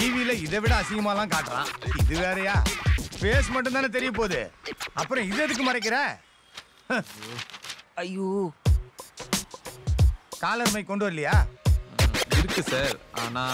டிவில இதை விட அசிங்கமாலாம் காட்டுறான். இது வேறயா? ஃபேஸ் மட்டும் தானே தெரிய போகுது. அப்புறம் இது எதுக்கு மறைக்கிற? ஐயோ, காலர் மைக் கொண்டு வரலையா? இருக்கு சார். ஆனா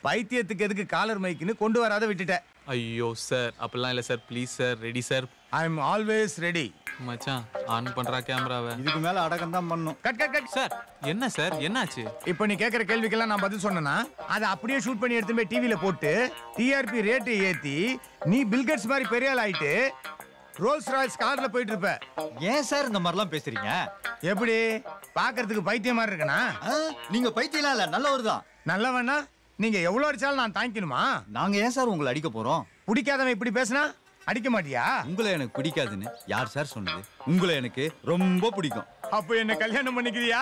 பைத்தியத்துக்கு எதுக்கு காலர் மைக்னு கொண்டு வராத விட்டுட்டேன். ஐயோ சார், அப்படிலாம் இல்லை sir. Please sir, ready sir. I am always ready. மச்சான் ஆன் பண்றா கேமராவை. இதுக்கு மேல அடக்கம் தான் பண்ணும். Cut cut cut. சார் என்ன சார், என்னாச்சு? இப்போ நீ கேட்குற கேள்விக்கெல்லாம் நான் பதில் சொன்னேன்னா அதை அப்படியே ஷூட் பண்ணி எடுத்து போய் டிவியில் போட்டு டிஆர்பி ரேட்டு ஏற்றி நீ பில்கேட்ஸ் மாதிரி பெரிய ஆள் ஆயிட்டு ரோல்ஸ் ராய்ஸ் கார்ல போயிட்டு இருப்ப. ஏன் சார் இந்த மாதிரிலாம் பேசுறீங்க? எப்படி பாக்குறதுக்கு பைத்தியம் மாதிரி இருக்கனா? நீங்க பைத்தியலாம் இல்ல, நல்லவர் தான். நல்லவனா? நீங்க எவ்வளவு அடிச்சாலும் நான் தாங்கிக்கணுமா? நாங்க ஏன் சார் உங்களை அடிக்க போறோம்? பிடிக்காதவன் இப்படி பேசினா அடிக்க மாட்டியா? உங்களை எனக்கு பிடிக்காதுன்னு யார் சார் சொன்னது? உங்களை எனக்கு ரொம்ப பிடிக்கும். அப்ப என்ன கல்யாணம் பண்ணிக்கிறியா?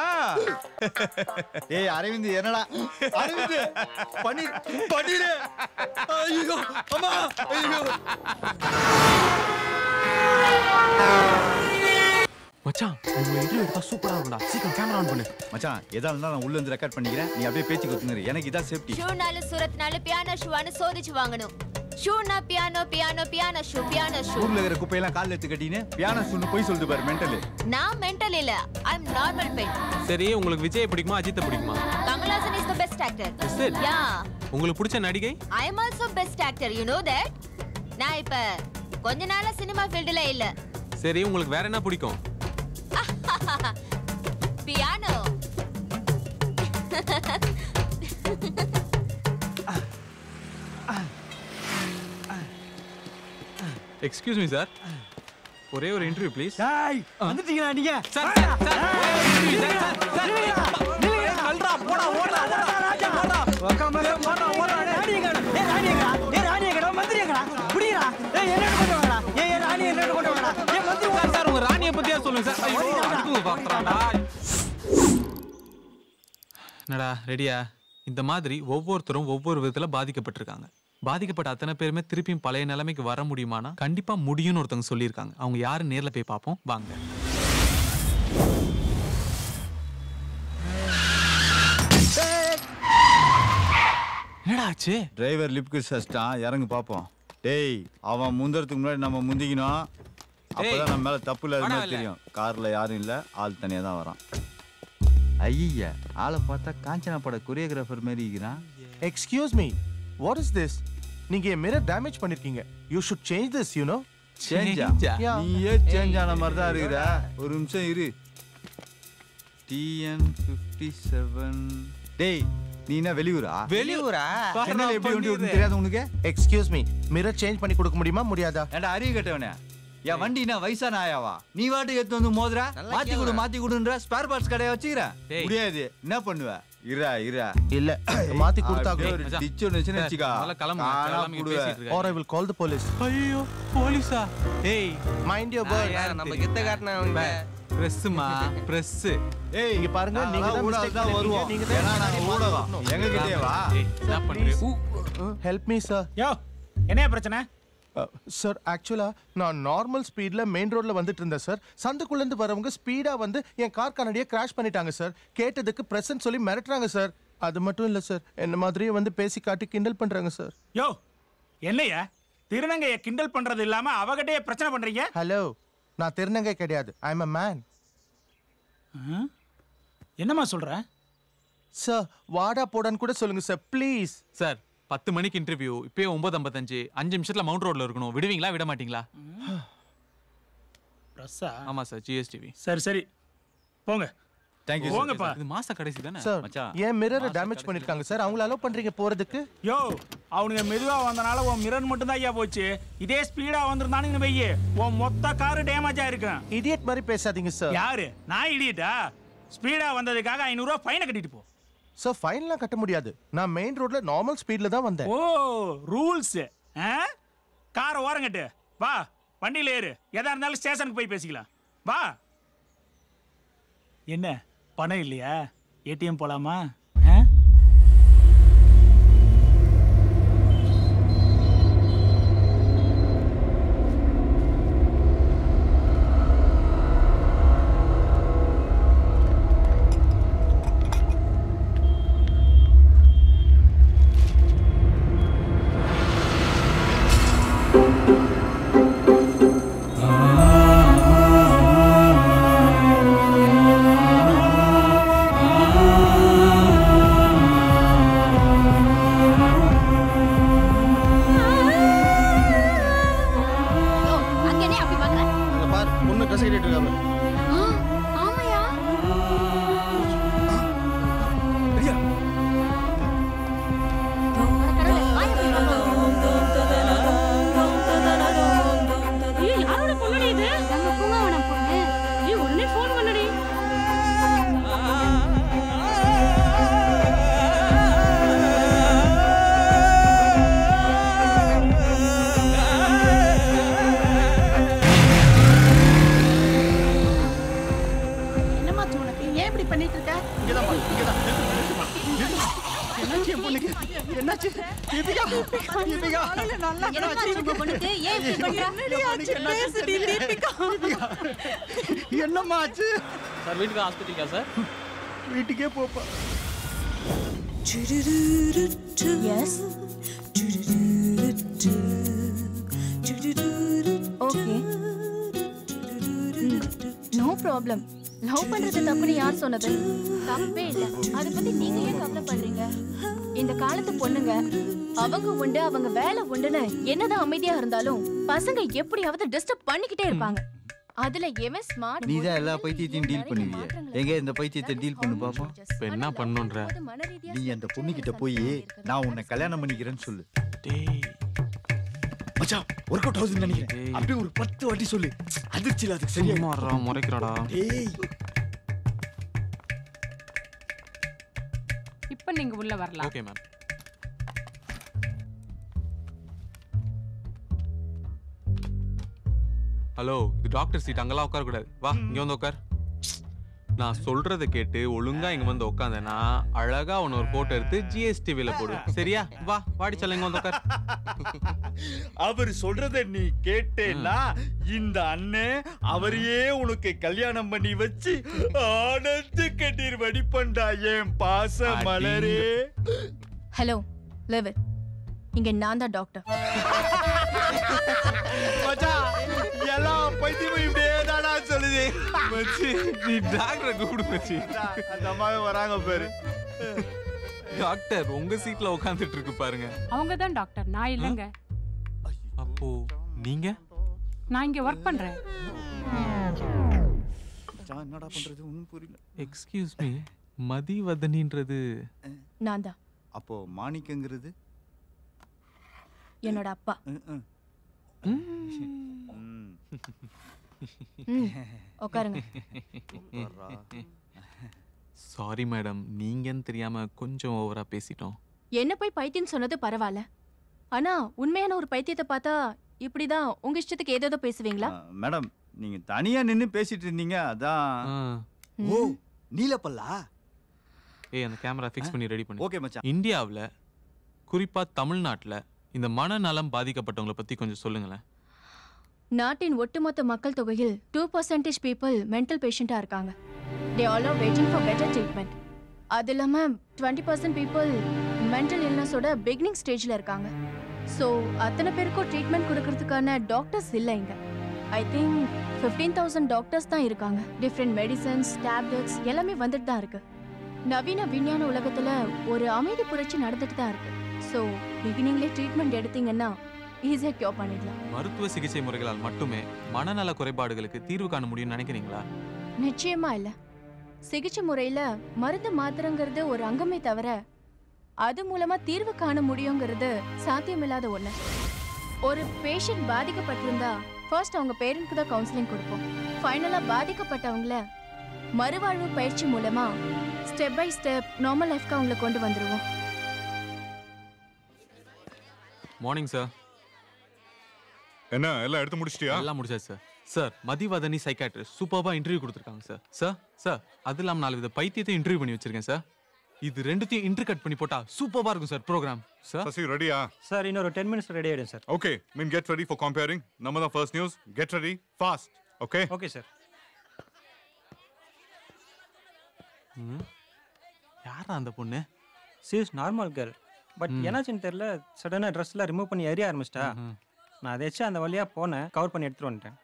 ஏய் அரவிந்த், என்னடா அரவிந்த், பண்ணிரு. ஐயோ அம்மா, ஐயோ. மச்சான் உங்க இன்டர்வியூ எடுத்தா சூப்பரா இருக்கும்டா. சீக்கிரம் கேமரா ஆன் பண்ணு. மச்சான், எதா இருந்தாலும் நான் உள்ள இருந்து ரெக்கார்ட் பண்ணிக்கிறேன். நீ அப்படியே பேச்சு கொடுத்துரு. எனக்கு இதான் சேஃப்டி. ஷூனால சூரத்னால பியானோ ஷூவானு சோதிச்சு வாங்கணும். ஷூனா piano piano piano shoe piano shoe. ஊர்ல இருக்கிற குப்பையெல்லாம் கால்ல எடுத்து கட்டின்னு பியானோ ஷூன்னு போய் சொல்லுது பாரு, மென்டல். நான் மென்டல் இல்ல, ஐ அம் நார்மல் பெண். சரி, உங்களுக்கு விஜய் பிடிக்குமா அஜித்தை பிடிக்குமா? Kamal Haasan is the best actor. Is it? Yeah. உங்களுக்கு பிடிச்ச நடிகை? I am also best actor, you know that. நான் இப்ப கொஞ்ச நாளா சினிமா ஃபீல்ட்ல இல்ல. சரி, உங்களுக்கு வேற என்ன பிடிக்கும்? பியானோ. எக்ஸ்கியூஸ் மீ சார், ஒரே ஒரு இன்டர்வியூ ப்ளீஸ். டேய், வந்துட்டீங்களா நீங்க? சார் கல்றா போடா, ஓடா ராஜா போடா. வக்கமலே போடா, ஓடா. ராணியங்கடா, ஏ ராணியங்கடா, மந்திரியங்கடா. புடிடா. ஏய் என்ன கொண்டு வாடா. ஏய் ராணி என்ன கொண்டு வாடா. ஏய் மந்திரி சார் உங்க ராணியை பத்தியா சொல்லுங்க சார். ஐயோ அதுக்கு பாக்குறாடா. என்னடா ரெடியா? இந்த மாதிரி ஒவ்வொருத்தரும் ஒவ்வொரு விதத்துல பாதிக்கப்பட்டிருக்காங்க. பாதிக்கப்பட்ட அத்தனை பேருமே திருப்பியும் பழைய நிலைமைக்கு வர முடியுமானா கண்டிப்பா முடியும்னு ஒருத்தவங்க சொல்லியிருக்காங்க. அவங்க யாரு நேர்ல போய் பார்ப்போம் வாங்க. என்னடா ஆச்சு? டிரைவர் லிப்க்கு சஸ்டான், இறங்கு பாப்போம். டேய், அவன் முந்தறதுக்கு முன்னாடி நம்ம முந்திக்கணும். அப்பதான் நம்ம மேல தப்பு இல்லாத மாதிரி தெரியும். கார்ல யாரும் இல்ல, ஆள் தனியா தான் வரான். ஐயா, ஆளை பார்த்தா காஞ்சனா பட கொரியோகிராஃபர் மாதிரி இருக்கிறான். Excuse me, what is this? நீங்க மிரர் டேமேஜ் பண்ணிருக்கீங்க. You should change this, you know. சேஞ்சா? நீயே சேஞ்ச் ஆன மாதிரி தான் இருக்கிற. ஒரு நிமிஷம் இரு. TN57. டேய், நீ என்ன வெளியூரா? வெளியூரா? சென்னையில எப்படி வண்டி ஓட்டுன்னு தெரியாது உனக்கு? Excuse me, மிரர் சேஞ்ச் பண்ணி கொடுக்க முடியுமா முடியாதா? ஏண்டா அறிவு கட்டவனே, என் வண்டி என்ன வயசான ஆயாவா? நீ வாட்டு எடுத்து வந்து மோதுற, மாத்தி கொடுன்ற ஸ்பேர் பார்ட்ஸ் கடையை வச்சுக்கிற. முடியாது, என்ன பண்ணுவ? இரா இல்ல மாத்தி கொடுத்தா டிச் ஒன்னு வச்சுக்கா. or I will call the police. ஐயோ போலீஸா? டேய் mind your word. நம்ம கிட்ட காட்டனவங்க பிரஸ்மா பிரஸ். ஏய் இங்க பாருங்க, நீங்க தான் மிஸ்டேக் வருவோம். நீங்க ஏனா நாங்க ஊடகம் எங்க கிட்டே வா. என்ன பண்றீங்க? help me sir. யோ, என்ன பிரச்சனை? சார் ஆக்சுவலா நான் நார்மல் ஸ்பீட்ல மெயின் ரோட்ல வந்துட்டு இருந்தேன் சார். சந்துக்குள்ள இருந்து வரவங்க ஸ்பீடா வந்து என் கார் கண்ணாடியை கிராஷ் பண்ணிட்டாங்க சார். கேட்டதுக்கு பிரசன்ட் சொல்லி மிரட்டுறாங்க சார். அது மட்டும் இல்ல சார், என்ன மாதிரியே வந்து பேசி காட்டி கிண்டல் பண்றாங்க சார். யோ, என்னையா திருநங்கைய கிண்டல் பண்றது இல்லாம அவகிட்டயே பிரச்சனை பண்றீங்க? ஹலோ, நான் திருநங்கை கிடையாது, ஐ அம் a man. என்னமா சொல்ற? சார் வாடா போடான்னு கூட சொல்லுங்க சார் ப்ளீஸ். சார் 10 மணிக்கு இன்டர்வியூ, இப்பயே 9:55. 5 நிமிஷத்துல மவுண்ட் ரோட்ல இருக்கணும். விடுவீங்களா விட மாட்டீங்களா? பிரஸ்ஸா? ஆமா சார், ஜிஎஸ்டிவி. சரி போங்க. Thank you. போங்கப்பா. இது மாச கடைசி தானே சார்? மச்சான், ஏன் மிரரை டேமேஜ் பண்ணிருக்காங்க சார். அவங்கள அலோ பண்றீங்க போறதுக்கு? யோ, அவனுங்க மெதுவா வந்தனால உன் மிரர் மட்டும் தான் ஐயா போச்சு. இதே ஸ்பீடா வந்திருந்தானுங்க வெய்யே, உன் மொத்த காரு டேமேஜ் ஆயிருக்கும். இடியட் மாதிரி பேசாதீங்க சார். யாரு? நான் இடியட்டா? ஸ்பீடா வந்ததுக்காக 500 ரூபாய் ஃபைனை கட்டிட்டு போ. சார் ஃபைன்லாம் கட்ட முடியாது. நான் மெயின் ரோட்ல நார்மல் ஸ்பீட்ல தான் வந்தேன். ஓ, ரூல்ஸ். காரை ஓரங்கட்டு வா, வண்டியில ஏறு. எதா இருந்தாலும் ஸ்டேஷனுக்கு போய் பேசிக்கலாம். வா. என்ன பணம் இல்லையா? ஏடிஎம் போலாமா? என்னம்மா ஆச்சு? சார் வீட்டுக்கு ஆஸ்பத்திரிக்கா சார்? வீட்டுக்கே போப்பா. Yes. Okay. No problem. Love பண்றது தப்புன்னு யார் சொன்னது? தப்பே இல்ல. அத பத்தி நீங்க ஏன் கவலைப்படுறீங்க? இந்த காலத்து பொண்ணுங்க அவங்க உண்டு அவங்க வேலை உண்டுன்னு என்னதான் அமைதியா இருந்தாலும் பசங்க எப்படியாவது டிஸ்டர்ப் பண்ணிக்கிட்டே இருப்பாங்க. அதுல எவன் ஸ்மார்ட் நீ தான் எல்லா பைத்தியத்தையும் டீல் பண்ணுவியே. எங்க இந்த பைத்தியத்தை டீல் பண்ணு பாப்போம். இப்ப என்ன பண்ணுன்ற? நீ அந்த பொண்ணுகிட்ட போய் நான் உன்னை கல்யாணம் பண்ணிக்கிறேன்னு சொல்லு. டேய் மச்சான் வொர்க் அவுட் ஆகுதுன்னு நினைக்கிறேன். அப்படியே ஒரு 10 வாட்டி சொல்லு. அதிர்ச்சில அதுக்கு சரியா மாறா முறைக்கறடா. டேய் இப்போ நீங்க உள்ள வரலாம். Okay ma'am. ஹலோ, இது டாக்டர் சீட், அங்கெல்லாம் உட்கார கூடாது. வா இங்க வந்து உட்கார். நான் சொல்றத கேட்டு ஒழுங்கா இங்க வந்து உட்காந்தேன்னா அழகா உன்ன ஒரு போட்டோ எடுத்து GSTVல போடு. சரியா? வா வாடி சொல்ல இங்க வந்து உட்கார். அவர் சொல்றத நீ கேட்டேன்னா இந்த அண்ணன் அவரையே உனக்கு கல்யாணம் பண்ணி வச்சு ஆனந்த கண்ணீர் வடிப்பண்டா என் பாச மலரே. ஹலோ லெவல், இங்க நான் தான் டாக்டர். மச்சான் எல்லாம் பைத்தியம் இப்படியே தானா சொல்லுது. மச்சி நீ டாக்டரை கூப்பிடு மச்சி. அந்த அம்மாவே வராங்க பாரு. டாக்டர் உங்க சீட்ல உட்கார்ந்துட்டு இருக்கு பாருங்க. அவங்க தான் டாக்டர், நான் இல்லங்க. அப்போ நீங்க? நான் இங்க வர்க் பண்றேன். என்னடா பண்றது ஒண்ணும் புரியல. எக்ஸ்கியூஸ் மீ, மதிவதனின்றது நான் தான். அப்போ மாணிக்கங்கிறது என்னோட அப்பா. உட்காருங்க. சாரி மேடம், நீங்கன்னு தெரியாம கொஞ்சம் ஓவரா பேசிட்டோம். என்ன போய் பைத்தியம் சொன்னது பரவாயில்ல. ஆனா உண்மையான ஒரு பைத்தியத்தை பார்த்தா இப்படிதான் உங்க இஷ்டத்துக்கு ஏதோ பேசுவீங்களா? மேடம் நீங்க தனியா நின்னு பேசிட்டு இருந்தீங்க அதான். ஓ நீலப்பல்லா. ஏய் அந்த கேமரா ஃபிக்ஸ் பண்ணி ரெடி பண்ணு. ஓகே மச்சான். இந்தியாவுல குறிப்பா தமிழ்நாட்டுல இந்த மனநலம் பாதிக்கப்பட்டவங்கள பத்தி கொஞ்சம் சொல்லுங்களேன். நாட்டின் ஒட்டுமொத்த மக்கள் தொகையில் 2% people மென்டல் பேஷண்டா இருக்காங்க. They all are waiting for better treatment. அது இல்லாம 20% people மென்டல் இல்னஸோட பிகினிங் ஸ்டேஜ்ல இருக்காங்க. ஸோ அத்தனை பேருக்கும் ட்ரீட்மெண்ட் கொடுக்கறதுக்கான டாக்டர்ஸ் இல்லை இங்க. ஐ திங்க் 15,000 டாக்டர்ஸ் தான் இருக்காங்க. டிஃப்ரெண்ட் மெடிசன்ஸ், டேப்லெட்ஸ் எல்லாமே வந்துட்டு தான் இருக்கு. நவீன விஞ்ஞான உலகத்துல ஒரு அமைதி புரட்சி நடந்துட்டு தான் இருக்கு. ஸோ பிகினிங்லேயே ட்ரீட்மெண்ட் எடுத்தீங்கன்னா ஈஸியாக கியூர் பண்ணிடலாம். மருத்துவ சிகிச்சை முறைகளால் மட்டுமே மனநல குறைபாடுகளுக்கு தீர்வு காண முடியும்னு நினைக்கிறீங்களா? நிச்சயமா இல்ல. சிகிச்சை முறையில மருந்து மாத்திரங்கிறது ஒரு அங்கமே தவிர அது மூலமா தீர்வு காண முடியுங்கிறது சாத்தியமில்லாத ஒண்ணு. ஒரு பேஷண்ட் பாதிக்கப்பட்டிருந்தா ஃபர்ஸ்ட் அவங்க பேரண்ட்க்கு தான் கவுன்சிலிங் கொடுப்போம். ஃபைனலா பாதிக்கப்பட்டவங்கள மறுவாழ்வு பயிற்சி மூலமா ஸ்டெப் பை ஸ்டெப் நார்மல் லைஃப்க்கு அவங்களை கொண்டு வந்துருவோம். Morning sir. என்ன எல்லாம் எடுத்து முடிச்சிட்டியா? எல்லாம் முடிச்சாச்சு சார். சார் மதிவதனி சைக்காட்ரிஸ்ட் சூப்பர்பா இன்டர்வியூ கொடுத்துருக்காங்க சார். சார் அது இல்லாமல் 4 வித பைத்தியத்தை இன்டர்வியூ பண்ணி வச்சிருக்கேன் சார். இது ரெண்டுத்தையும் இன்டர் கட் பண்ணி போட்டா சூப்பர்பா இருக்கும் சார் ப்ரோக்ராம். சார் சசி ரெடியா? சார் இன்னொரு 10 minutes ரெடி ஆயிடும் sir. Okay mean get ready for comparing. நம்ம தான் first news. Get ready fast. Okay okay sir. யாரா அந்த பொண்ணு? She is normal girl. But என்னாச்சுன்னு தெரியல, சடனாக ட்ரெஸ்லாம் ரிமூவ் பண்ணி எரிய ஆரம்பிச்சிட்டா. நான் அதையாச்சும் அந்த வழியாக போனேன், கவர் பண்ணி எடுத்துட்டு வந்துட்டேன்.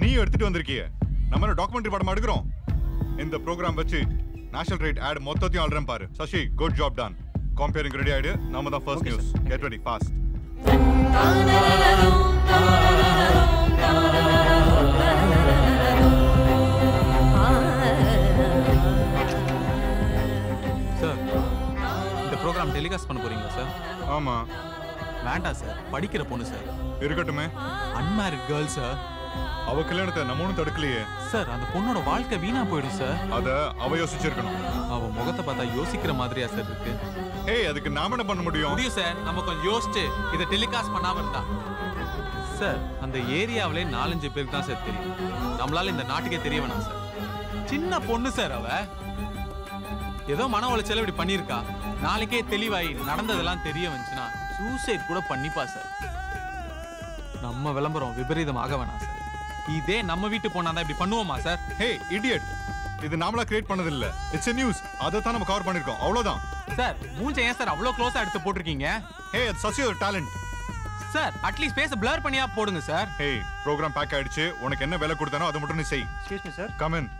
நீ எடுத்துட்டு வந்திருக்கிய. நம்ம டாக்குமெண்ட்ரி படம் எடுக்கிறோம். இந்த ப்ரோக்ராம் வச்சு நேஷனல் ரேட் ஆட் மொத்தத்தையும் ஆல்ரெடி பாரு. Sasi good job done. Comparing ready ஆயிடு. நம்ம தான் first news. Get ready fast. Sir இந்த ப்ரோக்ராம் டெலிகாஸ்ட் பண்ண போறீங்களா சார்? ஆமா. வேண்டாம் சார், படிக்கிற பொண்ணு சார். இருக்கட்டுமே. Unmarried girl sir. அவ கல்யாணத்தை நம்ம ஒன்றும் தடுக்கலையே சார். அந்த பொண்ணோட வாழ்க்கை வீணா போயிடும் சார். அத அவ யோசிச்சிருக்கணும். அவ முகத்தை பார்த்தா யோசிக்கிற மாதிரியா சார் இருக்கு? ஏய் அதுக்கு நாம என்ன பண்ண முடியும்? முடியும் சார். நம்ம கொஞ்சம் யோசிச்சு இதை டெலிகாஸ்ட் பண்ணாம இருந்தா. சார் அந்த ஏரியாவிலே 4-5 பேருக்கு தான் சார் தெரியும். நம்மளால இந்த நாட்டுக்கே தெரிய வேணாம் சார். சின்ன பொண்ணு சார். அவ ஏதோ மன உளைச்சல இப்படி பண்ணியிருக்கா. நாளைக்கே தெளிவாயி நடந்ததெல்லாம் தெரிய வந்துச்சுன்னா சூசைட் கூட பண்ணிப்பா சார். நம்ம விளம்பரம் விபரீதமாக வேணாம் சார். இதே நம்ம வீட்டு போனாதான் இப்படி பண்ணுவோமா சார்? ஹே இடியட், இது நாமளா கிரியேட் பண்ணது இல்ல, இட்ஸ் a நியூஸ். அதை தான் நம்ம கவர் பண்ணிருக்கோம், அவ்வளவுதான். சார் மூஞ்ச ஏன் சார் அவ்வளவு க்ளோஸா எடுத்து போட்டிருக்கீங்க? ஹே அது சசியோட talent sir. At least face blur பண்ணியா போடுங்க சார். ஹே ப்ரோக்ராம் பேக் ஆயிடுச்சு, உனக்கு என்ன வேலை கொடுத்தானோ அதை மட்டும் நீ செய். Excuse me sir. Come in.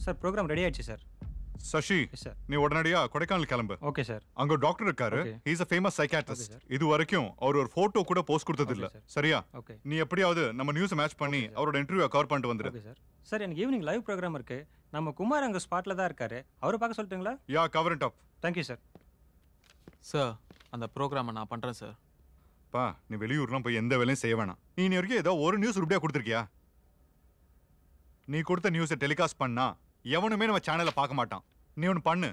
Sir programme ready ஆயிடுச்சு சார். சசி, நீ உடனடியா கொடைக்கானல் கிளம்பு. Okay sir. அங்க டாக்டர் இருக்காரு, he is a famous psychiatrist. இது வரைக்கும் அவர் ஒரு போட்டோ கூட போஸ்ட் கொடுத்தது இல்ல, சரியா? நீ எப்படியாவது நம்ம நியூஸ் மேட்ச் பண்ணி அவரோட இன்டர்வியூ கவர் பண்ணிட்டு வந்துரு. Okay sir. சார் எனக்கு ஈவினிங் லைவ் ப்ரோக்ராம் இருக்கு. நம்ம குமார் அங்க ஸ்பாட்ல தான் இருக்காரு, அவரை பார்க்க சொல்லிட்டுங்களா? Yeah, cover it up. Thank you sir. Sir அந்த ப்ரோக்ராமை நான் பண்றேன் சார். பா, நீ வெளியூர்லாம் போய் எந்த வேலையும் செய்ய வேணாம். நீ இன்ன வரைக்கும் ஏதோ ஒரு நியூஸ் உருப்படியா கொடுத்துருக்கியா? நீ கொடுத்த நியூஸை டெலிகாஸ்ட் பண்ணா எவனுமே நம்ம சேனலை பார்க்க மாட்டான். நீ ஒன்று பண்ணு,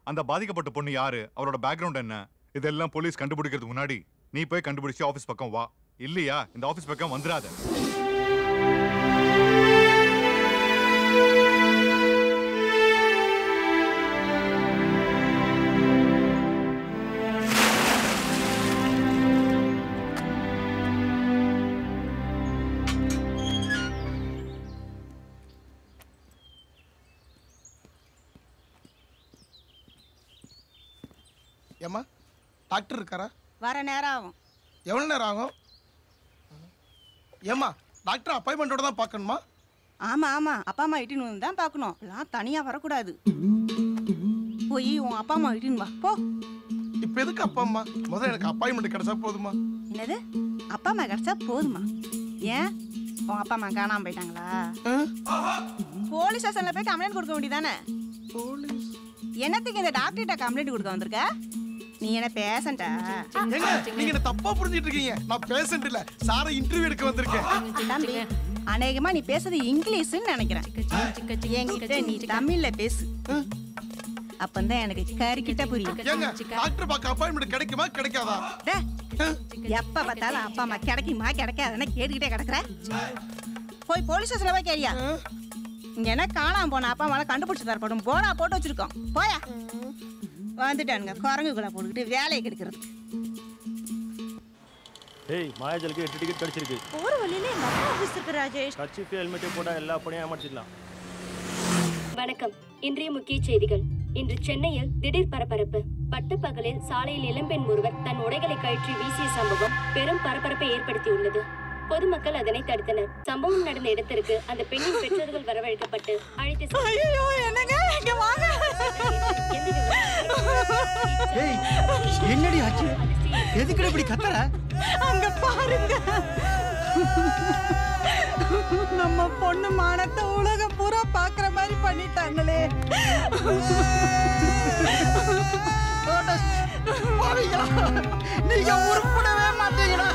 அந்த பாதிக்கப்பட்ட பொண்ணு யாரு, அவரோட பேக்ரவுண்ட் என்ன, இதெல்லாம் போலீஸ் கண்டுபிடிக்கிறதுக்கு முன்னாடி நீ போய் கண்டுபிடிச்சு ஆஃபீஸ் பக்கம் வா. இல்லையா இந்த ஆஃபீஸ் பக்கம் வந்துடாத. ஏம்மா டாக்டர் இருக்காரா? வர நேரம் ஆகும். எவ்வளோ நேரம் ஆகும்? ஏம்மா டாக்டர் அப்பாயின்மெண்ட்டோட தான் பார்க்கணுமா? ஆமாம் ஆமாம், அப்பா அம்மா இட்டுன்னு வந்து தான் பார்க்கணும். எல்லாம் தனியாக வரக்கூடாது. போய் உன் அப்பா அம்மா இட்டுன்னு வா போ. இப்போ எதுக்கு அப்பா அம்மா? முதல்ல எனக்கு அப்பாயின்மெண்ட் கிடைச்சா போதுமா? என்னது அப்பா அம்மா கிடைச்சா போதுமா? ஏன் உன் அப்பா அம்மா காணாமல் போயிட்டாங்களா? போலீஸ் ஸ்டேஷனில் போய் கம்ப்ளைண்ட் கொடுக்க வேண்டியதானே? போலீஸ் என்னத்துக்கு இந்த டாக்டர்கிட்ட கம்ப்ளைண்ட் கொடுக்க வந்திருக்க? நீ என்ன பேசண்டா? நீங்க என்ன தப்பா புரிஞ்சிட்டு இருக்கீங்க. நான் பேஷண்ட் இல்ல, சாரை இன்டர்வியூ எடுக்க வந்திருக்கேன். தம்பி, அநேகமா நீ பேசுறது இங்கிலீஷ்னு நினைக்கிறேன். என்கிட்ட நீ தமிழ்ல பேசு, அப்பந்தான் எனக்கு கறிக்கிட்ட புரியும். டாக்டர் பார்க்க அப்பாயின்மெண்ட் கிடைக்குமா கிடைக்காதா? எப்ப பார்த்தாலும் அப்பா அம்மா கிடைக்குமா கிடைக்காதுன்னு கேட்டுக்கிட்டே கிடக்குற. போய் போலீஸ் ஸ்டேஷன்ல போய் கேரியா. இங்க என்ன காணாம போன அப்பா அம்மாவை கண்டுபிடிச்சு தரப்படும் போரா போட்டு வச்சிருக்கோம். போயா வந்துட்டானுங்க குரங்குகளை போட்டுக்கிட்டு வேலையை கெடுக்கிறது. ஏய் மாயாஜலுக்கு 8 டிக்கெட் கிடைச்சிருக்கு. போற வழியில எங்க அப்பா ஆபீஸ் இருக்கு ராஜேஷ். கட்சிக்கு ஹெல்மெட் போட்டா எல்லா பணியும் ஏமாத்திடலாம். வணக்கம். இன்றைய முக்கிய செய்திகள். இன்று சென்னையில் திடீர் பரபரப்பு. பட்டப்பகலில் சாலையில் இளம்பெண் ஒருவர் தன் உடைகளை கழற்றி வீசிய சம்பவம் பெரும் பரபரப்பை ஏற்படுத்தியுள்ளது. பொதுமக்கள் அதனை தடுத்தனர். சம்பவம் நடந்த இடத்திற்கு அந்த பெண்ணின் பெற்றோர்கள் வரவழைக்கப்பட்டு அழைத்து என்னடி ஆச்சு? எதுக்கு இப்படி கத்தற? அங்க பாருங்க, நம்ம பொண்ணு மானத்தை உலகம் பூரா பாக்குற மாதிரி பண்ணிட்டாங்களே. நீங்க உருப்படவே மாட்டீங்களா?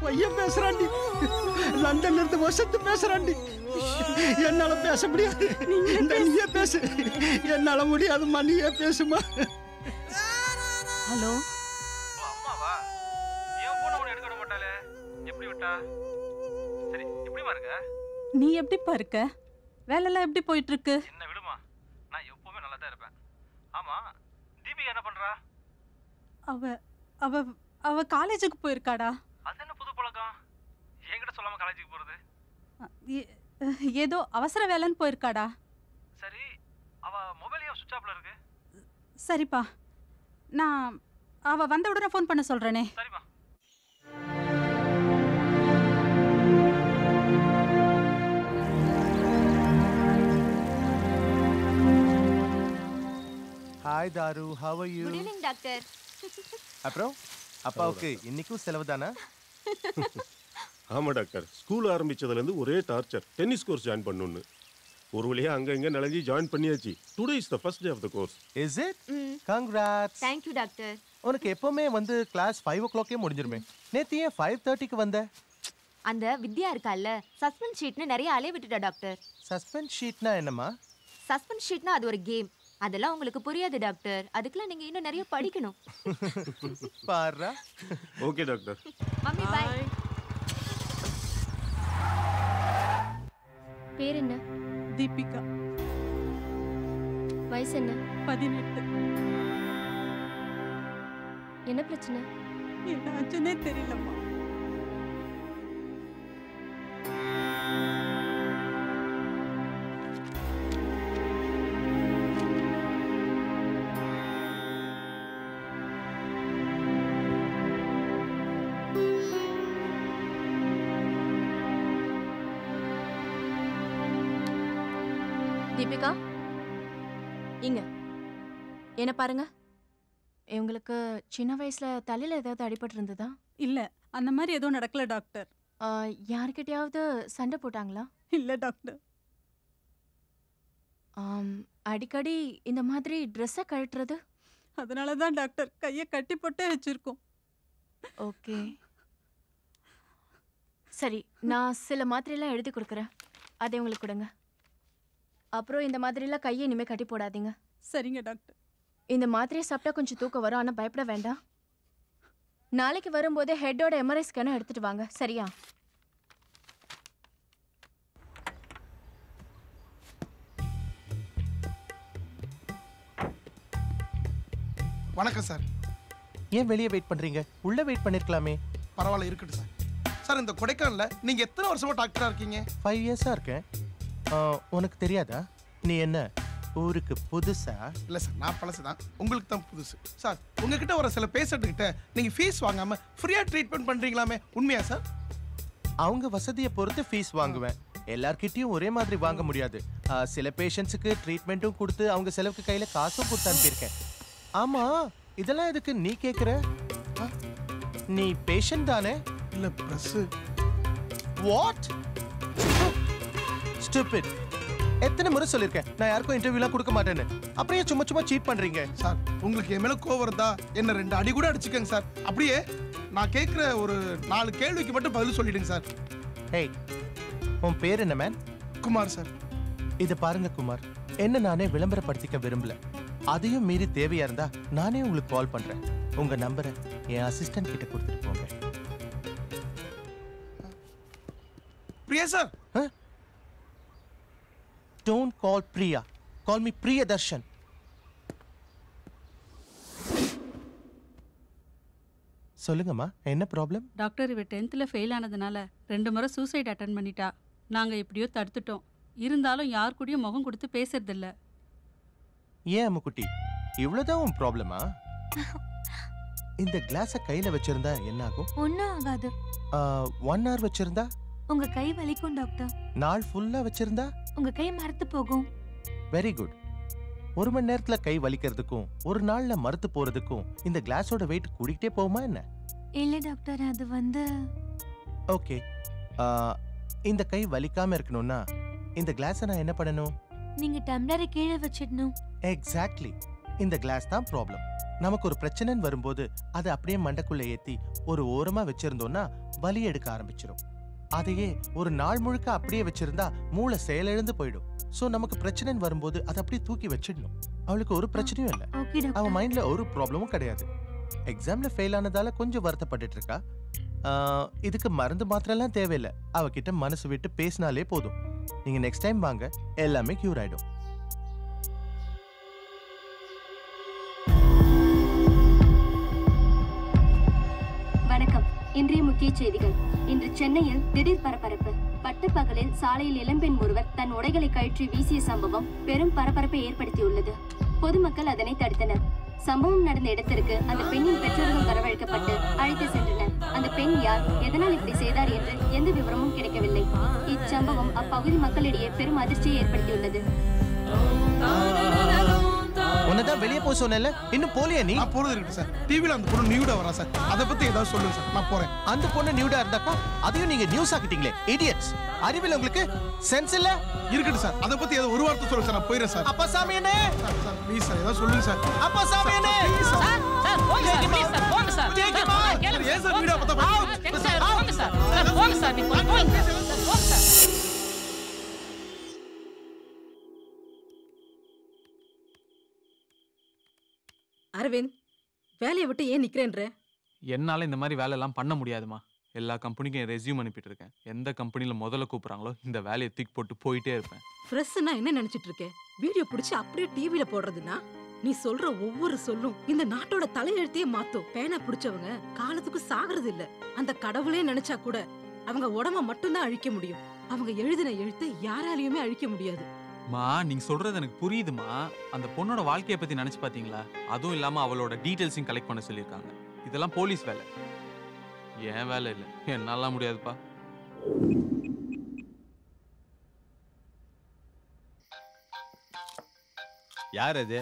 பையன் பேசுறாண்டி, லண்டன்ல இருந்து வசத்து பேசுறாண்டி. என்னால பேச முடியாது, நீயே பேசு. என்னால முடியாதுமா, நீயே பேசுமா. ஹலோ, அம்மாவா? ஏன் போன உடனே எடுக்க மாட்டாளே? எப்படி விட்டா? சரி, எப்படிமா இருக்க? நீ எப்படிப்பா இருக்க? வேலைலாம் எப்படி போயிட்டு இருக்கு? என்ன விடுமா, நான் எப்பவுமே நல்லா தான் இருப்பேன். ஆமா, தீபிகா என்ன பண்றா? அவ அவ அவ காலேஜுக்கு போயிருக்காடா. அது என்ன புது பழக்கம்? என்கிட்ட சொல்லாம காலேஜுக்கு போறது? ஏதோ அவசர வேலைன்னு போயிருக்காடா. சரி, அவ மொபைல் ஏன் சுவிட்ச் ஆஃப்ல இருக்கு? சரிப்பா, நான் அவ வந்த உடனே ஃபோன் பண்ண சொல்றேனே. சரிப்பா. Hi Tharu, how are you? Good evening doctor. அப்புறம் அப்பாவுக்கு இன்னைக்கும் செலவு தானா? ஆமாம் டாக்டர், ஸ்கூல் ஆரம்பிச்சதுலேருந்து ஒரே டார்ச்சர். டென்னிஸ் கோர்ஸ் ஜாயின் பண்ணணும்னு. ஒரு வழியாக அங்கே இங்கே நினைஞ்சி ஜாயின் பண்ணியாச்சு. Today is the first day of the course. Is it? Congrats. Thank you doctor. உனக்கு எப்பவுமே வந்து கிளாஸ் 5 o'clock முடிஞ்சிருமே. நேத்து ஏன் 5:30க்கு வந்த? அந்த வித்யா இருக்கால்ல, சஸ்பென்ஸ் ஷீட்னு நிறைய அலைய விட்டுட்டா டாக்டர். சஸ்பென்ஸ் ஷீட்னா என்னம்மா? சஸ்பென்ஸ் ஷீட்னா அது ஒரு கேம். அதெல்லாம் உங்களுக்கு புரியாது டாக்டர். அதுக்கெல்லாம் நீங்க இன்னும் நிறைய படிக்கணும். பாருடா. Okay doctor. Mummy bye. பேர் என்ன? தீபிகா. வயசு என்ன? 18. என்ன பிரச்சனை? என்ன ஆச்சுன்னே தெரியலம்மா. தீபிகா, இங்க என்ன பாருங்க. இவங்களுக்கு சின்ன வயசுல தலையில ஏதாவது அடிபட்டு இருந்ததா? இல்ல, அந்த மாதிரி எதுவும் நடக்கல டாக்டர். யார்கிட்டயாவது சண்டை போட்டாங்களா? இல்ல டாக்டர். அடிக்கடி இந்த மாதிரி ட்ரெஸ்ஸை கழட்டுறது? அதனால தான் டாக்டர் கையை கட்டி போட்டே வச்சிருக்கோம். ஓகே, சரி, நான் சில மாத்திரையெல்லாம் எழுதி கொடுக்குறேன், அதை உங்களுக்கு கொடுங்க. அப்புறம் இந்த மாதிரிலாம் கையை இனிமே கட்டி போடாதீங்க. சரிங்க டாக்டர். இந்த மாத்திரையை சாப்பிட்டா கொஞ்சம் தூக்கம் வரும், ஆனால் பயப்பட வேண்டாம். நாளைக்கு வரும்போதே ஹெட்டோட எம்ஆர்ஐ ஸ்கேனை எடுத்துட்டு வாங்க, சரியா? வணக்கம் சார். ஏன் வெளியே வெயிட் பண்றீங்க? உள்ள வெயிட் பண்ணிருக்கலாமே. பரவாயில்ல, இருக்கட்டும் சார். சார், இந்த கொடைக்கானல்ல நீங்க எத்தனை வருஷமா டாக்டரா இருக்கீங்க? 5 இயர்ஸா இருக்கேன். உனக்கு தெரியாதா? நீ என்ன ஊருக்கு புதுசா? இல்ல சார், நான் பழசு தான், உங்களுக்கு தான் புதுசு. சார், உங்ககிட்ட வர சில பேஷண்ட்டுக்கிட்ட நீங்க ஃபீஸ் வாங்காம ஃப்ரீயா ட்ரீட்மெண்ட் பண்றீங்களாமே, உண்மையா சார்? அவங்க வசதியை பொறுத்து ஃபீஸ் வாங்குவேன். எல்லார்கிட்டையும் ஒரே மாதிரி வாங்க முடியாது. சில பேஷண்ட்ஸுக்கு ட்ரீட்மெண்ட்டும் கொடுத்து அவங்க செலவுக்கு கையில காசும் கொடுத்து அனுப்பியிருக்கேன். ஆமா, இதெல்லாம் எதுக்கு நீ கேட்குற? நீ பேஷண்ட் தானே? இல்ல பிரஸ். வாட்? ஸ்டூபிட். எத்தனை முறை சொல்லிருக்கேன் நான் யாருக்கும் இன்டர்வியூலாம் கொடுக்க மாட்டேன்னு. அப்படியே சும்மா சும்மா சீட் பண்றீங்க. சார், உங்களுக்கு என் மேல கோவம் இருந்தா என்ன 2 அடி கூட அடிச்சுக்கங்க சார். அப்படியே நான் கேட்குற ஒரு 4 கேள்விக்கு மட்டும் பதில் சொல்லிடுங்க சார். ஹேய், உன் பேர் என்ன மேன்? குமார் சார். இது பாருங்க குமார், என்ன நானே விளம்பரப்படுத்திக்க விரும்பல. அதையும் மீறி தேவையா இருந்தா நானே உங்களுக்கு கால் பண்றேன். உங்க நம்பரை என் அசிஸ்டன்ட் கிட்ட கொடுத்துட்டு போங்க. Priya sir. Don't call Priya. Call me Priyadarshan. சொல்லுங்கம்மா, என்ன ப்ராப்ளம்? டாக்டர், இவ 10th ஃபெயில் ஆனதுனால 2 முறை சூசைட் அட்டன் பண்ணிட்டா. நாங்க எப்படியோ தடுத்துட்டோம். இருந்தாலும் யார் கூடயும் முகம் கொடுத்து பேசுறதில்ல. ஏன் அம்முக்குட்டி, இவ்வளவுதான் உன் ப்ராப்ளமா? இந்த கிளாஸை கையில வச்சிருந்தா என்ன ஆகும்? ஒன்றும் ஆகாது. 1 hour வச்சிருந்தா? உங்க கை வலிக்கும் டாக்டர். நாள் ஃபுல்லா வச்சிருந்தா? உங்க கை மரத்து போகும். Very good. 1 மணி நேரத்துல கை வலிக்கிறதுக்கும் 1 நாள்ல மரத்து போறதுக்கும் இந்த கிளாஸோட வெயிட் கூடிக்கிட்டே போகுமா என்ன? இல்ல டாக்டர், அது வந்து ஓகே. இந்த கை வலிக்காம இருக்கணும்னா இந்த கிளாஸை நான் என்ன பண்ணணும்? நீங்க டம்ளரை கீழே வச்சிடணும். எக்ஸாக்ட்லி. இந்த கிளாஸ் தான் ப்ராப்ளம். நமக்கு ஒரு பிரச்சனைன்னு வரும்போது அதை அப்படியே மண்டைக்குள்ள ஏத்தி ஒரு ஓரமா வச்சிருந்தோம்னா வலி எடுக்க ஆரம்பிச்சிடும். அதையே ஒரு நாள் முழுக்க அப்படியே வச்சிருந்தா மூளை செயலிழந்து போயிடும். சோ நமக்கு பிரச்சனைன்னு வரும்போது அதை அப்படியே தூக்கி வச்சிடணும். அவளுக்கு ஒரு பிரச்சனையும் இல்லை. அவன் மைண்ட்ல ஒரு ப்ராப்ளமும் கிடையாது. எக்ஸாம்ல ஃபெயில் ஆனதால கொஞ்சம் வருத்தப்பட்டு இருக்கா. இதுக்கு மருந்து மாத்திரெல்லாம் தேவையில்லை. அவகிட்ட மனசு விட்டு பேசினாலே போதும். நீங்க நெக்ஸ்ட் டைம் வாங்க, எல்லாமே கியூர் ஆயிடும். வணக்கம். இன்றைய முக்கிய செய்திகள். இன்று சென்னையில் திடீர் பரபரப்பு. பட்டப்பகலில் சாலையில் இளம்பெண் ஒருவர் தன் உடைகளை கழற்றி வீசிய சம்பவம் பெரும் பரபரப்பை ஏற்படுத்தியுள்ளது. பொதுமக்கள் அதனை தடுத்தனர். சம்பவம் நடந்த இடத்திற்கு அந்த பெண்ணின் பெற்றோர்கள் வரவழைக்கப்பட்டு அழைத்து சென்றனர். அந்த பெண் யார், எதனால் இப்படி செய்தார் என்று எந்த விவரமும் கிடைக்கவில்லை. இச்சம்பவம் அப்பகுதி மக்களிடையே பெரும் அதிர்ச்சியை ஏற்படுத்தியுள்ளது. உன்னதான் வெளியே போக சொன்னேன்ல, இன்னும் போலியா நீ? நான் போறது இருக்கு சார். டிவில அந்த பொண்ணு நியூடா வரா சார். அத பத்தி ஏதாவது சொல்லுங்க சார், நான் போறேன். அந்த பொண்ணு நியூடா இருந்தாக்கா அதையும் நீங்க நியூஸ் ஆக்கிட்டீங்களே, இடியட்ஸ். அறிவில உங்களுக்கு சென்ஸ் இல்ல? இருக்கட்டும் சார், அத பத்தி ஏதாவது ஒரு வார்த்தை சொல்லுங்க சார், நான் போயிடுறேன் சார். அப்பா சாமி என்ன? சார் ப்ளீஸ் சார், ஏதாவது சொல்லுங்க சார். அப்பா சாமி என்ன? சார் போங்க சார், ப்ளீஸ் சார், போங்க சார். ஏன் சார் வீடியோ பார்த்தா போங்க சார், போங்க சார். சார் போங்க சார், நீ போங்க போங்க சார். அரவிந்த் வேலையை விட்டு ஏன் நிக்கிறேன்ற? என்னால இந்த மாதிரி வேலையெல்லாம் பண்ண முடியாதுமா. எல்லா கம்பெனிக்கும் என் ரெஸ்யூம் அனுப்பிட்டு இருக்கேன். எந்த கம்பெனில முதல்ல கூப்பிடுறாங்களோ இந்த வேலையை தூக்கி போட்டு போயிட்டே இருப்பேன். ஃப்ரெஷ்னா என்ன நினைச்சிட்டு இருக்க? வீடியோ பிடிச்சி அப்படியே டிவில போடுறதுன்னா நீ சொல்ற ஒவ்வொரு சொல்லும் இந்த நாட்டோட தலையெழுத்தையே மாத்தும். பேனா பிடிச்சவங்க காலத்துக்கு சாகிறது இல்ல. அந்த கடவுளே நினைச்சா கூட அவங்க உடம்ப மட்டும்தான் அழிக்க முடியும். அவங்க எழுதின எழுத்தை யாராலையுமே அழிக்க முடியாது. மா நீங்க சொல்றது எனக்கு புரியுதுமா. அந்த பொண்ணோட வாழ்க்கையை பத்தி நினைச்சு பாத்தீங்களா? அதுவும் இல்லாம அவளோட டீடைல்ஸையும் கலெக்ட் பண்ண சொல்லியிருக்காங்க. இதெல்லாம் போலீஸ் வேலை, ஏன் வேலை இல்லை. என்னால முடியாதுப்பா. யார் அது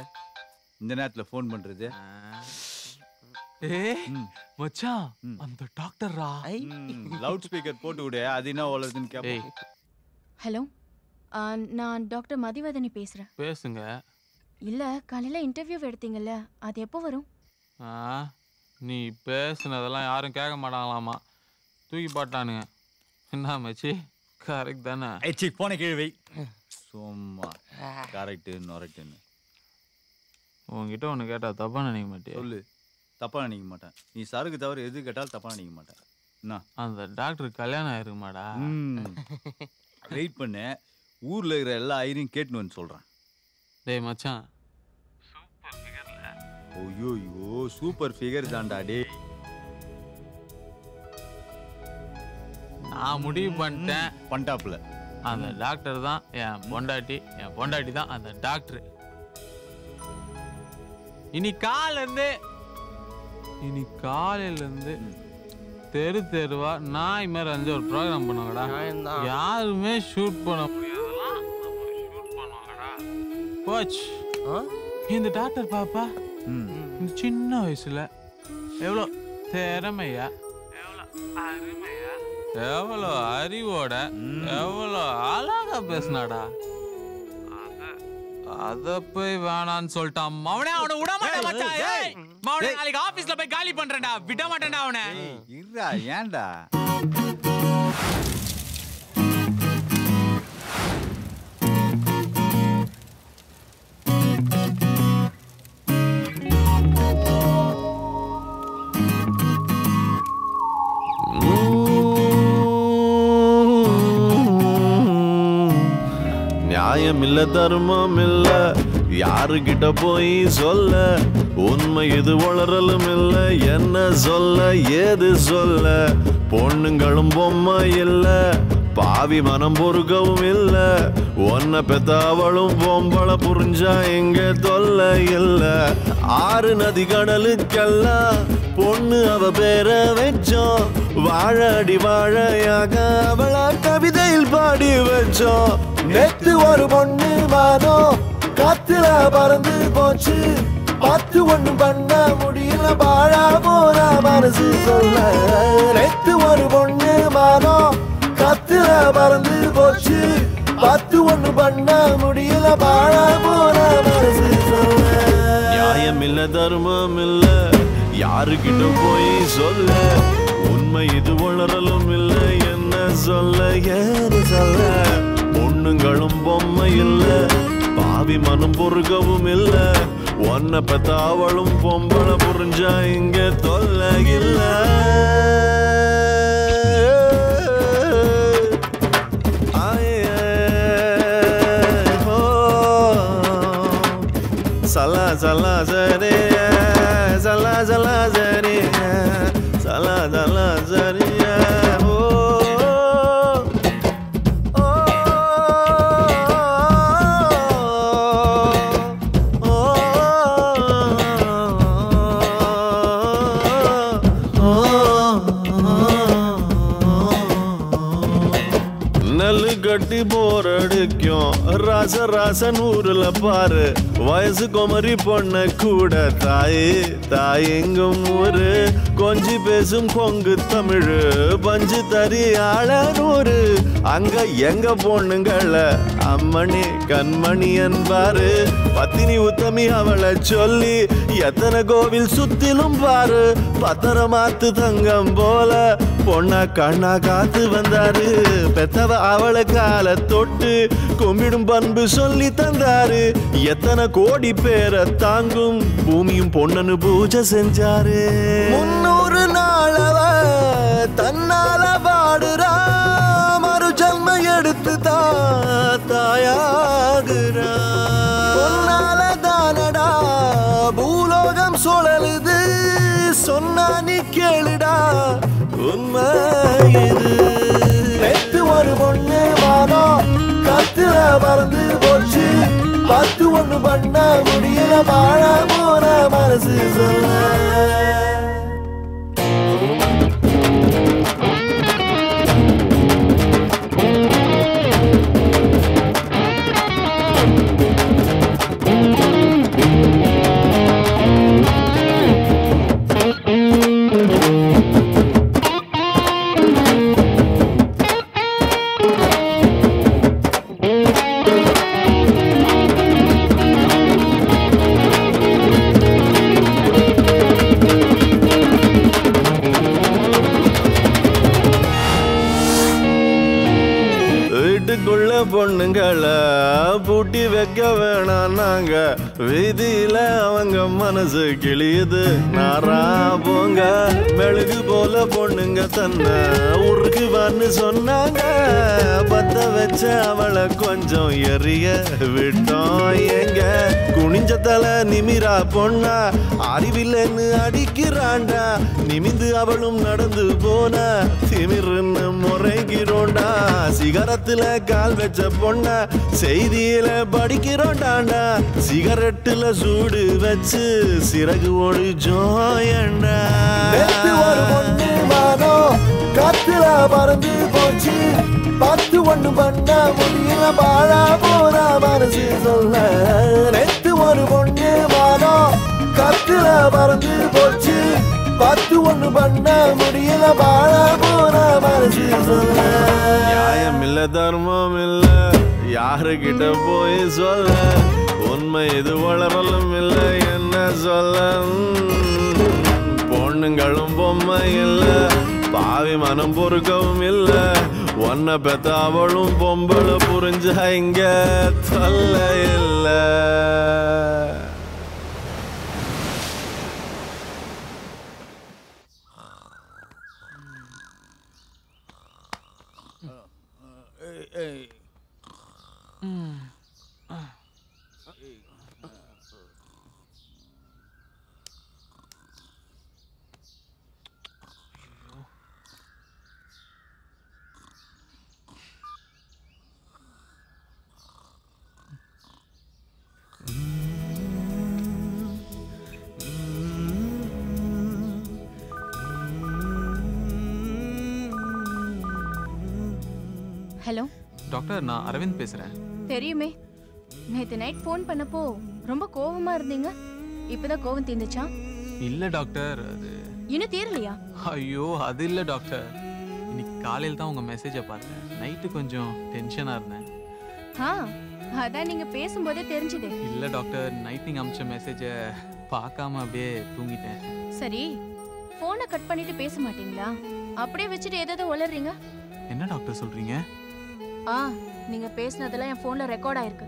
இந்த நேரத்துல ஃபோன் பண்றது? மச்சான் அந்த டாக்டர்ரா. லவுட் ஸ்பீக்கர் போட்டு விடு, அது என்ன ஓலதுன்னு கேப்பேன். ஹலோ, நான் டாக்டர் மதிவதனி பேசுறேன். பேசுங்க. இல்ல காலையில இன்டர்வியூ எடுத்தீங்கல்ல, அது எப்போ வரும்? நீ பேசுனதெல்லாம் யாரும் கேட்க மாட்டாங்களாமா, தூக்கி போட்டானுங்க. என்ன மச்சி, கரெக்ட் தானே? ஏச்சி போன கேள்வி சும்மா கரெக்ட் நொரெக்ட்னு. உங்ககிட்ட ஒன்று கேட்டா தப்பா நினைக்க மாட்டேன். சொல்லு. தப்பா நினைக்க மாட்டேன். நீ சருக்கு தவிர எது கேட்டாலும் தப்பா நினைக்க மாட்டேன். என்ன அந்த டாக்டர் கல்யாணம் ஆயிருக்குமாடா? வெயிட் பண்ணு, ஊர்ல இருக்கிற எல்லா ஐரியும் கேட்டுன்னு வந்து சொல்றேன். டேய் மச்சான், ஐயோ சூப்பர் ஃபிகர் தான்டா டே. நான் முடிவு பண்ணிட்டேன். பண்டாப்ல அந்த டாக்டர் தான் என் பொண்டாட்டி, என் பொண்டாட்டி தான் அந்த டாக்டர். இனி காலையில இருந்து தெரு தெருவா நாய் மாதிரி 5 ஒரு ப்ரோக்ராம் பண்ணுவாங்கடா. யாருமே ஷூட் பண்ண முடியாதெல்லாம் ஷூட் பண்ணுவாங்கடா. கோச், இந்த டாக்டர் பாப்பா இந்த சின்ன வயசுல எவ்வளோ திறமையா, எவ்வளோ அருமையா, எவ்வளோ அறிவோட, எவ்வளோ அழகா பேசினாடா. அத போய் வேணான்னு சொல்லிட்டான். அவனே அவனை விட மாட்டேன் மச்சான். ஏய் மவனே, நாளைக்கு ஆபீஸ்ல போய் காலி பண்றேன்டா, விட மாட்டேன்டா அவனை. இருடா, ஏன்டா? நியாயம் இல்ல, தர்மம் இல்ல, யாருகிட்ட போய் சொல்ல? உண்மை இது வளரலும் இல்ல, என்ன சொல்ல ஏது சொல்ல? பொண்ணுங்களும் பொம்மை இல்ல, பாவி மனம் பொறுக்கவும் இல்ல. ஒன்ன பெத்த அவளும் பொம்பளை, புரிஞ்சா எங்க தொல்லை இல்ல. 6 நதி கடலுக்கெல்லாம் பொண்ணு அவ பேர வச்சோம். வாழடி வாழையாக அவளா கவிதையில் பாடி வச்சோம். நேத்து ஒரு பொண்ணு மாதம் காத்துல பறந்து போச்சு. பார்த்து ஒண்ணும் பண்ண முடியல, பாழா போற மனசு சொல்ல. நேத்து ஒரு பொண்ணு மாதம் காத்துல பறந்து போச்சு. பார்த்து ஒண்ணும் பண்ண முடியல, பாழா போற மனசு சொல்ல. நியாயம் இல்ல, தர்மம் இல்ல, யாருகிட்ட போய் சொல்ல? உண்மை இது வளரலும் இல்ல, என்ன சொல்ல ஏது சொல்ல? பொண்ணுங்களும் பொம்மை இல்ல, பாவி மனம் பொறுக்கவும் இல்ல. ஒன்ன பெத்த அவளும் பொம்பளை, புரிஞ்சா இங்க தொல்லை இல்ல. சலா சலா சரே, சலா சலா சரே, சலா சலா சரியா. கட்டி போரடிக்கும் ராச ராசன் ஊர்ல பாரு. வயசு குமரி பொண்ண கூட தாயே தாயெங்கும் ஊரு. கொஞ்சி பேசும் கொங்கு தமிழ், பஞ்சு தறி ஆளனூரு. அங்க எங்க பொண்ணுங்கள அம்மணி கண்மணி என்பாரு. பத்தினி உத்தமி அவளை சொல்லி எத்தனை கோவில் சுத்திலும் பாரு. பத்திரமாத்து தங்கம் போல பொண்ணா கண்ணா காத்து வந்தாரு. பெத்தவ அவளை கால தொட்டு கும்பிடும் பண்பு சொல்லி தந்தாரு. எத்தனை கோடி பேரை தாங்கும் பூமியும் பொண்ணனு பூஜை செஞ்சாரு 300 நாளவ தன்னால பாடுறா மறு ஜன்ம எடுத்து தாயாகுறா பொன்னால தானடா பூலோகம் சுழலுது சொன்னா நீ கேளுடா உண்மை இது நேத்து ஒரு பொண்ணு வானம் கத்துல பறந்து போச்சு 10 ஒண்ணு பண்ண முடியல வாழ போன மனசு சொல்ல பொண்ணுங்களை பூட்டி வைக்க வேணாம் நாங்க வீதியில அவங்க மனசு கிளியுது நாரா போங்க மெழுகு போல பொண்ணுங்க தன்னை உருக்குவான்னு சொன்னாங்க பத்த வச்ச அவளை கொஞ்சம் எரிய விட்டோம் எங்க குனிஞ்ச தலை நிமிரா பொண்ணா அறிவில்லைன்னு அடிக்கிறாண்டா நிமிந்து அவளும் நடந்து போன திமிருன்னு முறைகிறோண்டா சிகரத்துல கால் வச்ச பொண்ண செய்தியில படிக்கிறோண்டாண்டா சிகரெட்டுல சூடு வச்சு சிறகு ஒழிச்சோயண்டா ஒரு பொண்ணு வானோ காத்துல பறந்து போச்சு 10 ஒண்ணு பண்ண முடியல பாழா போன மனசு சொல்ல நேத்து ஒரு பொண்ணு வானோ காத்துல பறந்து போச்சு 10 ஒண்ணு பண்ண முடியல பாழா போன மனசு சொல்ல நியாயம் இல்ல தர்மம் இல்ல யாருகிட்ட போய் சொல்ல உண்மை இது வளரலும் இல்லை என்ன சொல்ல பொண்ணுங்களும் பொம்மை இல்ல பாவி மனம் பொறுக்கவும் இல்ல ஒன்ன பெத்த அவளும் பொம்பளை புரிஞ்சா இங்க தொல்லை இல்ல ஹலோ டாக்டர், நான் அரவிந்த் பேசுறேன். தெரியுமே, நேத்து நைட் ஃபோன் பண்ணப்போ ரொம்ப கோவமா இருந்தீங்க. இப்பதான் கோவம் தீர்ந்துச்சா? இல்ல டாக்டர், அது இன்னும் தீரலையா? ஐயோ அது இல்ல டாக்டர், இன்னைக்கு காலையில தான் உங்க மெசேஜை பார்த்தேன். நைட்டு கொஞ்சம் டென்ஷனா இருந்தேன். அதான் நீங்க பேசும்போதே தெரிஞ்சுது. இல்ல டாக்டர், நைட் நீங்க அனுப்பிச்ச மெசேஜை பார்க்காம அப்படியே தூங்கிட்டேன். சரி, போனை கட் பண்ணிட்டு பேச மாட்டீங்களா? அப்படியே வச்சுட்டு ஏதோ உளறீங்க. என்ன டாக்டர் சொல்றீங்க? நீங்க பேசினதெல்லாம் என் போன்ல ரெக்கார்ட் ஆயிருக்கு.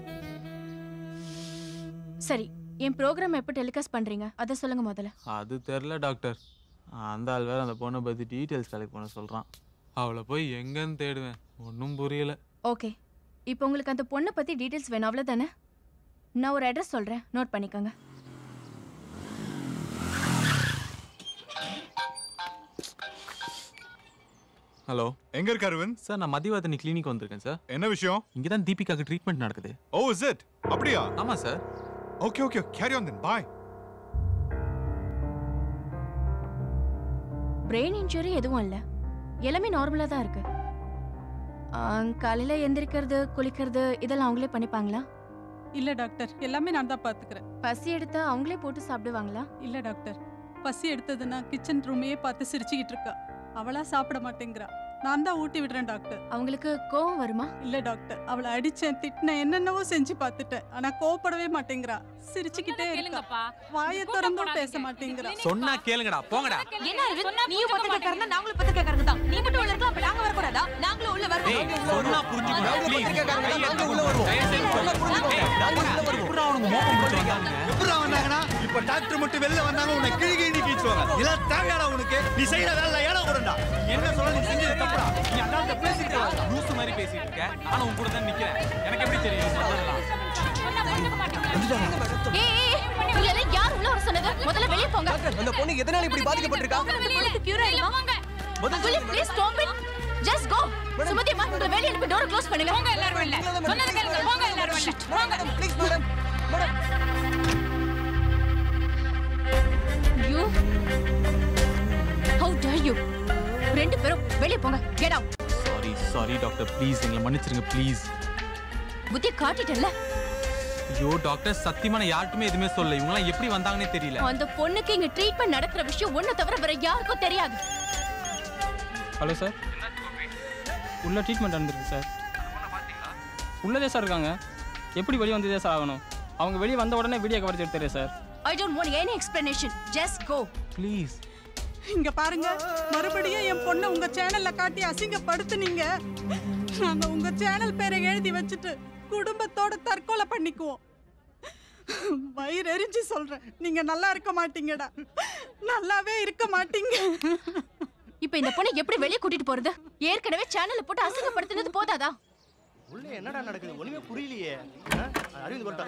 சரி, என் ப்ரோக்ராம் எப்போ டெலிகாஸ்ட் பண்றீங்க அதை சொல்லுங்க முதல்ல. அது தெரியல டாக்டர், அந்த ஆள் வேற அந்த பொண்ணை பத்தி டீடைல்ஸ் கலெக்ட் பண்ண சொல்றான். அவளை போய் எங்கன்னு தேடுவேன், ஒன்றும் புரியல. ஓகே, இப்போ உங்களுக்கு அந்த பொண்ணை பத்தி டீடைல்ஸ் வேணும் அவ்வளவுதானே? நான் ஒரு அட்ரஸ் சொல்றேன், நோட் பண்ணிக்கோங்க. ஹலோ, எங்க இருக்க அரவிந்த்? சார், நான் மதியவாதனி கிளினிக் வந்திருக்கேன் சார். என்ன விஷயம்? இங்க தான் தீபிகாக்கு ட்ரீட்மெண்ட் நடக்குது. Oh is it? அப்படியா? ஆமா சார். Okay okay, carry on then. Bye. Brain injury எதுவும் இல்ல, எல்லாமே நார்மலா தான் இருக்கு. காலையில எந்திரிக்கிறது, குளிக்கிறது இதெல்லாம் அவங்களே பண்ணிப்பாங்களா? இல்ல டாக்டர், எல்லாமே நான் தான் பாத்துக்கிறேன். பசி எடுத்தா அவங்களே போட்டு சாப்பிடுவாங்களா? இல்ல டாக்டர், பசி எடுத்ததுன்னா கிச்சன் ரூமையே பார்த்து சிரிச்சுக்கிட்டு இருக்கா. அவளா சாப்பிட மாட்டேங்கிறா, நான் தான் ஊட்டி விடுறேன் டாக்டர். அவங்களுக்கு கோவம் வருமா? இல்ல டாக்டர், அவளை அடிச்சேன், திட்டினேன், என்னென்னவோ செஞ்சு பார்த்துட்டேன். ஆனா கோவப்படவே மாட்டேங்கிறா, சிரிச்சுக்கிட்டே இருக்கா, வாயை திறந்தும் பேச மாட்டேங்கிறா. சொன்னா கேளுங்கடா, போங்கடா. என்ன அரவிந்த், நீயும் பத்திரிக்கைக்காரனா, நாங்களும் பத்திரிக்கைக்காரங்க தான். நீ மட்டும் உள்ள இருக்கலாம், அப்ப நாங்க வர கூடாதா? நாங்களும் உள்ள வருவோம். சொன்னா புரிஞ்சுக்கோங்க ப்ளீஸ். நாங்களும் பத்திரிக்கைக்காரங்க தான், நாங்களும் உள்ள வருவோம். நாங்க உள்ள வருவோம். நாங்க உள்ள வருவோம். இப்ப டாக்டர் மட்டும் வெளில வந்தாங்க உன்னை கிழி கீச்சுவாங்க. இதெல்லாம் தேவையாடா உனக்கு? நீ செய்யற வேலை ஏடா ஓடண்டா? என்ன சொல்ல நீ செஞ்சது தப்புடா. நீ அண்ணாட்ட பேசிட்டு வா. லூசு மாதிரி பேசிட்டு இருக்க. நானும் உன் கூட தான் நிக்கிறேன். எனக்கு எப்படி தெரியும் சொல்லலாம்? இல்ல யார் உள்ள வர சொன்னது? முதல்ல வெளிய போங்க. அந்த பொண்ணு எதனால இப்படி பாதிக்கப்பட்டிருக்கா? உங்களுக்கு கியூர் ஆயிடுமா? Please stop it. Just go. Sumathi அம்மா உங்களை வெளிய அனுப்பி டோர் க்ளோஸ் பண்ணுங்க. போங்க எல்லாரும் வெளிய. சொன்னது கேளுங்க. போங்க எல்லாரும் வெளிய. போங்க. Please madam. Madam. You How dare you? ரெண்டு பேரும் வெளிய போங்க. Get out. Sorry doctor please எங்களை மன்னிச்சிருங்க ப்ளீஸ். புத்தி காட்டிட்டல்ல. ஐயோ டாக்டர் சத்தியமா நான் யார்ட்டுமே எதுவுமே சொல்லல. இவங்கலாம் எப்படி வந்தாங்கன்னே தெரியல. அந்த பொண்ணுக்கு இங்க ட்ரீட்மெண்ட் நடக்கிற விஷயம் ஒண்ணு தவிர வேற யாருக்கும் தெரியாது. ஹலோ சார், உள்ள ட்ரீட்மெண்ட் நடந்துருக்கு சார். உள்ளதே சார் இருக்காங்க. எப்படி வெளியே வந்ததே சார் ஆகணும்? அவங்க வெளியே வந்த உடனே வீடியோ கவரேஜ் எடுத்துறேன் sir. I don't want any explanation. Just go. Please. இங்க பாருங்க, மறுபடியும் என் பொண்ணை உங்க சேனல்ல காட்டி அசிங்கப்படுத்துனீங்க. நாங்க உங்க சேனல் பேரை எழுதி வச்சுட்டு குடும்பத்தோட தற்கொலை பண்ணிக்குவோம். வயிறு எரிஞ்சு சொல்றேன், நீங்க நல்லா இருக்க மாட்டீங்கடா. நல்லாவே இருக்க மாட்டீங்க. இப்போ இந்த பொண்ணை எப்படி வெளிய கூட்டிட்டு போறது? ஏற்கனவே சேனல்ல போட்டு அசிங்கப்படுத்துனது போதாதா? உள்ள என்னடா நடக்குது? ஒண்ணுமே புரியலையே. அரவிந்த் வரட்டா.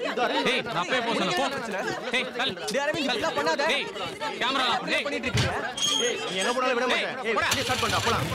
டேய் நான் போய் போ சொன்னா போ. டேய் கல். டேய் அரவிந்த் இதெல்லாம் பண்ணாத. டேய் கேமரா ஆஃப் டேய் பண்ணிட்டு இருக்கீங்க. டேய் நீ எங்க போனாலும் விட மாட்டேன். ஏய் நீ ஸ்டார்ட் பண்ணடா போலாம்.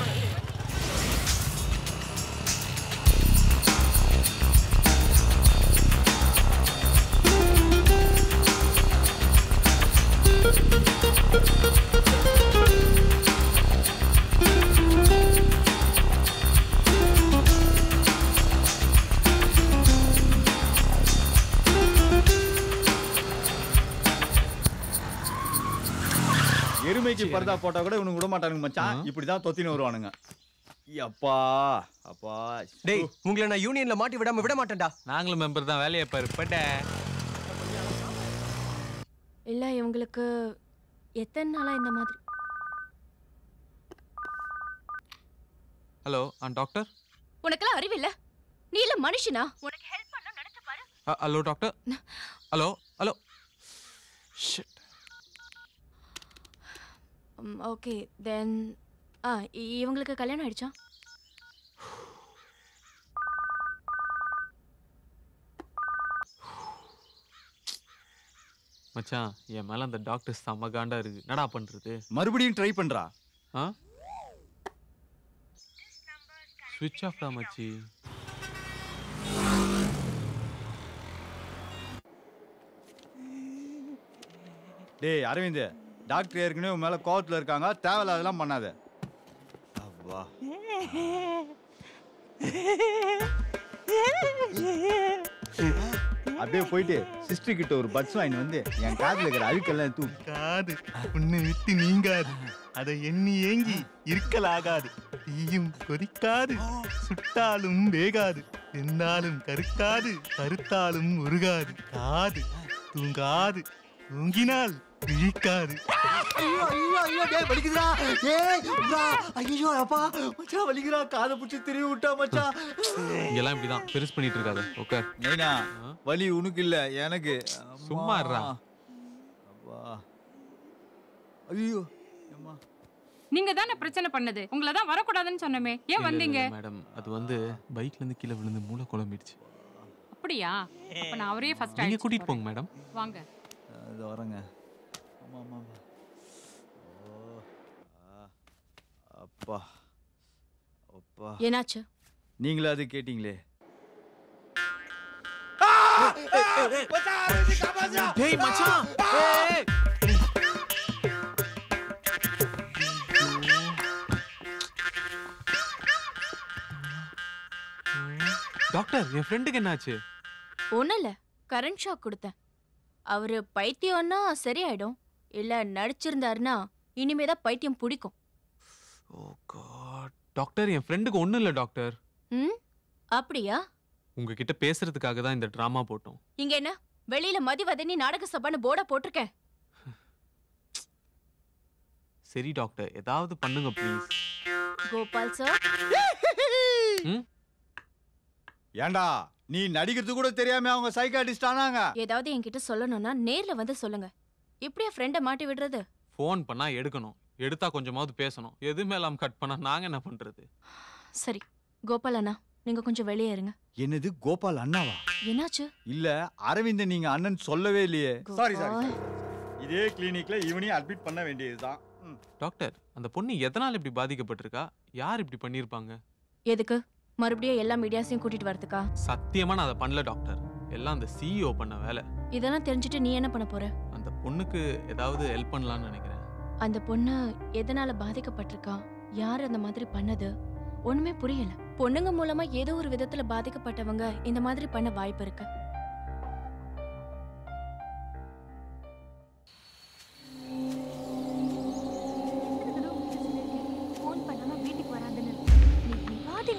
எருமைக்கு பர்தா போட்டா கூட இவனுக்கு விட மாட்டானுங்க மச்சான். இப்படிதான் தொத்தின்னு வருவானுங்க. அப்பா அப்பா டேய் உங்களை நான் யூனியன்ல மாட்டி விட மாட்டேன்டா. நாங்களும் மெம்பர் தான். வேலையை பாரு பட்ட. இல்ல இவங்களுக்கு எத்தனை நாளா இந்த மாதிரி? Hello doctor. உனக்கெல்லாம் அறிவில்ல? நீ இல்ல மனுஷனா? உனக்கு ஹெல்ப் பண்ண நினைச்சு பாரு. Hello doctor. Hello hello. Shit. Okay then இவங்களுக்கு கல்யாணம் ஆயிடுச்சா? மச்சான் என் மேல அந்த டாக்டர் செம்ம காண்டா இருக்கு. என்னடா பண்றது? மறுபடியும் ட்ரை பண்றா. ஸ்விட்ச் ஆஃப் டா மச்சி. டேய் அரவிந்த், டாக்டர் ஏற்கனவே உன் மேல கோவத்துல இருக்காங்க. தேவையில்லாதெல்லாம் பண்ணாத. அப்பா அப்படியே போயிட்டு சிஸ்டர் கிட்ட ஒரு பட்ஸ் வாங்கி வந்து என் காதுல இருக்கிற அழுக்கெல்லாம் தூக்கு. காது உன்னை விட்டு நீங்காது, அதை எண்ணி ஏங்கி இருக்கலாகாது. தீயும் கொதிக்காது, சுட்டாலும் வேகாது, வெந்தாலும் கருக்காது, கருத்தாலும் உருகாது. காது தூங்காது, தூங்கினால் விழிக்காது. ஐயோ ஐயோ ஐயோ டேய் வலிக்குதுடா. ஏய் புரா ஐயோ அப்பா மச்சான் வலிக்குதுடா. காதை புடிச்சு திருவி விட்டா மச்சான். இங்கெல்லாம் இப்படிதான் பெருசு பண்ணிட்டு இருக்காத. ஓகே நைனா வலி உனக்கு இல்ல எனக்கு. சும்மா இருடா. அப்பா ஐயோ அம்மா. நீங்க தானே பிரச்சனை பண்ணது. உங்களை தான் வரக்கூடாதுன்னு சொன்னமே, ஏன் வந்தீங்க? மேடம் அது வந்து பைக்ல இருந்து கீழே விழுந்து மூளை குழம்பிடுச்சு. அப்படியா? அப்ப நான் அவரே ஃபர்ஸ்ட் நீங்க கூட்டிட்டு போங்க மேடம். வாங்க. அது வரங்க. ஆமா ஆமா. அப்பா அப்பா என்னாச்சு? நீங்களே அது கேட்டிங்களே. டேய் மச்சான். ஏய் டாக்டர் என் ஃப்ரெண்டுக்கு என்னாச்சு? ஒண்ணும் இல்ல, கரண்ட் ஷாக் கொடுத்தேன். அவரு பைத்தியம்னா சரியாயிடும். இல்ல நடிச்சிருந்தாருன்னா இனிமேதான் பைத்தியம் பிடிக்கும். ஓ காட். டாக்டர் என் ஃப்ரெண்டுக்கு ஒண்ணும் இல்ல டாக்டர். அப்படியா? உங்ககிட்ட பேசுறதுக்காக தான் இந்த டிராமா போட்டோம். இங்க என்ன வெளியில மதிவதனி நாடக சபான்னு போர்டா போட்டிருக்கேன். சரி டாக்டர் ஏதாவது பண்ணுங்க ப்ளீஸ். கோபால் சார். ஏண்டா நீ நடிக்கிறது கூட தெரியாம அவங்க சைக்காட்டிஸ்ட் ஆனாங்க. ஏதாவது என்கிட்ட சொல்லணும்னா நேர்ல வந்து சொல்லுங்க. எப்படியா ஃப்ரெண்டை மாட்டி விடுறது? ஃபோன் பண்ணா எடுக்கணும், எடுத்தா கொஞ்சமாவது பேசணும். எதுவுமே இல்லாம கட் பண்ணா நாங்க என்ன பண்றது? சரி கோபால் அண்ணா, நீங்க கொஞ்சம் வெளியே இருங்க. என்னது கோபால் அண்ணாவா? என்னாச்சு? இல்ல அரவிந்த் நீங்க அண்ணன் சொல்லவே இல்லையே. சாரி. இதே கிளினிக்ல இவனையும் அட்மிட் பண்ண வேண்டியதுதான். டாக்டர், அந்த பொண்ணு எதனால இப்படி பாதிக்கப்பட்டிருக்கா? யார் இப்படி பண்ணிருப்பாங்க? எதுக்கு மறுபடியும் எல்லா மீடியாஸையும் கூட்டிட்டு வரதுக்கா? சத்தியமா நான் அதை பண்ணல டாக்டர். எல்லாம் அந்த சிஇஓ பண்ண வேலை. இதெல்லாம் தெரிஞ்சுட்டு நீ என்ன பண்ண போற? அந்த பொண்ணுக்கு ஏதாவது ஹெல்ப் பண்ணலாம்னு நினைக்கிறேன். அந்த பொண்ணு எதனால பாதிக்கப்பட்டிருக்கா, யார் அந்த மாதிரி பண்ணது, ஒண்ணுமே புரியல. பொண்ணுங்க மூலமா ஏதோ ஒரு விதத்துல பாதிக்கப்பட்டவங்க இந்த மாதிரி பண்ண வாய்ப்பு இருக்கு.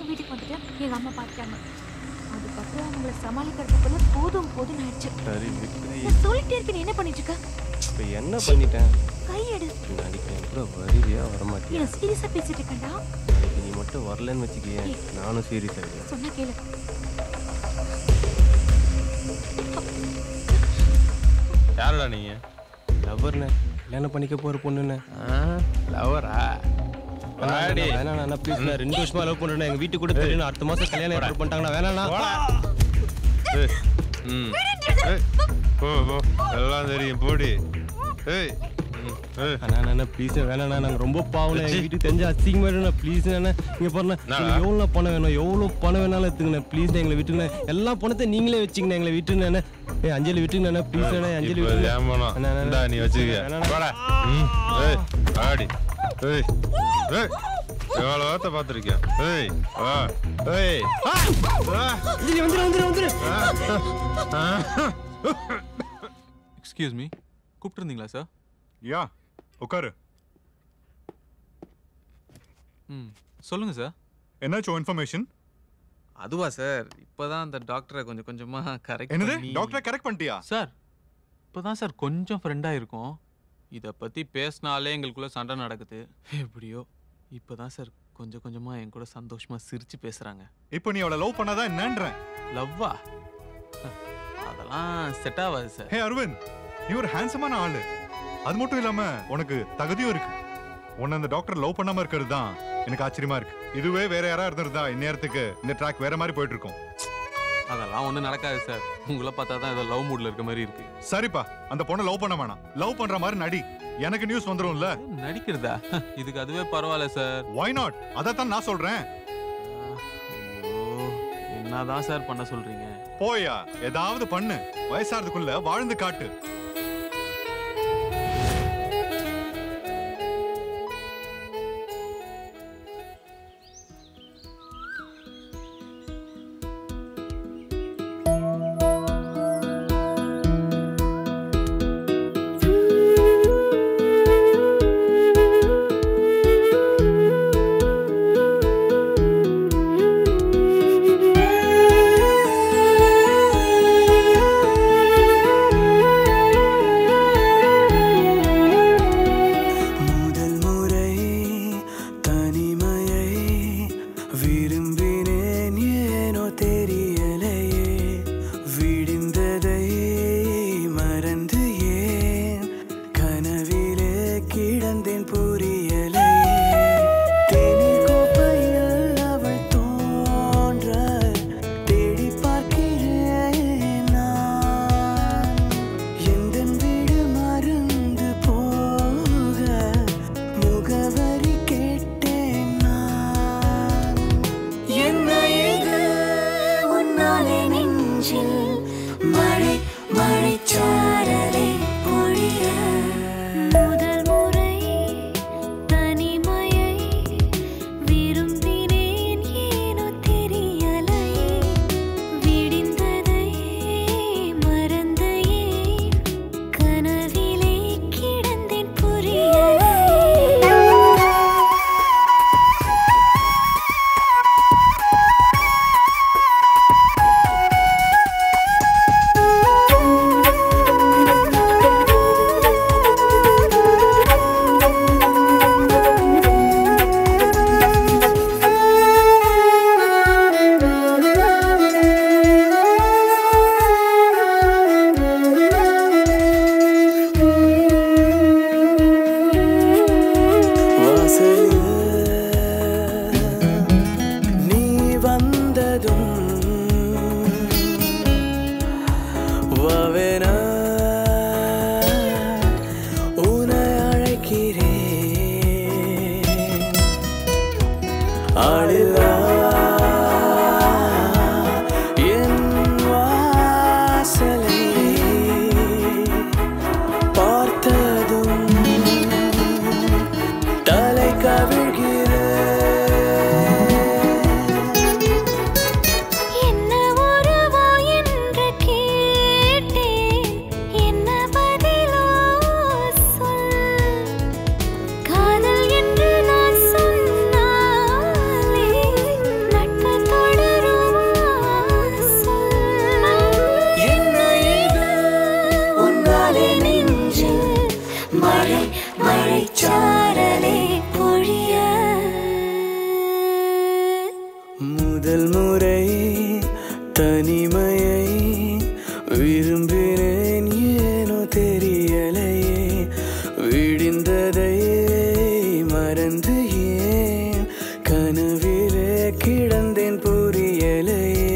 வீட்டுக்கு வந்துட்டு எங்க அம்மா பார்த்தாங்க. அதுக்கப்புறம் அவங்கள சமாளிக்கிறதுக்குள்ள போதும் போதும் ஆயிடுச்சு. சரி விக்ரி, நான் சொல்லிட்டே இருக்கேன், என்ன பண்ணிட்டு இருக்க? இப்போ என்ன பண்ணிட்டேன்? கையெடு. நாளைக்கு கூட வருவியா வரமாட்டியா? நான் சீரியஸா பேசிட்டு இருக்கேன்டா. நாளைக்கு நீ மட்டும் வரலன்னு வச்சுக்கியே, நானும் சீரியஸ் ஆகிடுவேன். சொன்னா கேளு. யாரடா நீங்க? லவர்னே, கல்யாணம் பண்ணிக்க போற பொண்ணுண்ணே. லவரா? வேணாண்ணா ப்ளீஸ், நான் 2 வருஷமா லவ் பண்றேன். எங்க வீட்டுக்கு கூட தெரியும், அடுத்த மாசம் கல்யாணம் ஏற்பாடு பண்ணிட்டாங்கண்ணா. வேணாண்ணா. எல்லாம் தெரியும் போடி. அண்ணா ப்ளீஸ் வேணாண்ணா, நாங்கள் ரொம்ப பாவம். எங்கள் வீட்டுக்கு தெரிஞ்ச அசிங்கமாயிடுண்ணா. ப்ளீஸ் அண்ணா, நீங்கள் பாருண்ணா, எவ்வளோ பணம் வேணும், எவ்வளோ பணம் வேணாலும் எடுத்துங்கண்ணா. ப்ளீஸ் எங்களை விட்டுங்கண்ணா. எல்லா பணத்தை நீங்களே வச்சுங்கண்ணா, எங்களை விட்டுங்கண்ணா. அஞ்சலி விட்டுங்கண்ணா ப்ளீஸ் அண்ணா. அஞ்சலி விட்டுங்கண்ணா. நீ வச்சுக்க. எவ்வளோ வார்த்தை பார்த்துருக்கேன். எக்ஸ்கியூஸ் மீ, கூப்பிட்டுருந்தீங்களா சார்? யா, உட்காரு. சொல்லுங்க சார். என்னாச்சும் இன்ஃபர்மேஷன்? அதுவா சார், இப்போதான் அந்த டாக்டரை கொஞ்சம் கொஞ்சமா கரெக்ட் என்னது? பண்ணி. டாக்டரை கரெக்ட் பண்ணிட்டியா? சார் இப்போதான் சார் கொஞ்சம் ஃப்ரெண்டாக இருக்கும். இதை பற்றி பேசினாலே எங்களுக்குள்ள சண்டை நடக்குது. எப்படியோ இப்போதான் சார் கொஞ்சம் கொஞ்சமா என் கூட சந்தோஷமா சிரிச்சு பேசுறாங்க. இப்போ நீ அவளை லவ் பண்ணாதான் என்னன்றேன்? லவ்வா? அதெல்லாம் செட் ஆகாது சார். ஹே அரவிந்த், நீ ஒரு ஹேண்ட்ஸமான ஆளு. அது மட்டும் இல்லாம உனக்கு தகுதியும் இருக்கு. உன்னை அந்த டாக்டர் லவ் பண்ணாம இருக்கிறது தான் எனக்கு ஆச்சரியமா இருக்கு. இதுவே வேற யாரா இருந்திருந்தா இந்நேரத்துக்கு இந்த ட்ராக் வேற மாதிரி போயிட்டு இருக்கும். அதெல்லாம் ஒண்ணும் நடக்காது சார். உங்களை பார்த்தா தான் ஏதோ லவ் மூட்ல இருக்க மாதிரி இருக்கு. சரிப்பா, அந்த பொண்ணை லவ் பண்ண வேணாம். லவ் பண்ற மாதிரி நடி. எனக்கு நியூஸ் வந்துரும்ல. நடிக்கிறதா? இதுக்கு அதுவே பரவாயில்ல சார். Why not? அதத்தான் நான் சொல்றேன். என்னதான் சார் பண்ண சொல்றீங்க? போயா, ஏதாவது பண்ணு. வயசாறதுக்குள்ள வாழ்ந்து காட்டு. ஆளில்லா என் வாசலை பார்த்ததும் தலை கவிழ்கிறேன். என்ன உறவோ என்று கேட்டேன், என்ன பதிலோ சொல். காதல் என்று நான் சொன்னாலே நட்பு தொடருமா சொல். என்ன இது உன்னாலே நெஞ்சில் மழை மழைச்சாரலே பொழிய. முதல் முறை தனிமையை விரும்பினேன், ஏனோ தெரியலையே. விடிந்ததை மறந்து ஏன் கனவிலே கிடந்தேன் புரியலையே.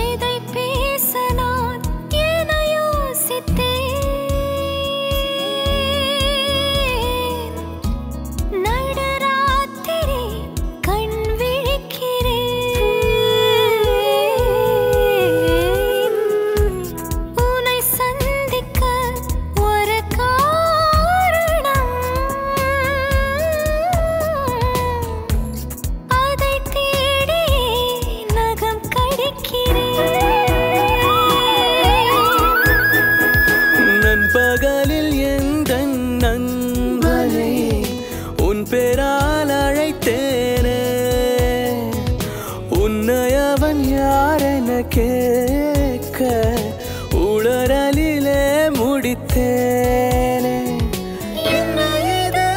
எதை பேச நான் என யோசித்தேன். நடுராத்திரி கண் விழிக்கிறேன். உன்னை சந்திக்க ஒரு காரணம், அதை தேடி நகம் நண்பகலில் எந்த நண்பனை உன் பெயரால் அழைத்தேனே. உன்னை அவன் யாரென கேட்க உளறலிலே முடித்தேனே. என்ன இது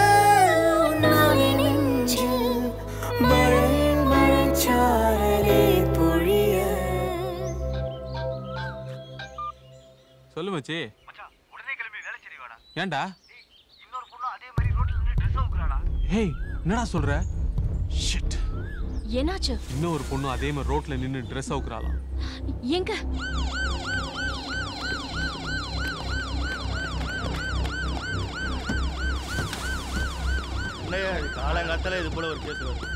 உன்னாலே நெஞ்சில் மழை மழைச்சாரலே பொழிய. சொல்லு மச்சி. ஏன்டா? ஹேய், என்னடா சொல்ற? ஷிட். என்னாச்சு? இன்னொரு பொண்ணு அதே மாதிரி ரோட்ல நின்னு ட்ரெஸ் அவுக்குறாளாம். எங்க? காலங்காத்தால இது போல ஒரு கேஸ் வருது.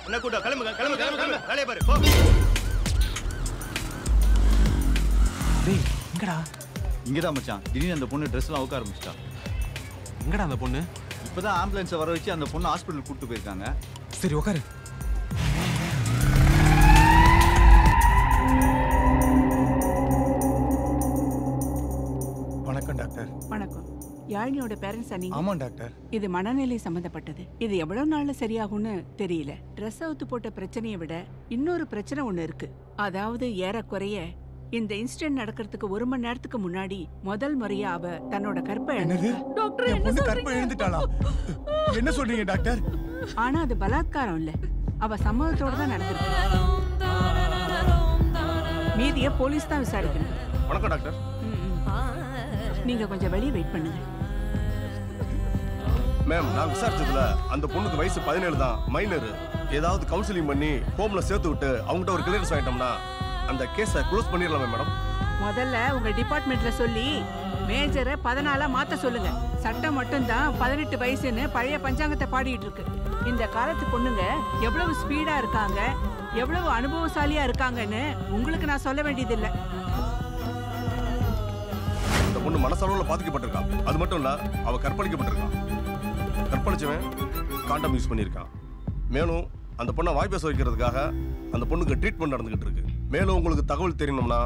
என்ன கூட்டம்? கிளம்புங்க கிளம்பு கிளம்பு கிளம்பு வேலையை பாரு போ. டேய், எங்கடா? இங்கதான் மச்சான். திடீர்னு அந்த பொண்ணு ட்ரெஸ்லாம் அவுக்க ஆரம்பிச்சிட்டா. எங்கடா அந்த பொண்ணு? இப்பதான் ஆம்புலன்ஸை வர வச்சு அந்த பொண்ணு ஹாஸ்பிட்டல் கூட்டு போயிருக்காங்க. சரி உட்காரு. வணக்கம் டாக்டர். வணக்கம். யாழினியோட பேரண்ட்ஸா நீங்க? ஆமா டாக்டர். இது மனநிலை சம்பந்தப்பட்டது. இது எவ்வளவு நாள்ல சரியாகும்னு தெரியல. ட்ரெஸ் அவுத்து போட்ட பிரச்சனையை விட இன்னொரு பிரச்சனை ஒண்ணு இருக்கு. அதாவது ஏறக்குறைய இந்த இன்சிடென்ட் நடக்கிறதுக்கு 1 மணி நேரத்துக்கு முன்னாடி முதல் முறையா அவ தன்னோட கற்பை இழந்திருக்கா. டாக்டர் என் பொண்ணு கற்பை இழந்துட்டாளா? என்ன சொல்றீங்க டாக்டர்? ஆனா அது பலாத்காரம் இல்ல, அவ சம்மதத்தோட தான் நடந்திருக்கு. மீதிய போலீஸ் தான் விசாரிக்கணும். வணக்கம் டாக்டர். நீங்க கொஞ்சம் வெளியே வெயிட் பண்ணுங்க. மேம், நான் விசாரிச்சதுல அந்த பொண்ணுக்கு வயசு 17 தான், மைனர். ஏதாவது கவுன்சிலிங் பண்ணி ஹோம்ல சேர்த்து விட்டு அவங்ககிட்ட ஒரு கிளியரன்ஸ் ஆயிட்டோம்னா அந்த கேஸை க்ளோஸ் பண்ணிடலாமே மேடம். முதல்ல உங்க டிபார்ட்மெண்ட்ல சொல்லி மேஜரை 14 மாத்த சொல்லுங்க. சட்டம் மட்டும்தான் 18 வயசுன்னு பழைய பஞ்சாங்கத்தை பாடிட்டு இருக்கு. இந்த காலத்து பொண்ணுங்க எவ்வளவு ஸ்பீடா இருக்காங்க, எவ்வளவு அனுபவசாலியா இருக்காங்கன்னு உங்களுக்கு நான் சொல்ல வேண்டியதில்லை. அந்த பொண்ணு மனசளவுல பாதிக்கப்பட்டிருக்கா. அது மட்டும் இல்ல, அவ கற்பழிக்கப்பட்டிருக்கா. கற்பழிச்சவன் காண்டம் யூஸ் பண்ணியிருக்கான். மேலும் அந்த பொண்ணை வாய் பேச வைக்கிறதுக்காக அந்த பொண்ணுக்கு ட்ரீட்மெண்ட் நடந்துகிட்டு இருக்கு. மேலும் உங்களுக்கு தகவல் தெரியணும்னா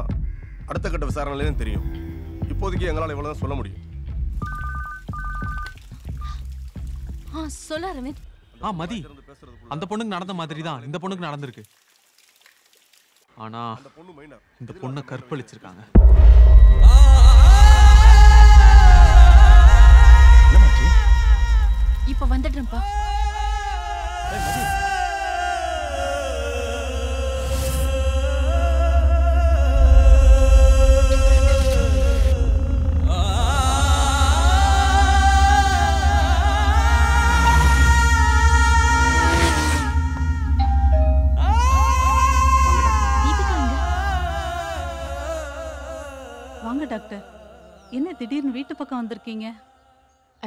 அடுத்த கட்ட விசாரணையிலேயும் தெரியும். இப்போதைக்கு எங்களால் இவ்வளவுதான் சொல்ல முடியும். சொல்ல அரவிந்த். மதி, அந்த பொண்ணுக்கு நடந்த மாதிரி தான் இந்த பொண்ணுக்கு நடந்திருக்கு. ஆனா இந்த பொண்ணை கற்பழிச்சிருக்காங்க. இப்ப வந்துடுறேன்ப்பா. வாங்க டாக்டர். என்ன திடீர்னு வீட்டு பக்கம் வந்திருக்கீங்க?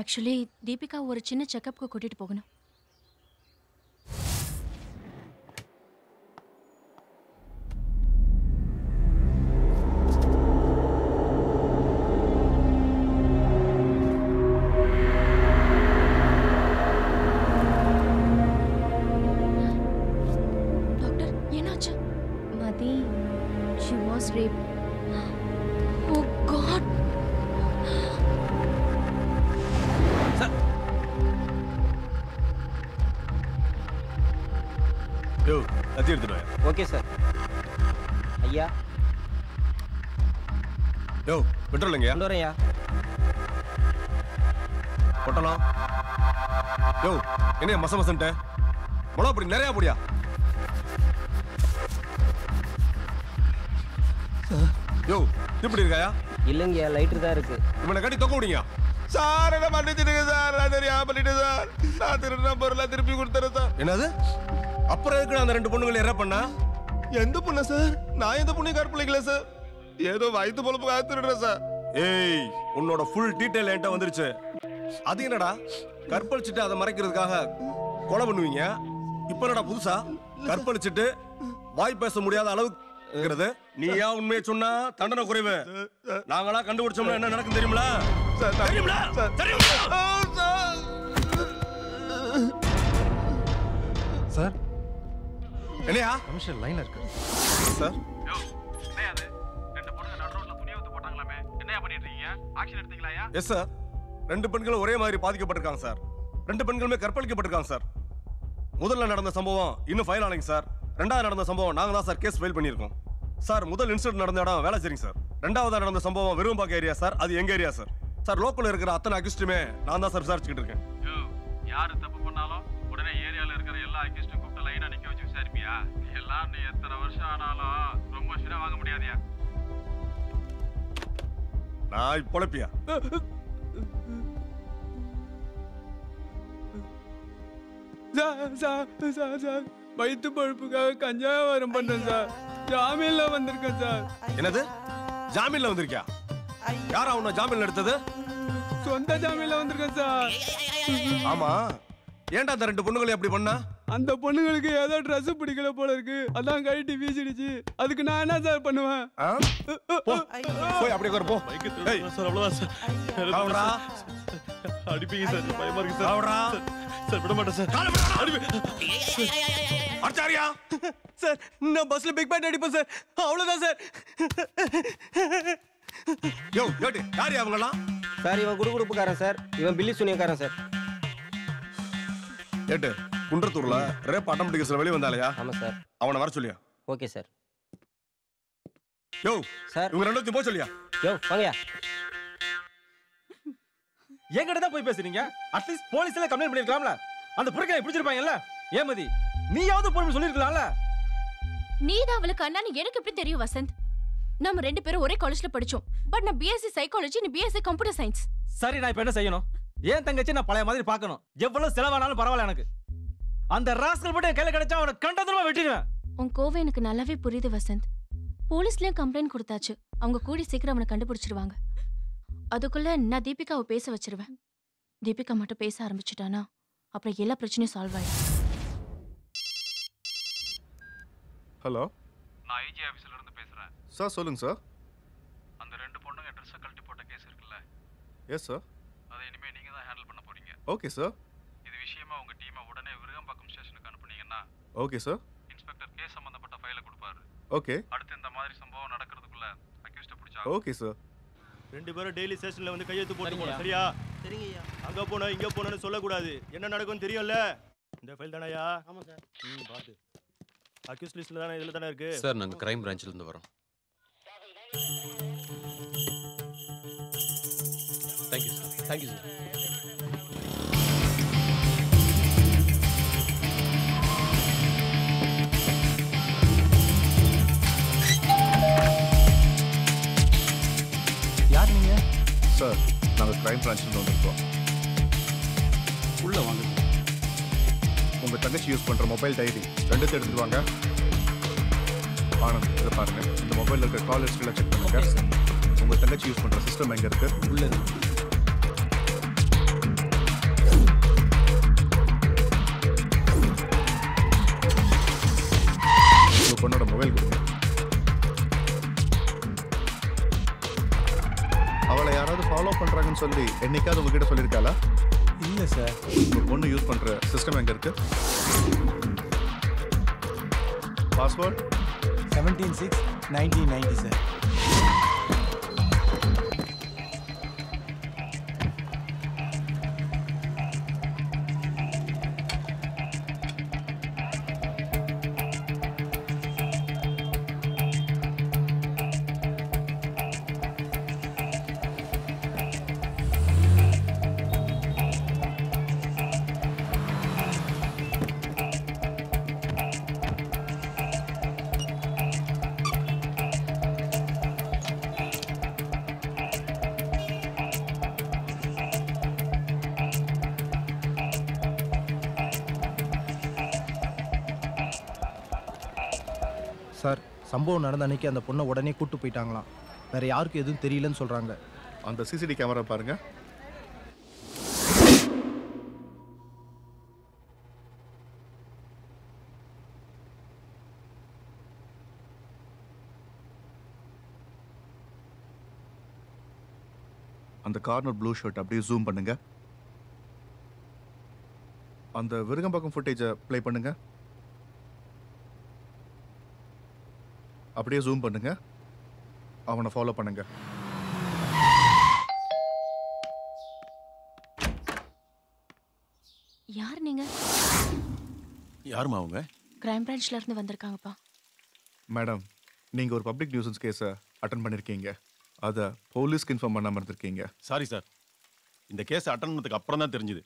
ஆக்சுவலி தீபிகா ஒரு சின்ன செக்கப்க்கு கூட்டிட்டு போகணும். டாக்டர் என்னாச்சு? மதி, she was raped. Oh God. யோ கத்தி எடுத்துட்டு வா. Okay sir. ஐயா. யோ பெட்ரோல் எங்கயா? கொண்டு வரேன்யா. கொட்டலாம். யோ என்ன மச மசன்ட்ட மொளா அப்படி நிறைய அப்படியா? யோ இப்படி இருக்காயா? இல்லைங்கய்யா, லைட்டர் தான் இருக்கு. இவனை கட்டி தொக்க விடுங்க. சார் என்ன மன்னிச்சிடுங்க சார். நான் தெரியாம பண்ணிட்டேன் சார். நான் திருடுன பொருளை திருப்பி கொடுத்துறேன் சார். என்னது? அப்புறம் எதுக்கு அந்த 2 பொண்ணுங்களை என்ன பண்ணா? எந்த பொண்ணு சார்? நான் எந்த பொண்ணையும் கற்பழிக்கல சார். ஏதோ வயிற்று பொழப்புக்காக திருடுறேன் சார். ஏய் உன்னோட ஃபுல் டீடைல் என்கிட்ட வந்துருச்சு. அது என்னடா கற்பழிச்சிட்டு அதை மறைக்கிறதுக்காக கொலை பண்ணுவீங்க. இப்ப என்னடா புதுசா கற்பழிச்சிட்டு வாய் பேச முடியாத அளவுக்கு நீயா உண்மையை சொன்னா தண்டனை குறைவு. நாங்களா கண்டுபிடிச்சோம்னா என்ன நடக்கும் தெரியுங்களா? தெரியுங்களா? சார் என்னையா கமிஷனர் லைன்ல இருக்கு சார். Yes sir. 2 பெண்களும் ஒரே மாதிரி பாதிக்கப்பட்டிருக்காங்க சார். 2 பெண்களுமே கற்பழிக்கப்பட்டிருக்காங்க சார். முதல்ல நடந்த சம்பவம் இன்னும் ஃபைல் ஆனீங்க சார். 2வது நடந்த சம்பவம் நாங்க தான் சார் கேஸ் ஃபைல் பண்ணியிருக்கோம் சார். முதல் இன்சிடென்ட் நடந்த இடம் வேளச்சேரிங்க சார். 2வது நடந்த சம்பவம் விரும்பாக்கம் ஏரியா சார். அது எங்க ஏரியா சார். சார் லோக்கல்ல இருக்கிற அத்தனை அக்யூஸ்டுமே நான் தான் சார் விசாரிச்சுக்கிட்டு இருக்கேன். யாரு தப்பு பண்ணாலும் உடனே ஏரியால இருக்கிற எல்லா அக்யூஸ்டும் கூப்பிட்டு லைனா நிக்க வச்சு விசாரிப்பியா? எல்லாம் நீ எத்தனை வருஷம் ஆனாலும் ப்ரொமோஷனே வாங்க முடியாதியா? நான் பொழப்பியா? சார் வயிற்று பழுப்புக்காக கஞ்சாவாரம் பண்றேன் சார். ஜாமீன்ல வந்திருக்கேன் சார். என்னது ஜாமீன்ல வந்திருக்கியா? யாரா உன்னை ஜாமீன்ல எடுத்தது? சொந்த ஜாமீன்ல வந்திருக்கேன் சார். ஆமா ஏன்டா அந்த 2 பொண்ணுங்களை அப்படி பண்ணா? அந்த பொண்ணுங்களுக்கு ஏதோ ட்ரெஸ் பிடிக்கல போல இருக்கு. அதான் கழட்டி வீசிடுச்சு. அதுக்கு நான் என்ன சார் பண்ணுவேன்? போய் அப்படியே வர போ. ஏய் சார் அவ்வளவுதான் சார். காவடா அடிப்பீங்க சார். பயமா இருக்கு சார். காவடா சார் விட மாட்டேன் சார். அடிச்சாரியா சார்? நான் பஸ்ல பிக் பேட் அடிப்பேன் சார். அவ்வளவுதான் சார். யோ ஏடி யார் அவங்கலாம்? சார் இவன் குடுகுடுப்புக்காரன் சார். இவன் பில்லி சுனியக்காரன் சார். ஏட்டு குன்றத்தூர்ல ரேப் ஆட்டோமேட்டிக்ஸ்ல வெளிய வந்தாலயா? ஆமா சார். அவனை வர சொல்லியா? Okay sir. யோ சார் இவங்க 2 போய் சொல்லியா? யோ வாங்கயா. என்கிட்ட தான் போய் பேசுறீங்க. அட்லீஸ்ட் போலீஸ்ல கம்ப்ளைண்ட் பண்ணிருக்கலாம்ல. அந்த புறக்கை பிடிச்சிருப்பாங்கல்ல. ஏமதி நீயாவது பொறுமை சொல்லிருக்கலாம்ல. நீதான் அவளுக்கு அண்ணான்னு எனக்கு எப்படி தெரியும் வசந்த்? நம்ம 2 பேரும் ஒரே காலேஜ்ல படிச்சோம். பட் நான் பிஎஸ்சி சைக்காலஜி, நீ பிஎஸ்சி கம்ப்யூட்டர் சயின்ஸ். சரி நான் இப்ப என்ன செய்யணும்? ஏன் தங்கச்சி நான் பழைய மாதிரி பார்க்கணும். எவ்வளவு செலவானாலும் பரவாயில்ல எனக்கு. அந்த ராஸ்கல் மட்டும் கையில கிடைச்சா அவனை கண்டதுமா வெட்டிடுவேன். உன் கோவை எனக்கு நல்லாவே புரியுது வசந்த். போலீஸ்லயும் கம்ப்ளைண்ட் கொடுத்தாச்சு. அவங்க கூடி சீக்கிரம் அவனை கண்டுபிடிச்சிருவாங்க. அதுக்குள்ள நான் தீபிகாவை பேச வச்சிருவேன். தீபிகா மட்டும் பேச ஆரம்பிச்சுட்டானா அப்புறம் எல்லா பிரச்சனையும் சால்வ் ஆயிடும். ஹலோ, நான் ஐஜி ஆபீஸ்ல இருந்து பேசுறேன் சார். சொல்லுங்க சார். அந்த 2 பொண்ணுங்க ட்ரெஸ் கழட்டி போட்ட கேஸ் இருக்குல்ல? Yes sir. அதை இனிமே நீங்க தான் ஹேண்டில் பண்ண போறீங்க. Okay sir. இது விஷயமா உங்க டீமை உடனே விருகம்பாக்கம் ஸ்டேஷனுக்கு அனுப்புனீங்கன்னா ஓகே சார். இன்ஸ்பெக்டர் கேஸ் சம்பந்தப்பட்ட ஃபைலை கொடுப்பாரு. ஓகே. அடுத்து இந்த மாதிரி சம்பவம் நடக்கிறதுக்குள்ள அக்யூஸ்ட பிடிச்சா. Okay sir. 2 பேரும் டெய்லி ஸ்டேஷன்ல வந்து கையெழுத்து போட்டு போணும். சரியா? சரிங்கய்யா. அங்க போனா இங்க போனேன்னு சொல்லக்கூடாது. என்ன நடக்கும்னு தெரியும்ல? இந்த ஃபைல் தானயா? ஆமா சார். பாத்து அக்யூஸ் லிஸ்ட்ல தானே இதுல தானே இருக்கு. சார் நாங்க கிரைம் பிரான்ச்ல இருந்து வரோம். Thank you, sir. Thank you, sir. யார் நீங்க? சார் நாங்கள் கிரைம் பிரான்ச்சில் வந்திருக்கோம். உள்ள வாங்க. உங்கள் தங்கச்சி யூஸ் பண்ணுற மொபைல் டைரி ரெண்டுத்தையும் எடுத்துட்டு வாங்க. ஆனந்த் இதை பாருங்க. இந்த மொபைலில் இருக்கிற கால் ஹிஸ்ட்ரியில் செக் பண்ணுங்க. உங்கள் தங்கச்சி யூஸ் பண்ணுற சிஸ்டம் எங்கே இருக்கு? உள்ள இருக்கு. உங்கள் பொண்ணோட மொபைல் கொடுங்க. அவளை யாராவது ஃபாலோ பண்ணுறாங்கன்னு சொல்லி என்னைக்காவது உங்ககிட்ட சொல்லியிருக்காளா? இல்லை சார். உங்கள் பொண்ணு யூஸ் பண்ணுற சிஸ்டம் எங்கே இருக்கு? Password 17/6/1990 sir. சார், சம்பவம் நடந்த அன்னைக்கு அந்த பொண்ணை உடனே கூட்டு போயிட்டாங்களாம். வேற யாருக்கும் எதுவும் தெரியலன்னு சொல்றாங்க. அந்த சிசிடி கேமரா பாருங்க. அந்த கார்னர் ப்ளூ ஷர்ட் அப்படியே ஜூம் பண்ணுங்க. அந்த விருகம்பாக்கம் ஃபுட்டேஜை ப்ளே பண்ணுங்க. அப்படியே ஜூம் பண்ணுங்க. அவனை ஃபாலோ பண்ணுங்க. யார் நீங்க? யாருமா அவங்க? கிரைம் பிரான்ச்ல இருந்து வந்திருக்காங்கப்பா. மேடம், நீங்க ஒரு பப்ளிக் நியூசன்ஸ் கேஸை அட்டன் பண்ணிருக்கீங்க. அதை போலீஸ்க்கு இன்ஃபார்ம் பண்ணாம இருந்திருக்கீங்க. சாரி சார், இந்த கேஸ் அட்டன் பண்ணதுக்கு அப்புறம் தான் தெரிஞ்சுது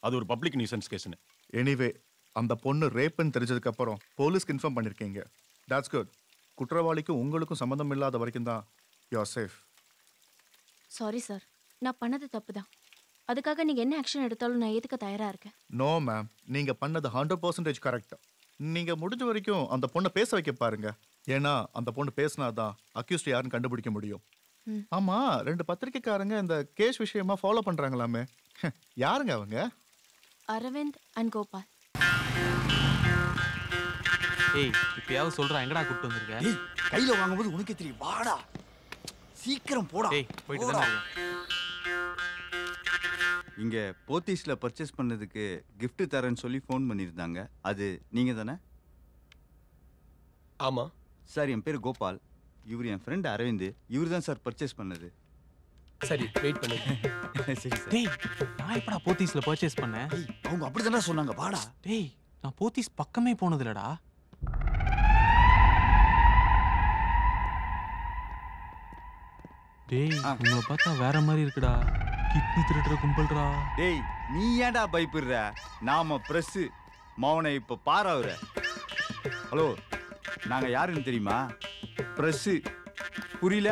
அது ஒரு பப்ளிக் நியூசன்ஸ் கேஸ்னு. எனிவே, அந்த பொண்ணு ரேப்னு தெரிஞ்சதுக்கு அப்புறம் போலீஸ்க்கு இன்ஃபார்ம் பண்ணிருக்கீங்க. That's good. குற்றவாளிக்கும் உங்களுக்கும் சம்மந்தம் இல்லாத வரைக்கும் தான் you are safe. Sorry sir, நான் பண்ணது தப்பு தான். அதுக்காக நீங்க என்ன ஆக்ஷன் எடுத்தாலும் நான் ஏத்துக்க தயாரா இருக்கேன். நோ மேம், நீங்க பண்ணது 100% கரெக்ட். நீங்க முடிஞ்ச வரைக்கும் அந்த பொண்ணை பேச வைக்க பாருங்க. ஏன்னா அந்த பொண்ணு பேசினாதான் அக்யூஸ்ட் யாருன்னு கண்டுபிடிக்க முடியும். ஆமா, 2 பத்திரிக்கைக்காரங்க இந்த கேஸ் விஷயமா ஃபாலோ பண்றாங்களாமே, யாருங்க அவங்க? அரவிந்த் அண்ட் கோபால். ஏய், இப்பயாவது சொல்றா, எங்கடா கூட்டி வந்திருக்க? ஏய், கையில வாங்கும்போது உனக்கே தெரியும். வாடா, சீக்கிரம் போடா. ஏய், போயிட்டு தானே இருக்கேன். இங்க போத்தீஸ்ல பர்ச்சேஸ் பண்ணதுக்கு gift தரேன்னு சொல்லி ஃபோன் பண்ணியிருந்தாங்க. அது நீங்க தானே? ஆமா சார், என் பேர் கோபால். இவர் என் ஃப்ரெண்ட் அரவிந்த். இவர் தான் சார் பர்ச்சேஸ் பண்ணது. சரி, வெயிட் பண்ணுங்க. சரி சார். டேய், நான் எப்படா போத்தீஸ்ல பர்ச்சேஸ் பண்ணேன்? அவங்க அப்படிதானே சொன்னாங்க. வாடா. டேய், நான் போத்தீஸ் பக்கமே போனது இல்லடா. டேய், உங்களை பார்த்தா வேற மாதிரி இருக்குடா. கிட்னி திருடுற கும்பல்டா. டேய், நீ ஏன்டா பயப்படுற? நாம பிரஸ் மௌனை இப்ப பாராவுற. ஹலோ, நாங்க யாருன்னு தெரியுமா? பிரஸ். புரியல?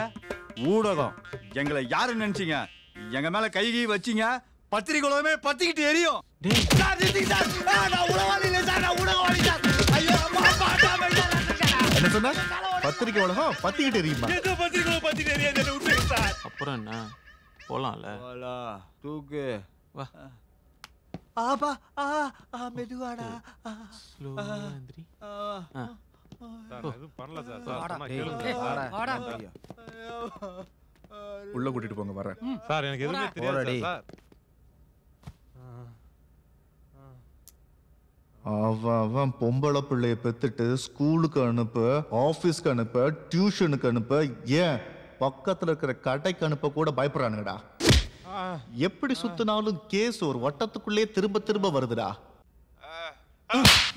ஊடகம். எங்களை யாருன்னு நினைச்சீங்க? எங்க மேல கை வச்சீங்க, பத்திரிகைகளுமே பத்திக்கிட்டு எரியும். டேய், என்ன சொன்ன? பத்திரிக்கை உலகம் பத்திக்கிட்டு எரியுமா? அப்புறம் என்ன, போலாம்ல? தூக்கு. வா. ஆபா, மெதுவாடா. ஸ்லோவா எந்திரி. எதுவும் பண்ணல சார். உள்ள கூட்டிட்டு போங்க, வரேன். சார், எனக்கு எதுவுமே தெரியாது சார். அவன் பொம்பளை பிள்ளைய பெத்துட்டு ஸ்கூலுக்கு அனுப்ப, ஆபீஸ்க்கு அனுப்ப, டியூஷனுக்கு அனுப்ப, ஏன் பக்கத்துல இருக்கிற கடைக்கு அனுப்ப கூட பயப்படுறானுங்கடா. எப்படி சுத்தினாலும் கேஸ் ஒரு வட்டத்துக்குள்ளே திரும்ப திரும்ப வருதுடா.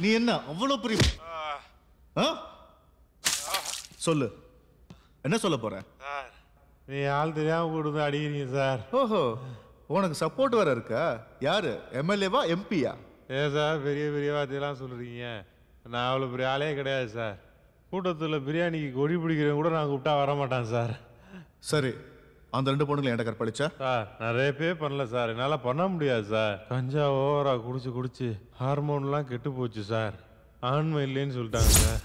நீ என்ன அவ்வளவு பெரிய சொல்லு, என்ன சொல்ல போற? சார், நீ ஆள் தெரியாம கொடுத்து அடிக்கிறீங்க சார். ஓஹோ, உனக்கு சப்போர்ட் வேற இருக்கா? யாரு, எம்எல்ஏவா எம்பியா? ஏன் சார் பெரிய பெரிய வார்த்தையெல்லாம் சொல்றீங்க? நான் அவ்வளோ பெரிய ஆளே கிடையாது சார். கூட்டத்தில் பிரியாணிக்கு கொடி பிடிக்கிறவங்க கூட நான் கூப்பிட்டா வர மாட்டேன் சார். சரி, அந்த 2 பொண்ணுங்களை என்கிட்ட கற்பழிச்சா? சார் நிறைய பேர் பண்ணல சார், என்னால் பண்ண முடியாது சார். கஞ்சா ஓவரா குடிச்சு ஹார்மோன்லாம் கெட்டு போச்சு சார். ஆண்மை இல்லைன்னு சொல்லிட்டாங்க சார்.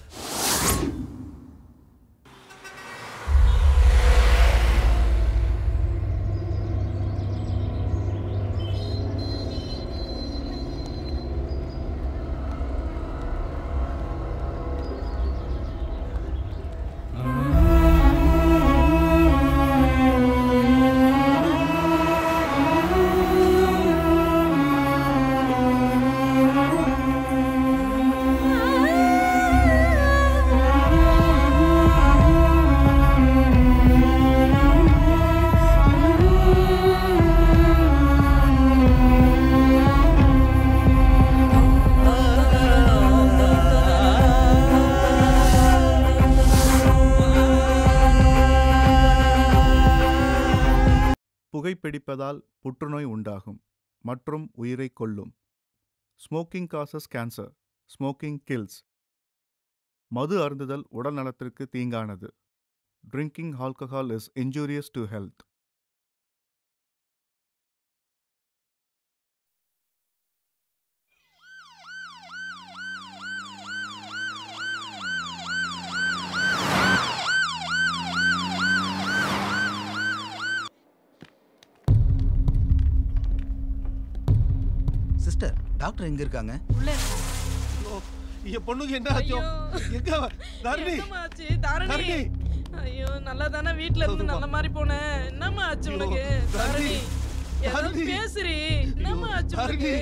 புகைப்பிடிப்பதால் புற்றுநோய் உண்டாகும் மற்றும் உயிரை கொல்லும். Smoking causes cancer, smoking kills. மது அருந்துதல் உடல் நலத்திற்கு தீங்கானது. Drinking alcohol is injurious to health. Sister, doctor எங்க இருக்காங்க? உள்ள இருக்காங்க. என் பொண்ணுக்கு என்ன ஆச்சோ? எங்க தாரணி? என்னம்மா ஆச்சு தாரணி? ஐயோ நல்லா தானே வீட்ல இருந்து நல்ல மாதிரி போனேன். என்னம்மா ஆச்சு உனக்கு தாரணி? ஏதாவது பேசுறீ. என்னம்மா ஆச்சு உனக்கு?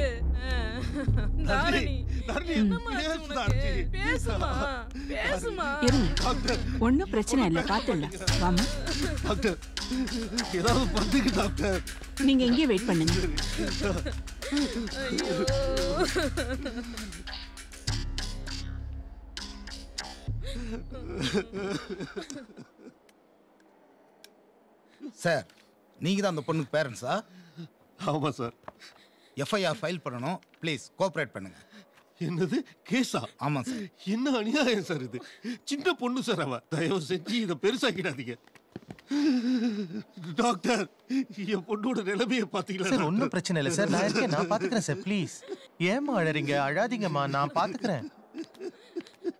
தாரணி என்னம்மா ஆச்சு உனக்கு? பேசுமா பேசுமா. இருங்க, ஒன்றும் பிரச்சனை இல்லை, பார்த்துடலாம். வாமா டாக்டர், ஏதாவது பண்ணுங்க டாக்டர். நீங்க இங்கே வெயிட் பண்ணுங்க. சார், நீங்க தான் அந்த பொண்ணுக்கு பேரண்ட்ஸா? ஆமா சார். எஃப்ஐஆர் ஃபைல் பண்ணணும், ப்ளீஸ் கோஆபரேட் பண்ணுங்க. என்னது கேஸா? ஆமா சார். என்ன அநியாயம் சார் இது? சின்ன பொண்ணு சார் அவ. தயவு செஞ்சு இதை பெருசாக்கிடாதீங்க டாக்டர். என் பொண்ணோட நிலைமையை பாத்தீங்களா சார்? ஒன்றும் பிரச்சனை இல்லை சார், நான் இருக்கேன், நான் பாத்துக்கிறேன் சார். ப்ளீஸ் ஏமா அழறீங்க? அழாதீங்கம்மா, நான் பாத்துக்கிறேன்.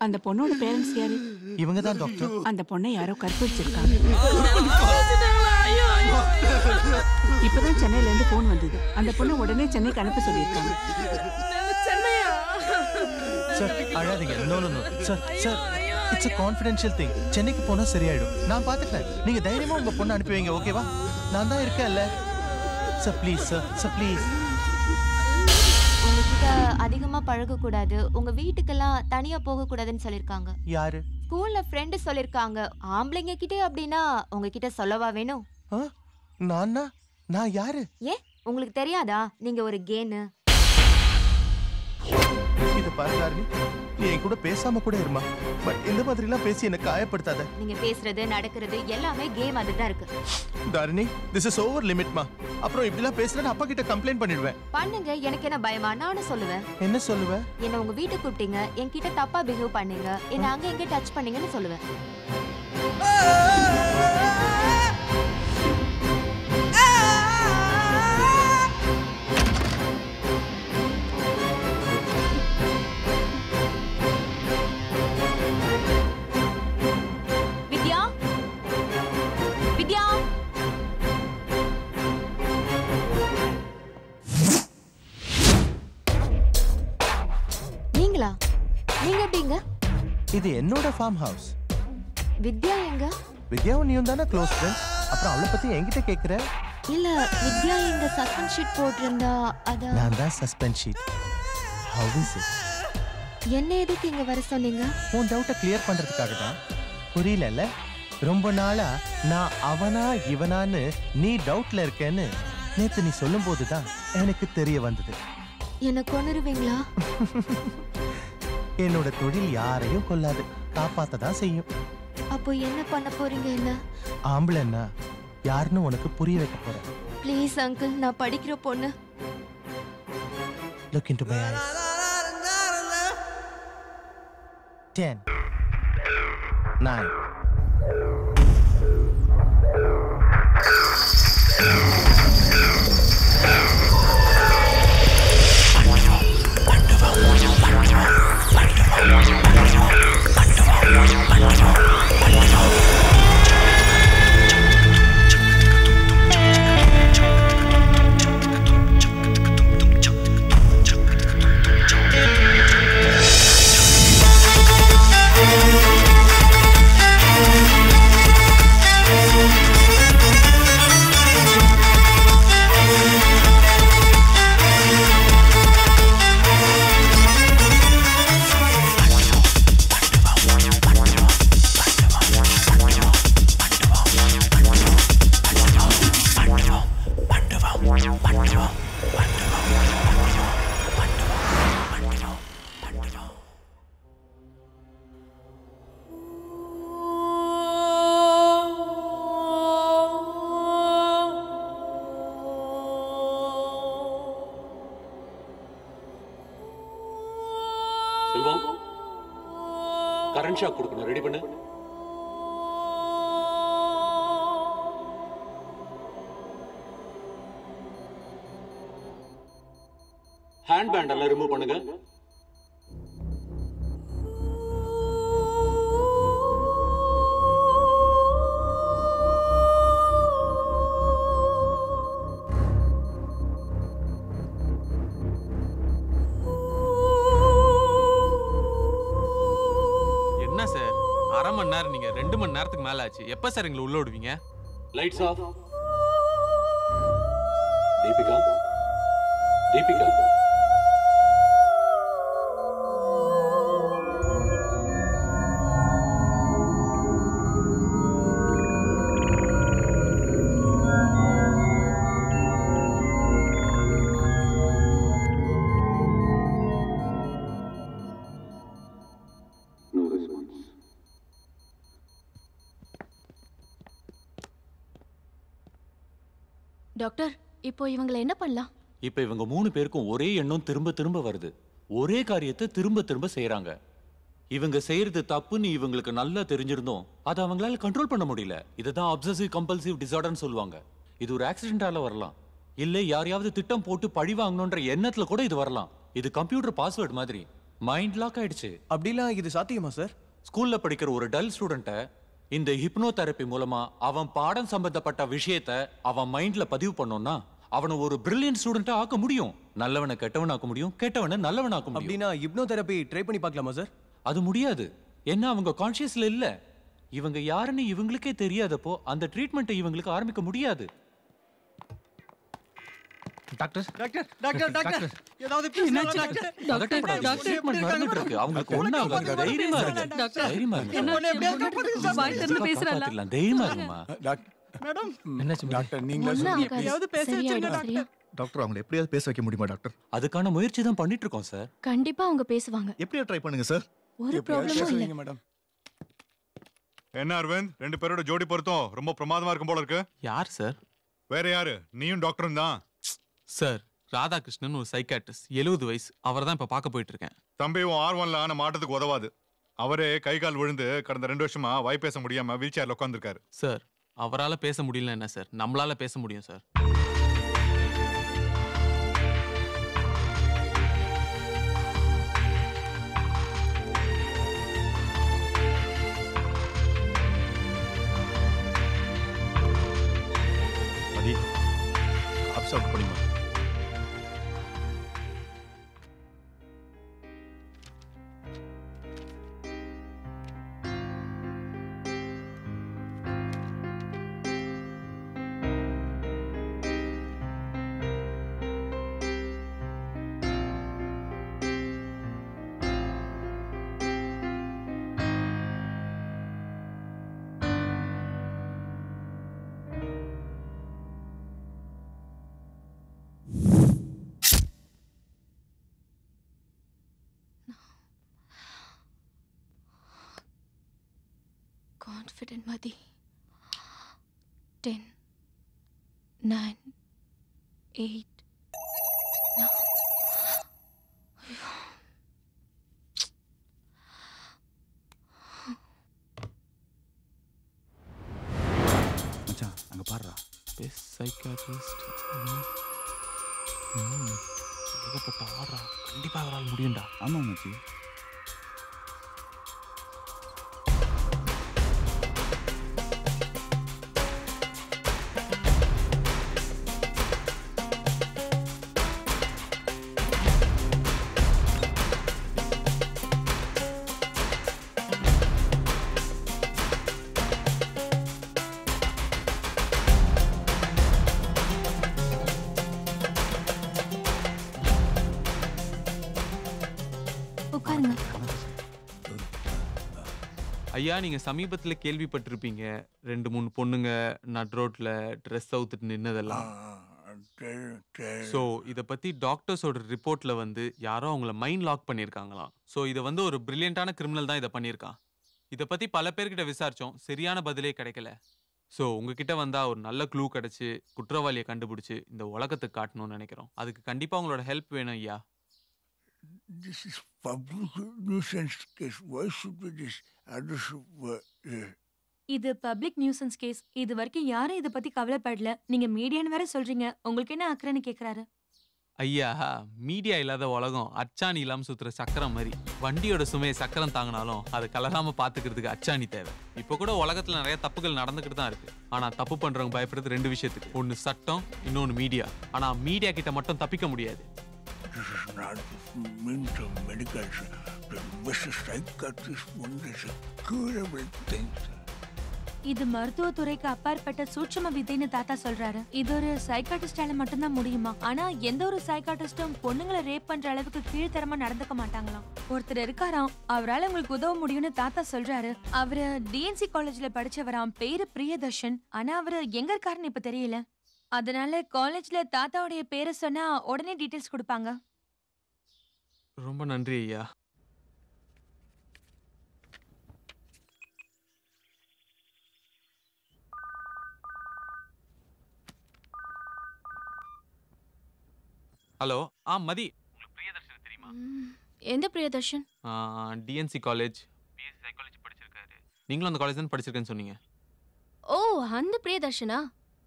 அந்த பொண்ணோட பேரண்ட்ஸ் யாரு? இவங்க தான் டாக்டர். அந்த பொண்ணை யாரோ கற்பழிச்சிருக்காங்க. இப்பதான் சென்னையில இருந்து போன் வந்தது. அந்த பொண்ணை உடனே சென்னைக்கு அனுப்ப சொல்லியிருக்காங்க. சார் அழாதீங்க. No no no sir. Sir it's a confidential thing. சென்னைக்கு போனா சரியாயிடும், நான் பாத்துக்கிறேன். நீங்க தைரியமா உங்க பொண்ணை அனுப்பி வைங்க, ஓகேவா? நான் தான் இருக்கேன்ல sir. Please sir, sir please. உங்ககிட்ட அதிகமா பழக கூடாது, உங்க வீட்டுக்கெல்லாம் தனியா போக கூடாதுன்னு சொல்லிருக்காங்க. யாரு? ஸ்கூல்ல ஃப்ரெண்ட் சொல்லிருக்காங்க. ஆம்பளைங்க கிட்டே அப்படின்னா உங்ககிட்ட சொல்லவா வேணும்? நான் யாரு? ஏன் உங்களுக்கு தெரியாதா நீங்க ஒரு கேனு? இது பாருங்க, நீ என் கூட பேசாம கூட இருமா, பட் இந்த மாதிரி எல்லாம் பேசி என்ன காயப்படுத்தாத. நீங்க பேசுறது நடக்கிறது எல்லாமே கேம் மாதிரி தான் இருக்கு. Dharani, this is over limit மா. அப்புறம் இப்படி எல்லாம் பேசுறேன், அப்பா கிட்ட கம்ப்ளைண்ட் பண்ணிடுவேன். பண்ணுங்க, எனக்கு என்ன பயமா? நானும் சொல்லுவேன். என்ன சொல்லுவ? என்ன உங்க வீட்டுக்கு கூப்பிட்டீங்க, என்கிட்ட தப்பா பிஹேவ் பண்ணீங்க, என்ன அங்க எங்க டச் பண்ணீங்கன்னு சொல்லுவேன். வித்யா, வித்யா, நீங்களா? நீங்க எப்படிங்க? இது என்னோட ஃபார்ம் ஹவுஸ். வித்யா எங்க? வித்யாவும் நீயும் தானே க்ளோஸ் ஃப்ரெண்ட்ஸ், அப்புறம் அவளை பத்தி என்கிட்ட கேக்குற? இல்ல, வித்யா எங்க சஸ்பென்ஸ் ஷீட் போட்டிருந்தா அத. நான் தான் suspense sheet. How is it? என்ன எதுக்கு இங்க வர சொன்னீங்க? உன் டவுட்டை கிளியர் பண்றதுக்காக தான். புரியலல்ல? ரொம்ப நாளா நான் அவனா இவனான்னு நீ டவுட்ல இருக்கேன்னு நேத்து நீ சொல்லும் போதுதான் எனக்கு தெரிய வந்தது. என்ன கொன்னுருவீங்களா? என்னோட தொழில் யாரையும் கொல்லாது, காப்பாத்த தான் செய்யும். அப்போ என்ன பண்ண போறீங்க என்ன? ஆம்பளைன்னா யாருன்னு உனக்கு புரிய வைக்க போறேன். ப்ளீஸ் அங்கிள், நான் படிக்கிற பொண்ணு. Look into my eyes. 10 9 Selvam, current shock கொடுக்கணும், ரெடி பண்ணு. ஹேண்ட் பேண்ட் எல்லாம் ரிமூவ் பண்ணுங்க. என்ன சார், அரை மணி நேரம் நீங்க 2 மணி நேரத்துக்கு மேல ஆச்சு. எப்ப சார் எங்களை உள்ள விடுவீங்க? Lights off. Deepika, Deepika, doctor, இப்போ இவங்களை என்ன பண்ணலாம்? இப்ப இவங்க 3 பேருக்கும் ஒரே எண்ணம் திரும்ப திரும்ப வருது. ஒரே காரியத்தை திரும்ப திரும்ப செய்யறாங்க. இவங்க செய்யறது தப்புன்னு இவங்களுக்கு நல்லா தெரிஞ்சிருந்தோம் அதை அவங்களால கண்ட்ரோல் பண்ண முடியல. இதுதான் அப்சசிவ் கம்பல்சிவ் டிசார்டர்னு சொல்லுவாங்க. இது ஒரு ஆக்சிடென்டால வரலாம், இல்ல யாரையாவது திட்டம் போட்டு பழி வாங்கணும்ன்ற எண்ணத்துல கூட இது வரலாம். இது கம்ப்யூட்டர் பாஸ்வேர்ட் மாதிரி மைண்ட் லாக் ஆயிடுச்சு. அப்படிலாம் இது சாத்தியமா சார்? ஸ்கூல்ல படிக்கிற ஒரு டல் ஸ்டூடெண்ட்டை இந்த ஹிப்னோ தெரப்பி மூலமா அவன் பாடம் சம்பந்தப்பட்ட விஷயத்தை அவன் மைண்ட்ல பதிவு பண்ணோம்னா அவனை ஒரு பிரில்லியன்ட் ஸ்டூடெண்டா ஆக்க முடியும். நல்லவனை கெட்டவனாக்க முடியும், கெட்டவனை நல்லவனாக்க முடியும். அப்படின்னா ஹிப்னோ தெரப்பி ட்ரை பண்ணி பார்க்கலாமா சார்? அது முடியாது. ஏன்னா அவங்க கான்ஷியஸ்ல இல்ல. இவங்க யாருன்னு இவங்களுக்கே தெரியாதப்போ அந்த ட்ரீட்மெண்ட்டை இவங்களுக்கு ஆரம்பிக்க முடியாது. டாக்டர் டாக்டர் டாக்டர் டாக்டர் ஏதாவது பேசுங்க டாக்டர். டாக்டர் ட்ரீட்மெண்ட் நடந்துட்டு இருக்கு. அவங்களுக்கு ஒண்ணு ஆகாது. தைரியமா இருங்க. தைரியமா இருங்க. என்ன பேச போறீங்க? வாய் திறந்து பேசறல. தைரியமா இருங்கம்மா. மேடம் என்னாச்சு டாக்டர்? நீங்களே சொல்லுங்க. எப்படியாவது பேச வச்சிருங்க டாக்டர். டாக்டர் அவங்களை எப்படியாவது பேச வைக்க முடியுமா டாக்டர்? அதுக்கான முயற்சி தான் பண்ணிட்டு இருக்கோம் சார். கண்டிப்பா அவங்க பேசுவாங்க. எப்படியா ட்ரை பண்ணுங்க சார். ஒரு ப்ராப்ளமும் இல்ல மேடம். என்ன அரவிந்த், 2 பேரோட ஜோடி பொருத்தம் ரொம்ப பிரமாதமா இருக்கும் போல இருக்கு. யார் சார்? வேற யாரு? நீயும் டாக்டரும் தான் சார். ராதாகிருஷ்ணன் ஒரு சைக்காட்ரிஸ்ட், 70 வயசு. அவர் தான் இப்ப பார்க்க போயிட்டு இருக்கேன். தம்பி உன் R1ல ஆன மாட்டத்துக்கு உதவாது. அவரே கை கால் விழுந்து கடந்த 2 வருஷமா வாய் பேச முடியாம வீல் சேர்ல உட்காந்துருக்காரு. சார், அவரால் பேச முடியல என்ன சார், நம்மளால பேச முடியும் சார். மதி, அப்சர்வ் பண்ணிமா. confident, Madi. 10, 9, 8. No. மச்சான் அங்க பாருடா. Best psychiatrist. ஏகப்பட்ட ஆடுறா. கண்டிப்பா அவரால் முடியும்டா. ஆமா மச்சி. ஐயா நீங்க சமீபத்துல கேள்விப்பட்டிருப்பீங்க 2-3 பொண்ணுங்க நட் ரோட்ல ட்ரெஸ் அவுத்துட்டு நின்னதெல்லாம். ஸோ இதை பத்தி டாக்டர்ஸோட ரிப்போர்ட்ல வந்து யாரோ அவங்கள மைண்ட் லாக் பண்ணியிருக்காங்களாம். ஸோ இதை வந்து ஒரு பிரில்லியண்டான கிரிமினல் தான் இதை பண்ணியிருக்கான். இதை பத்தி பல பேர்கிட்ட விசாரிச்சோம், சரியான பதிலே கிடைக்கல. ஸோ உங்ககிட்ட வந்தா ஒரு நல்ல க்ளூ கிடைச்சு குற்றவாளியை கண்டுபிடிச்சு இந்த உலகத்துக்கு காட்டணும்னு நினைக்கிறோம். அதுக்கு கண்டிப்பா உங்களோட ஹெல்ப் வேணும் ஐயா. This is public nuisance case. Why should we this? இது பப்ளிக் நியூசன்ஸ் கேஸ். இது வரைக்கும் யாரும் இத பத்தி கவலைப்படல. நீங்க மீடியான்னு வேற சொல்றீங்க. உங்களுக்கு என்ன அக்கறைன்னு கேக்குறாரு. ஐயா மீடியா இல்லாத உலகம் அச்சாணி இல்லாம சுத்துற சக்கரம் மாதிரி. வண்டியோட சுமையை சக்கரம் தாங்கினாலும் அது கலராம பாத்துக்கிறதுக்கு அச்சாணி தேவை. இப்போ கூட உலகத்துல நிறைய தப்புகள் நடந்துகிட்டு தான் இருக்கு. ஆனா தப்பு பண்றவங்க பயப்படுறது 2 விஷயத்துக்கு. ஒன்னு சட்டம், இன்னொன்னு மீடியா. ஆனா மீடியா கிட்ட மட்டும் தப்பிக்க முடியாது. This is not mental medical. The best psychiatrist one is a curable thing. இது மருத்துவத்துறைக்கு அப்பாற்பட்ட சூட்சும வித்தைன்னு தாத்தா சொல்றாரு. இது ஒரு சைக்காட்ரிஸ்டால மட்டும்தான் முடியுமா? ஆனா எந்த ஒரு சைக்காட்ரிஸ்டும் பொண்ணுங்களை ரேப் பண்ற அளவுக்கு கீழ்த்தரமா நடந்துக்க மாட்டாங்களாம். ஒருத்தர் இருக்காராம், அவரால் உங்களுக்கு உதவ முடியும்னு தாத்தா சொல்றாரு. அவரு டிஎன்சி காலேஜ்ல படிச்சவராம். பேரு பிரியதர்ஷன். ஆனா அவரு எங்க இருக்காருன்னு இப்ப தெரியல. அதனால காலேஜ்ல தாத்தாவுடைய பேரை சொன்னா உடனே டீடைல்ஸ் கொடுப்பாங்க. ரொம்ப நன்றி ஐயா. ஹலோ மதி, உங்களுக்கு பிரியதர்ஷன் தெரியுமா? எந்த Priyadarshan? DNC college BSc psychology படிச்சிருக்காரு. நீங்களும் அந்த காலேஜ் தான் படிச்சிருக்கேன்னு சொன்னீங்க. ஓ அந்த பிரியதர்ஷனா?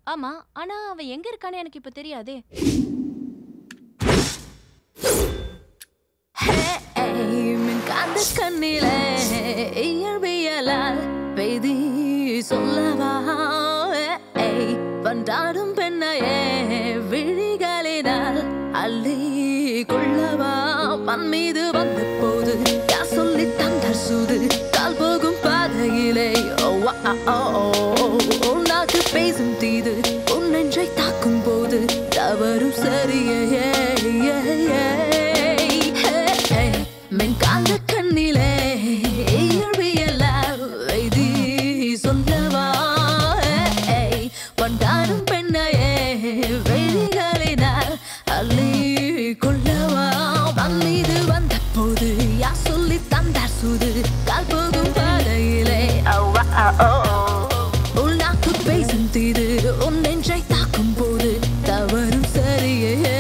ஆமா, ஆனா அவன் எங்க இருக்கானே எனக்கு இப்ப தெரியாதே. காந்த கண்ணிலே இயற்பியலால் பெய்தி சொல்லவா வந்தாடும் பெண்ணையே விழிகளினால் அள்ளி கொள்ளவா மண் மீது வந்த போது யார் சொல்லி தந்தார் சூது கால் போகும் பாதையிலே நாக்கு பேசும் தீது உன் நெஞ்சை தாக்கும் போது தவறும் சரியே மென்காந்த கண்ணிலே இயற்பியலால் வைதி சொல்லவா வந்தாடும் பெண்ணையே வெளிகளினால் அள்ளி கொள்ளவா மண் மீது வந்த போது யார் சொல்லி தந்தார் சூது கால் போகும் பாதையிலே உள்நாக்கு பேசும் தீது உன் நெஞ்சை தாக்கும் போது தவறும் சரியே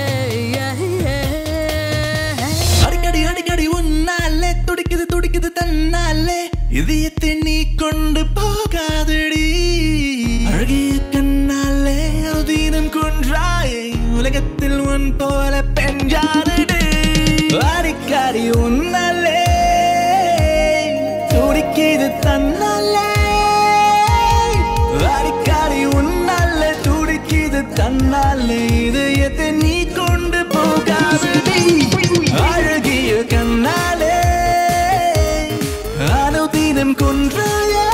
அடிக்கடி அடிக்கடி உன்னாலே துடிக்குது துடிக்குது தன்னாலே இதயத்தை நீ கொண்டு போகாதடி அழகிய கண்ணாலே அதீனம் கொன்றாயே உலகத்தில் உன் போல பெஞ்சாதடி அடிக்கடி உன்னாலே துடிக்குது தன்னாலே அடிக்கடி உன்னாலே துடிக்குது தன்னாலே இதயத்தை நீ கொண்டு போகாதடி அழகிய கண்ணாலே அனுதினம் கொன்றாயே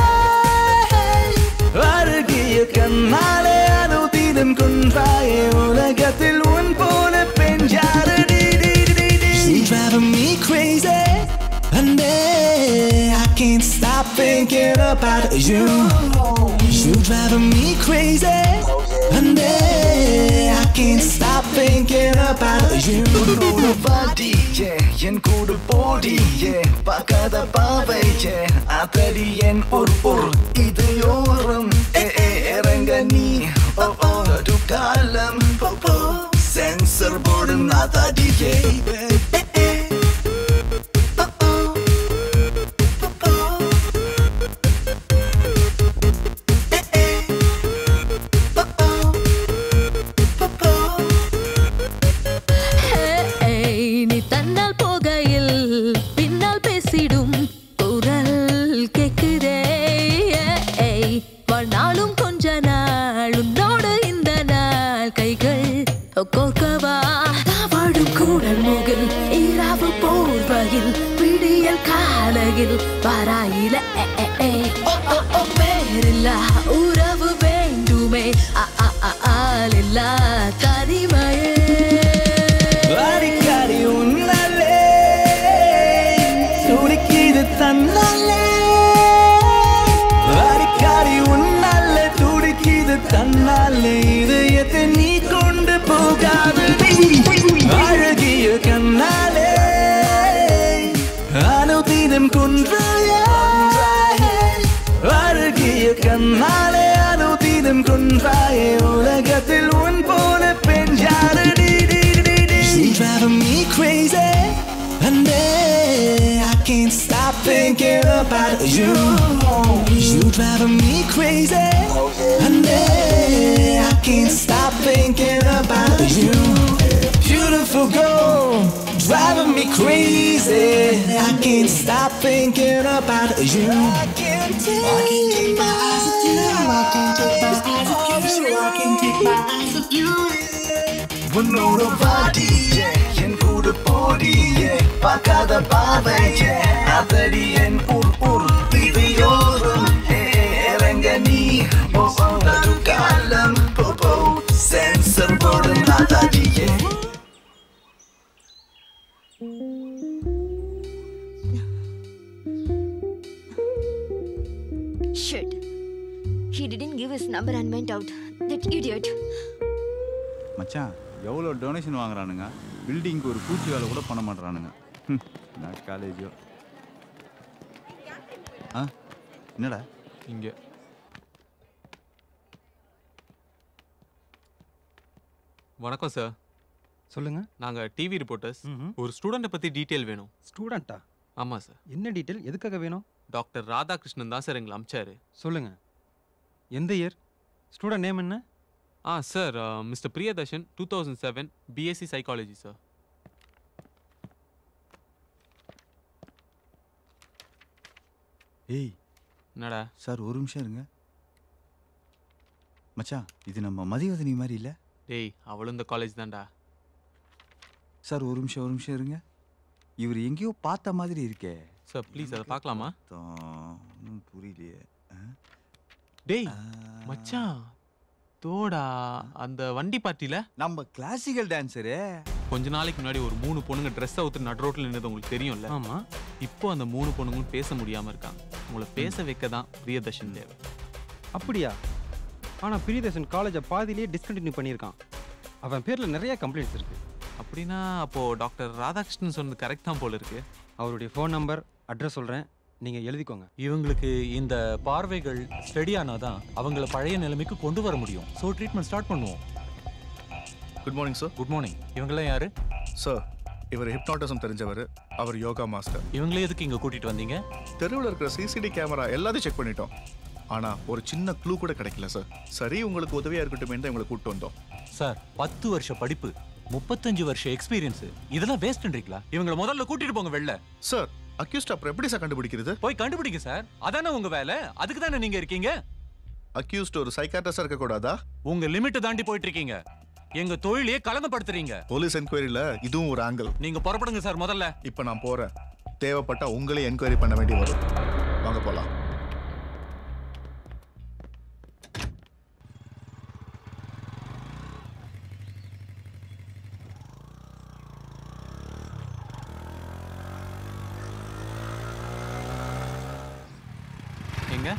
அழகிய கண்ணாலே அனுதினம் கொன்றாயே உலகத்தில் உன் போல பெஞ்சாரடி. You're driving me crazy and I can't stop thinking about you. You driving me crazy, and I can't stop thinking about you. Unnோட body, yeah, என் கூட body, yeah, பார்க்காத பாவை, yeah, அதடி என் ஒரு இதயோரம், இறங்க நீ, நடு காலம், சென்சர் போடு நாதாடி, yeah. நீ தன்னால் போகையில் பின்னால் பேசிடும் குரல் கேக்குதே வாழ்நாளும் கொஞ்ச நாள் உன்னோடு இந்த நாள் கைகள் கோர்க்கவா வாழும் கூடல் முகில் இரவு போர்வையில் விடியல் காலையில் வாராயில பேரில்லா உறவு வேண்டுமே ஆளில்லா தனிமையே அடிக்கடி உன்னாலே துடிக்குது தன்னாலே அடிக்கடி உன்னாலே துடிக்குது தன்னாலே இதயத்தை நீ கொண்டு போகாது அழகிய கண்ணாலே அனுதினம் கொன்றாயே அழகிய கண்ணாலே அனுதினம் கொன்றாயே உலகத்தில் உன் போல பெண் யாரடி You driving me crazy, and I can't stop thinking about you. You driving me crazy, and I can't stop thinking about you. Beautiful girl, driving me crazy. I can't stop thinking about you. I can't take my eyes off you. I can't take my eyes off you. I can't take my eyes off you. உன்னோட body, yeah, என் கூட body, yeah, பார்க்காத பாவை, yeah, அதடி என் இதயோரம், இறங்க நீ, நடு காலம், sensor போடு நாதாடி, yeah. Shit. He didn't give his number and went out. That idiot. மச்சான் எவ்வளோ டொனேஷன் வாங்குறானுங்க, பில்டிங்க்கு ஒரு பூச்சி வேலை கூட பண்ண மாட்டானுங்க. நான் காலேஜோ என்னடா இங்கே வணக்கம் சார். சொல்லுங்க. நாங்கள் டிவி ரிப்போர்ட்டர்ஸ். ஒரு ஸ்டூடெண்ட்டை பற்றி டீட்டெயில் வேணும். ஸ்டூடெண்ட்டா? ஆமாம் சார். என்ன டீட்டெயில், எதுக்காக வேணும்? டாக்டர் ராதாகிருஷ்ணன் தான் சார் எங்களை அமிச்சாரு. சொல்லுங்க. எந்த இயர்? ஸ்டூடெண்ட் நேம் என்ன? Sir mister Priyadarshan 2007 BSc psychology sir. ஏய் என்னடா சார், ஒரு நிமிஷம் இருங்க மச்சான். இது நம்ம மதிவதனி மாதிரி இல்லை? டேய் அவளும் இந்த காலேஜ் தான்டா. சார் ஒரு நிமிஷம் இருங்க. இவர் எங்கேயோ பார்த்த மாதிரி இருக்கே சார். ப்ளீஸ் அதை பார்க்கலாமா? புரியலையே. டேய் மச்சான், தோடா அந்த வண்டி பார்ட்டியில நம்ம கிளாசிக்கல் டான்ஸரு. கொஞ்ச நாளைக்கு முன்னாடி ஒரு 3 பொண்ணுங்க ட்ரெஸ் அவுத்து நடு ரோட்டில் நின்னது உங்களுக்கு தெரியும்ல? ஆமா. இப்போ அந்த 3 பொண்ணுங்களும் பேச முடியாம இருக்காங்க. உங்களை பேச வைக்க தான் பிரியதர்ஷன் தேவை. அப்படியா? ஆனா பிரியதர்ஷன் காலேஜை பாதியிலேயே டிஸ்கண்டினியூ பண்ணியிருக்கான். அவன் பேர்ல நிறைய கம்ப்ளைண்ட்ஸ் இருக்கு. அப்படின்னா அப்போ டாக்டர் ராதாகிருஷ்ணன் சொன்னது கரெக்ட் தான் போல இருக்கு. அவருடைய ஃபோன் நம்பர், அட்ரஸ் சொல்றேன், நீங்க எழுதிக்கோங்க. இவங்களுக்கு இந்த பார்வைகள் ஸ்டடி ஆனாதான் அவங்கள பழைய நிலைமைக்கு கொண்டு வர முடியும். ஸோ ட்ரீட்மெண்ட் ஸ்டார்ட் பண்ணுவோம். Good morning sir. Good morning. இவங்கெல்லாம் யாரு சார்? இவர் ஹிப்னாட்டிசம் தெரிஞ்சவர், அவர் யோகா மாஸ்டர். இவங்களே எதுக்கு இங்க கூட்டிட்டு வந்தீங்க? தெருவில் இருக்கிற சிசிடி கேமரா எல்லாத்தையும் செக் பண்ணிட்டோம். ஆனா ஒரு சின்ன க்ளூ கூட கிடைக்கல சார். சரி, உங்களுக்கு உதவியா இருக்கட்டும் தான் இவங்களை கூட்டு வந்தோம். சார் 10 வருஷ படிப்பு, 35 வருஷ எக்ஸ்பீரியன்ஸ், இதெல்லாம் வேஸ்ட்ன்றீங்களா? இவங்களை முதல்ல கூட்டிட்டு போங்க வெளில. சார் அக்யூஸ்ட் அப்புறம் எப்படி சார் கண்டுபிடிக்கிறது? போய் கண்டுபிடிங்க சார். அதானே உங்க வேலை. அதுக்கு தானே நீங்க இருக்கீங்க. அக்யூஸ்ட் ஒரு சைக்காட்ரிஸ்டா இருக்க கூடாதா? உங்க லிமிட் தாண்டி போயிட்டு இருக்கீங்க. எங்க தொழிலையே கலங்கப்படுத்துறீங்க. போலீஸ் என்கொயரியில இதுவும் ஒரு ஆங்கிள். நீங்க புறப்படுங்க சார் முதல்ல. இப்ப நான் போறேன். தேவைப்பட்டா உங்களே என்கொயரி பண்ண வேண்டி வரும். வாங்க போலாம். எங்க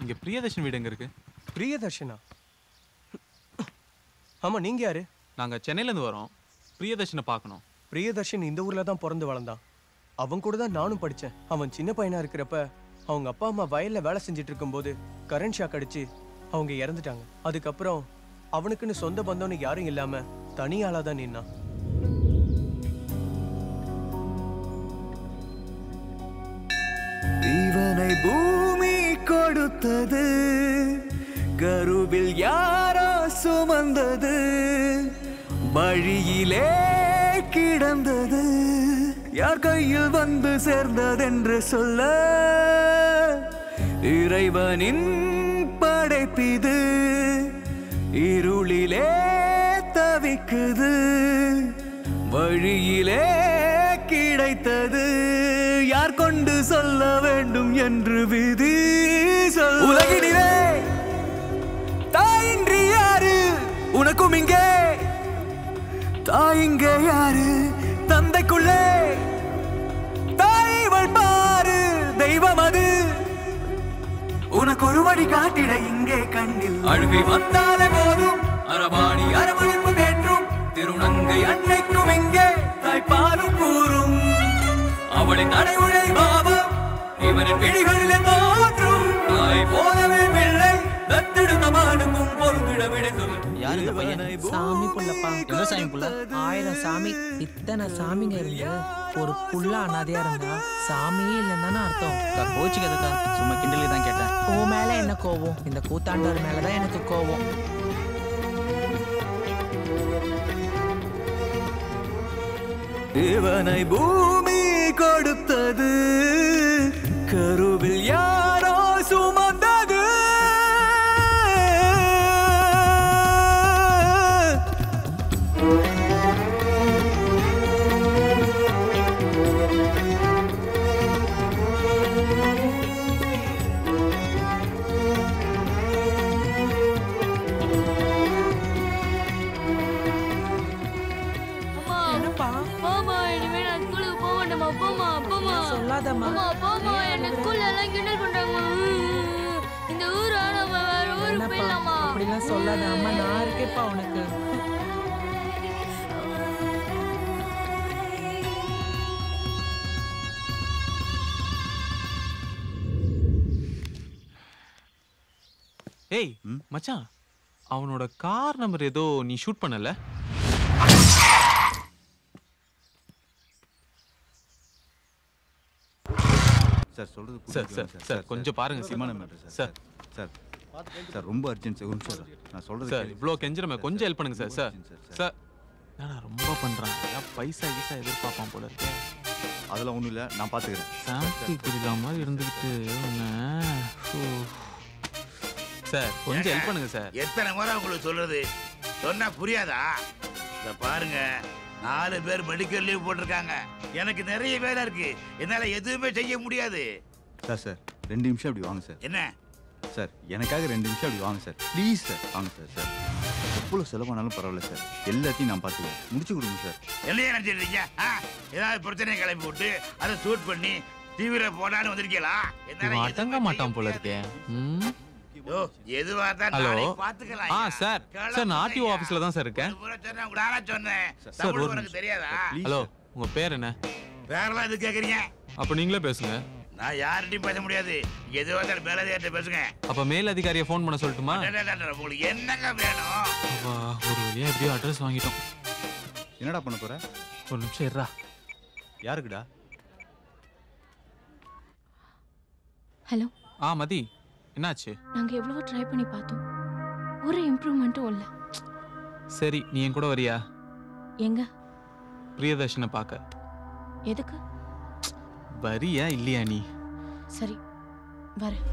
இங்க பிரியதர்ஷன் வீடு எங்க இருக்கு? பிரியதர்ஷனா? ஆமா, நீங்க யாரு? நாங்க சென்னையில இருந்து வரோம். பிரியதர்ஷனை பார்க்கணும். பிரியதர்ஷன் இந்த ஊர்ல தான் பிறந்து வளர்ந்தான். அவன் கூட தான் நானும் படிச்சேன். அவன் சின்ன பையனா இருக்கிறப்ப அவங்க அப்பா அம்மா வயல்ல வேலை செஞ்சுட்டு இருக்கும்போது கரண்ட் ஷாக் அடிச்சு அவங்க இறந்துட்டாங்க. அதுக்கப்புறம் அவனுக்குன்னு சொந்த பந்தம்னு யாரும் இல்லாம தனியாளா தான் நின்னான். இவனை பூமி கொடுத்தது, கருவில் யாரோ சுமந்தது, வழியிலே கிடந்தது, யார் கையில் வந்து சேர்ந்ததென்று சொல்ல, இறைவனின் படைப்பிது, இருளிலே தவிக்குது, வழியிலே கிடைத்தது, யார் கொண்டு சொல்ல வேண்டும் என்று விதி சொல். உலகினிலே தாயின்றி யாரு, உனக்கும் இங்கே தாயிங்க யாரு, தந்தைக்குள்ளே தாய்வள் பாரு, தெய்வம் அது உனக்கு ஒரு வழி காட்டிட இங்கே கண்ணில். அழுகை வந்தாலே போதும் அரபாணி அரவணைப்பு நேற்றும், திருநங்கை அன்னைக்கும் இங்கே தாய்ப்பாலும் கூறும், அவளின் நடைமுறை பாவம் இவனின் விழிகளில் தோற்றும், தாய் போலவே பிள்ளை தத்தெடுத்த மானுக்கும் பொறுத்திட விடை சொல்லு. யாரு இந்த பையன்? சாமி புள்ளப்பா. என்ன சாமி புள்ள? 1000 சாமி. இத்தனை சாமிங்க இருந்து ஒரு புள்ள அனாதையா இருந்தா சாமியே இல்லைன்னு அர்த்தம். கோச்சிக்கதுக்கா, சும்மா கிண்டலி தான் கேட்டேன். உன் மேல என்ன கோவம்? இந்த கூத்தாண்டவர் மேலதான் எனக்கு கோவம். இவனை பூமி கொடுத்தது, கருவில் யாரோ சுமந்தது, சொல்லாதம்மா. இந்த ஊர் நம்ம வேற ஊருக்கு போயிடலாமா? அப்படிலாம் சொல்லாத அம்மா, நான் இருக்கேப்பா உனக்கு. ஏய் மச்சான், அவனோட கார் நம்பர் ஏதோ நீ ஷூட் பண்ணல? சார் சொல்றது சார் சார் சார் கொஞ்சம் பாருங்க சிமான மேட்டர் சார். சார் சார் ரொம்ப அர்ஜென்ட் சார். ஒரு சார் நான் சொல்றது சார் இவ்வளோ கெஞ்சிரமே, கொஞ்சம் ஹெல்ப் பண்ணுங்க சார். சார் சார் நான் ரொம்ப பண்றான். பைசா கீசா எதிர்பார்ப்பான் போல இருக்கு. அதெல்லாம் ஒன்றும் இல்லை, நான் பார்த்துக்கிறேன். சாம்பிள் குடிக்கிற மாதிரி இருந்துக்கிட்டு சார் கொஞ்சம் ஹெல்ப் பண்ணுங்க சார். எத்தனை முறை உங்களுக்கு சொல்றது, சொன்னா புரியாதா? இத பாருங்க, 4 பேர் மெடிக்கல் லீவ் போட்டிருக்காங்க. எனக்கு நிறைய வேலை இருக்கு, என்னால எதுவுமே செய்ய முடியாது. சார் சார் 2 நிமிஷம் அப்படி வாங்க சார். என்ன சார், எனக்காக 2 நிமிஷம் அப்படி வாங்க சார், ப்ளீஸ் சார். வாங்க சார். சார் எவ்வளோ செலவானாலும் பரவாயில்ல சார், எல்லாத்தையும் நான் பார்த்துக்கிறேன். முடிச்சு கொடுங்க சார். என்னைய நினைச்சிருக்கீங்க? ஏதாவது பிரச்சனையை கிளப்பி விட்டு அதை ஷூட் பண்ணி டிவியில போடான்னு வந்திருக்கீங்களா? இவன் அடங்க மாட்டான் போல இருக்கே. எதுவா தான் ஹலோ. பாத்துக்கலாம். சார் சார் நான் ஆர்டிஓ ஆபீஸ்ல தான் சார் இருக்கேன். சொன்னேன் சார் உனக்கு தெரியாதா? ஹலோ, உங்க பேர் என்ன? பேரெல்லாம் எது கேக்குறீங்க? அப்ப நீங்களே பேசுங்க. நான் யார்கிட்டயும் பேச முடியாது, எதுவா இருந்தாலும் மேலதிகாரிட்ட பேசுங்க. அப்ப மேல் அதிகாரியை ஃபோன் பண்ண சொல்லட்டுமா? உங்களுக்கு என்னங்க வேணும்? ஒரு வழியா எப்படியோ அட்ரஸ் வாங்கிட்டோம். என்னடா பண்ண போற? ஒரு நிமிஷம் இருடா. யாருக்குடா? ஹலோ. மதி, என்னாச்சு? நாங்க எவ்வளவோ ட்ரை பண்ணி பார்த்தோம், ஒரு இம்ப்ரூவ்மெண்ட்டும் இல்ல. சரி, நீ என் கூட வரியா? எங்க? பிரியதர்ஷனை பார்க்க. எதுக்கு? வரியா இல்லையா நீ? சரி, வரேன்.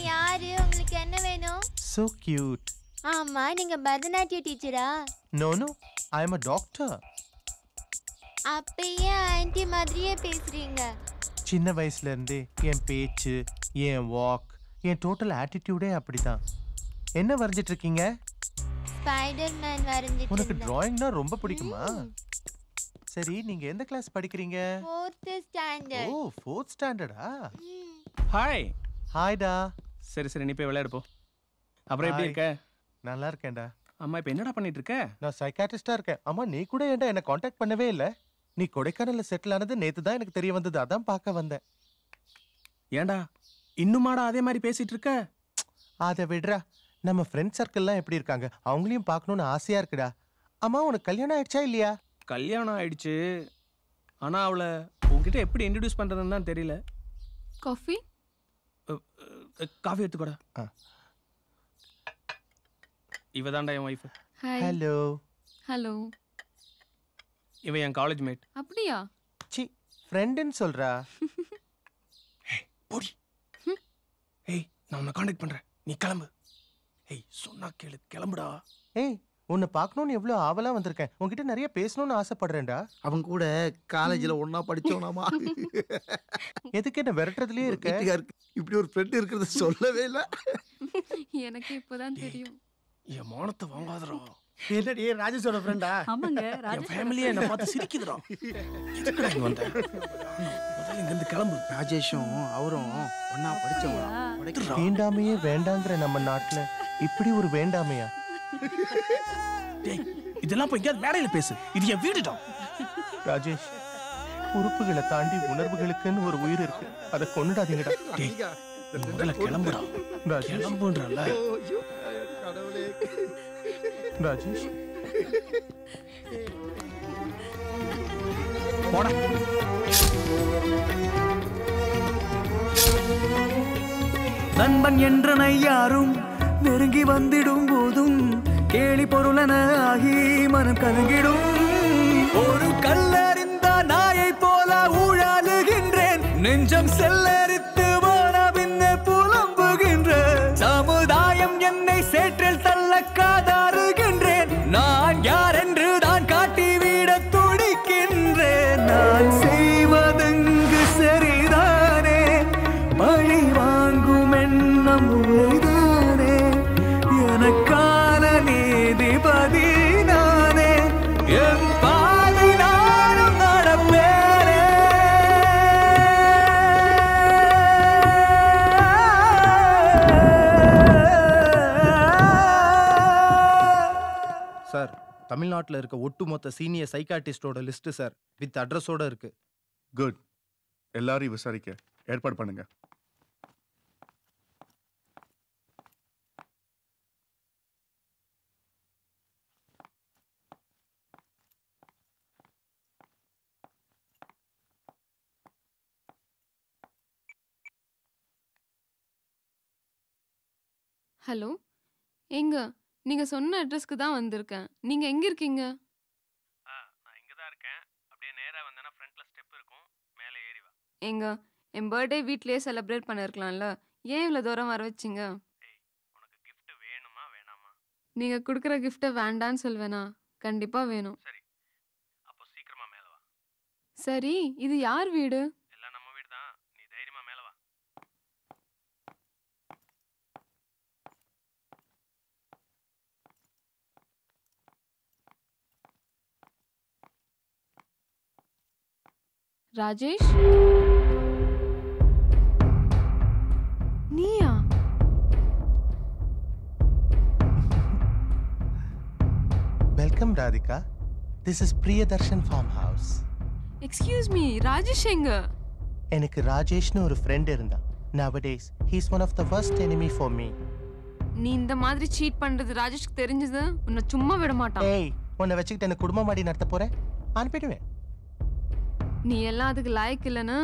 யாரு? உங்களுக்கு என்ன வேணும்? So cute. ஆமா நீங்க பரதநாட்டிய டீச்சரா? No, no. I am a doctor. அப்பயே ஆன்ட்டி மாதிரியே பேசுறீங்க. சின்ன வயசுல இருந்தே என் பேச்சு, என் வாக், என் டோட்டல் ஆட்டிடியூடே அப்படிதான். என்ன வரைஞ்சிட்டு இருக்கீங்க? ஸ்பைடர்மேன் வரைஞ்சிட்டு உனக்கு இருக்கேன். டிராயிங்னா ரொம்ப பிடிக்குமா? சரி, நீங்க எந்த கிளாஸ் படிக்கிறீங்க? 4th standard. ஓ, 4th ஸ்டாண்டர்டா? ஹாய். ஹாய்டா. சரி சரி, நீ போய் விளையாடு போ. அப்புறம் எப்படி இருக்க? நல்லா இருக்கேன்டா. அம்மா இப்போ என்னடா பண்ணிட்டு இருக்க? நான் சைக்காட்ரிஸ்டா இருக்கேன். அம்மா நீ கூட ஏன்டா என்ன காண்டாக்ட் பண்ணவே இல்ல? நீ கொடைக்கானல்ல செட்டில் ஆனது நேத்து தான் எனக்கு தெரிய வந்தது. அதான் பார்க்க வந்தேன். ஏன்டா இன்னுமாடா அதே மாதிரி பேசிட்டு இருக்க? அதை விடுறா. நம்ம ஃப்ரெண்ட் சர்க்கிள்லாம் எப்படி இருக்காங்க? அவங்களையும் பார்க்கணும்னு ஆசையா இருக்குடா. அம்மா உனக்கு கல்யாணம் ஆயிடுச்சா இல்லையா? கல்யாணம் ஆயிடுச்சு. ஆனா அவளை உன்கிட்ட எப்படி இன்ட்ரடியூஸ் பண்றதுன்னு தான் தெரியல. காஃபி? காஃபி எடுத்துக்கோடா. இவ தான்டா என் ஒய்ஃப். ஹாய். ஹலோ. ஹலோ. இவ என் காலேஜ் மேட். அப்படியா? சி, ஃப்ரெண்டுன்னு சொல்றா. போடி. ஏய், நான் உன்னை காண்டாக்ட் பண்றேன். நீ கிளம்பு. ஏய், சொன்னா கேளு, கிளம்புடா. ஏய், உன்னை பார்க்கணும்னு எவ்வளவு ஆவலா வந்திருக்கேன். உன்கிட்ட நிறைய பேசணும்னு ஆசைப்படுறேன்டா. அவன் கூட காலேஜ்ல ஒண்ணா படிச்சோனாமா. எதுக்கு என்ன விரட்டுறதுலயே இருக்க? இப்படி ஒரு ஃப்ரெண்ட் இருக்கிறத சொல்லவே இல்ல. எனக்கு இப்போதான் தெரியும். என் மானத்தை வாங்காதடா. என்னடி ராஜேஷோட ஃப்ரெண்டா? ஆமாங்க, என் ஃபேமிலியே என்ன பார்த்து சிரிக்குதுடா. எதுக்குடா இங்க வந்த? முதல்ல இங்க இருந்து கிளம்பு. ராஜேஷும் அவரும் ஒண்ணா படிச்சவங்க. வேண்டாமையே வேண்டாங்கிற நம்ம நாட்டுல இப்படி ஒரு வேண்டாமையா? டேய், இதெல்லாம் போய் எங்கயாவது மேடையில பேசு. இது என் வீடுடா. ராஜேஷ், உறுப்புகளை தாண்டி உணர்வுகளுக்குன்னு ஒரு உயிர் இருக்கு. அதை கொண்டுடாதீங்கடா. டேய், முதல்ல கிளம்புடா. கிளம்புன்றல. ராஜேஷ், போடா. நண்பன் என்றனை யாரும் நெருங்கி வந்திடும் போதும் கேலி பொருளன ஆகி மனம் கலங்கிடும். ஒரு கல்லறிந்த நாயை போல ஊழாலுகின்றேன். நெஞ்சம் செல்லரித்து போன பின்ன புலம்புகின்ற சமுதாயம் என்னை சேற்றில் தள்ள காதாறுகின்றேன். நான் யார் என்று தான் காட்டிவிட துடிக்கின்றேன். நான் செய்வதெங்கு சரிதானே? பழி வாங்கும் எண்ணம் உரைதானே? எனக்கான நீதிபதி நானே. என் பாதை நானும் நடப்பேனே. சார், தமிழ்நாட்டில் இருக்க ஒட்டுமொத்த சீனியர் சைக்காட்டிஸ்டோட லிஸ்ட் சார், வித் அட்ரஸோட இருக்கு. குட். எல்லாரையும் விசாரிக்க ஏற்பாடு பண்ணுங்க. ஹலோ, எங்க நீங்க சொன்ன அட்ரஸ்க்கு தான் வந்திருக்கேன். நீங்க எங்க இருக்கீங்க? நான் இங்க தான் இருக்கேன். அப்படியே நேரா வந்தேன்னா ஃப்ரண்ட்ல ஸ்டெப் இருக்கும். மேல ஏறி வா. எங்க என் பர்த்டே வீட்லயே செலிப்ரேட் பண்ணிருக்கலாம்ல. ஏன் இவ்வளவு தூரம் வர வச்சீங்க? உனக்கு gift வேணுமா வேணாமா? நீங்க கொடுக்குற கிஃப்ட்டை வேண்டான்னு சொல்வேனா? கண்டிப்பா வேணும். சரி, அப்போ சீக்கிரமா மேல வா. சரி, இது யார் வீடு? எல்லாம் நம்ம வீடு தான். நீ தைரியமா மேல வா. ராஜேஷ், நீயா? Welcome Radhika. This is Priyadarshan farm house. Excuse me, Rajesh எங்க? எனக்கு ராஜேஷ்னு ஒரு ஃப்ரெண்ட் இருந்தான். nowadays he is one of the worst enemy for me. நீ இந்த மாதிரி சீட் பண்றது ராஜேஷ்க்கு தெரிஞ்சது உன்னை சும்மா விட மாட்டான். ஏய், உன்னை வச்சுக்கிட்டு எனக்கு குடும்பம் மாடி நடத்த போறேன்? அனுப்பிடுவேன். நீ எல்லாம் அதுக்கு லாயக்கு இல்லைன்னு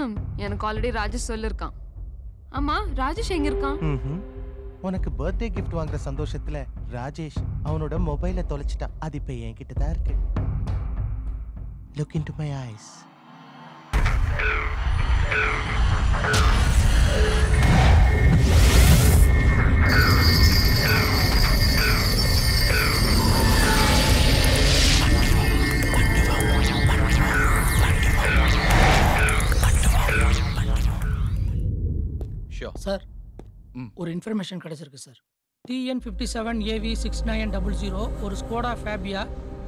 எனக்கு ஆல்ரெடி ராஜேஷ் சொல்லிருக்கான். ஆமா, ராஜேஷ் எங்க இருக்கான்? உனக்கு பர்த்டே கிஃப்ட் வாங்குற சந்தோஷத்துல ராஜேஷ் அவனோட மொபைலை தொலைச்சிட்டான். அது இப்ப என்கிட்ட தான் இருக்கு. Look into my eyes. ஒரு இன்ஃபர்மேஷன் கிடைச்சிருக்கு சார். TN57AV6900 ஒரு ஸ்கோடா ஃபேபியா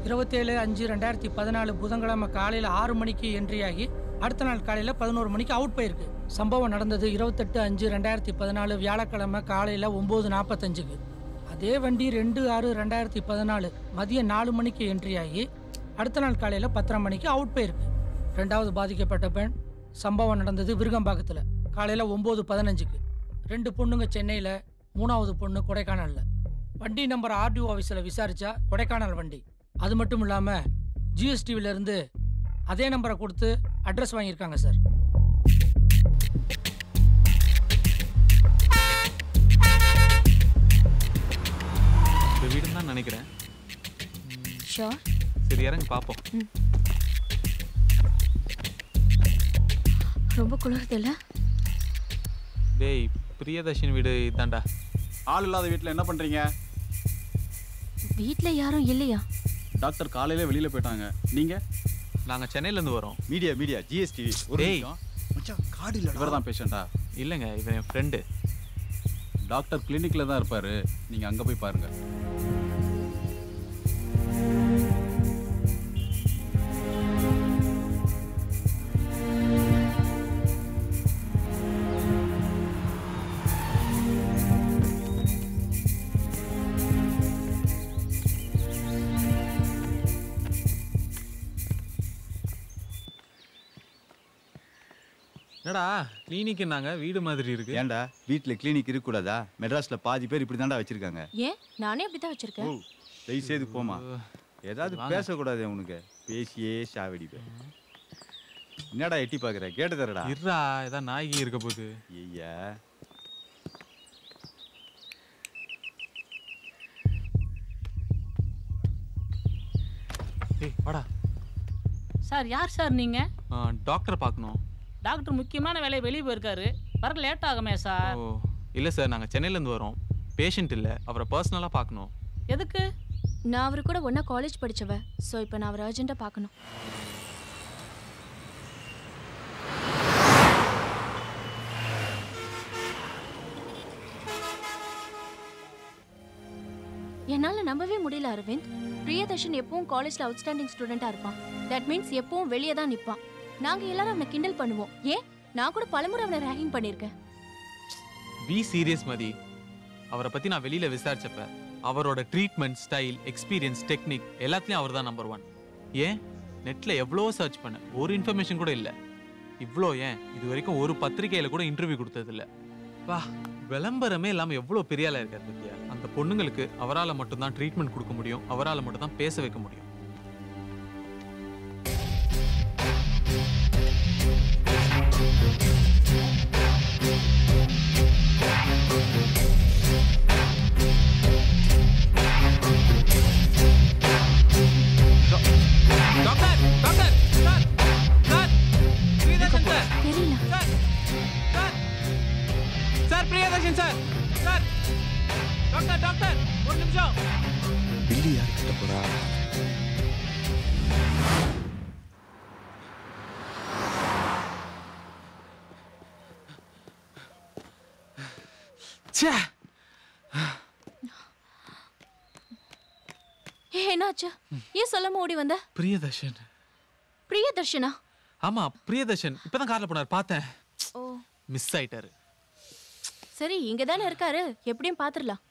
27/5/2014 புதன்கிழமை காலையில் 6 மணிக்கு என்ட்ரி ஆகி அடுத்த நாள் காலையில் 11 மணிக்கு அவுட் போயிருக்கு. சம்பவம் நடந்தது 28/5/2014 வியாழக்கிழமை காலையில் 9:45க்கு. அதே வண்டி 2/6/2014 மதியம் 4 மணிக்கு என்ட்ரி ஆகி அடுத்த நாள் காலையில் 10:30 மணிக்கு அவுட் போயிருக்கு. 2வது பாதிக்கப்பட்ட பெண் சம்பவம் நடந்தது விருகம்பாக்கத்தில் காலையில் 9:15க்கு. 2 பொண்ணுங்க சென்னையில், 3வது பொண்ணு கொடைக்கானலில். வண்டி நம்பர் RDO ஆஃபீஸில் விசாரித்தா கொடைக்கானல் வண்டி. அது மட்டும் இல்லாமல் GSTவிலேருந்து அதே நம்பரை கொடுத்து அட்ரஸ் வாங்கியிருக்காங்க சார். இந்த வீடுன்னு தான் நினைக்கிறேன். ஷோர். சரி இறங்கி பார்ப்போம். ரொம்ப குளிருது இல்ல? டேய் பிரியதர்ஷினி வீடு இதாண்டா. ஆள் இல்லாத வீட்டில் என்ன பண்ணுறீங்க? வீட்டில் யாரும் இல்லையா? டாக்டர் காலையில் வெளியில் போயிட்டாங்க. நீங்கள்? நாங்கள் சென்னையிலேருந்து வரோம். Media GSTV. டேய் மச்சான் கார்டு இல்லை. இவர் தான் பேஷண்ட்டா? இல்லைங்க, இவன் என் ஃப்ரெண்டு. டாக்டர் கிளினிக்கில் தான் இருப்பார். நீங்கள் அங்கே போய் பாருங்கள். என்னடா கிளினிக்னாங்க வீடு மாதிரி இருக்கு. ஏன்டா வீட்டில் கிளினிக் இருக்கக்கூடாதா? மெட்ராஸில் பாதி பேர் இப்படி தாண்டா வச்சிருக்காங்க. ஏன் நானே அப்படி தான் வச்சிருக்கேன். தயவு செய்து போமா. ஏதாவது பேசக்கூடாது உனக்கு. பேசியே சாவடிப்பேன். என்னடா எட்டி பார்க்குற? கேட்டு தரடா. இருடா ஏதாவது நாய்க்கு இருக்க போகுது. ஐயா ஏய் வாடா. சார் யார் சார் நீங்க? டாக்டர் பார்க்கணும். டாக்டர் முக்கியமான வேலையை வெளியே போயிருக்காரு. வர லேட் ஆகுமே சார். ஓ இல்லை சார், நாங்கள் சென்னையிலேருந்து வரோம். பேஷண்ட் இல்லை, அவரை பர்சனலாக பார்க்கணும். எதுக்கு? நான் அவரு கூட ஒன்றா காலேஜ் படித்தவ. ஸோ இப்போ நான் அவரை அர்ஜென்ட்டாக பார்க்கணும். என்னால் நம்பவே முடியல அரவிந்த். பிரியதர்ஷன் எப்பவும் காலேஜில் அவுட்ஸ்டாண்டிங் ஸ்டூடெண்ட்டாக இருப்பான். தட் மீன்ஸ் எப்பவும் வெளியே தான் நிற்பான். நாங்கள் எல்லாரும் அவனை கிண்டல் பண்ணுவோம். ஏன் நான் கூட பலமுறை அவனை ரேகிங் பண்ணியிருக்கேன். பி சீரியஸ் மதி. அவரை பற்றி நான் வெளியில் விசாரிச்சப்ப அவரோட ட்ரீட்மெண்ட் ஸ்டைல், எக்ஸ்பீரியன்ஸ், டெக்னிக் எல்லாத்துலேயும் அவர் தான் நம்பர் 1. ஏன் நெட்டில் எவ்வளோ சர்ச் பண்ண ஒரு இன்ஃபர்மேஷன் கூட இல்லை. இவ்வளோ ஏன் இது வரைக்கும் ஒரு பத்திரிகையில் கூட இன்டர்வியூ கொடுத்ததில்ல. வா விளம்பரமே இல்லாமல் எவ்வளோ பெரிய ஆளாக இருக்கார் பத்தியா. அந்த பொண்ணுங்களுக்கு அவரால் மட்டும்தான் ட்ரீட்மெண்ட் கொடுக்க முடியும், அவரால் மட்டும் தான் பேச வைக்க முடியும். Sir Priyadarshan sir. Sir doctor doctor ஒரு நிமிஷம். பில்லி யார் கிட்ட போறா? ச்சே என்னாச்சு? ஏன் சொல்லாம ஓடி வந்த? பிரியதர்ஷன். பிரியதர்ஷனா? ஆமா பிரியதர்ஷன். இப்பதான் கார்ல போனார், பார்த்தேன். ஓ மிஸ் ஆயிட்டாரு. சரி இங்க தானே இருக்காரு, எப்படியும் பாத்துடலாம்.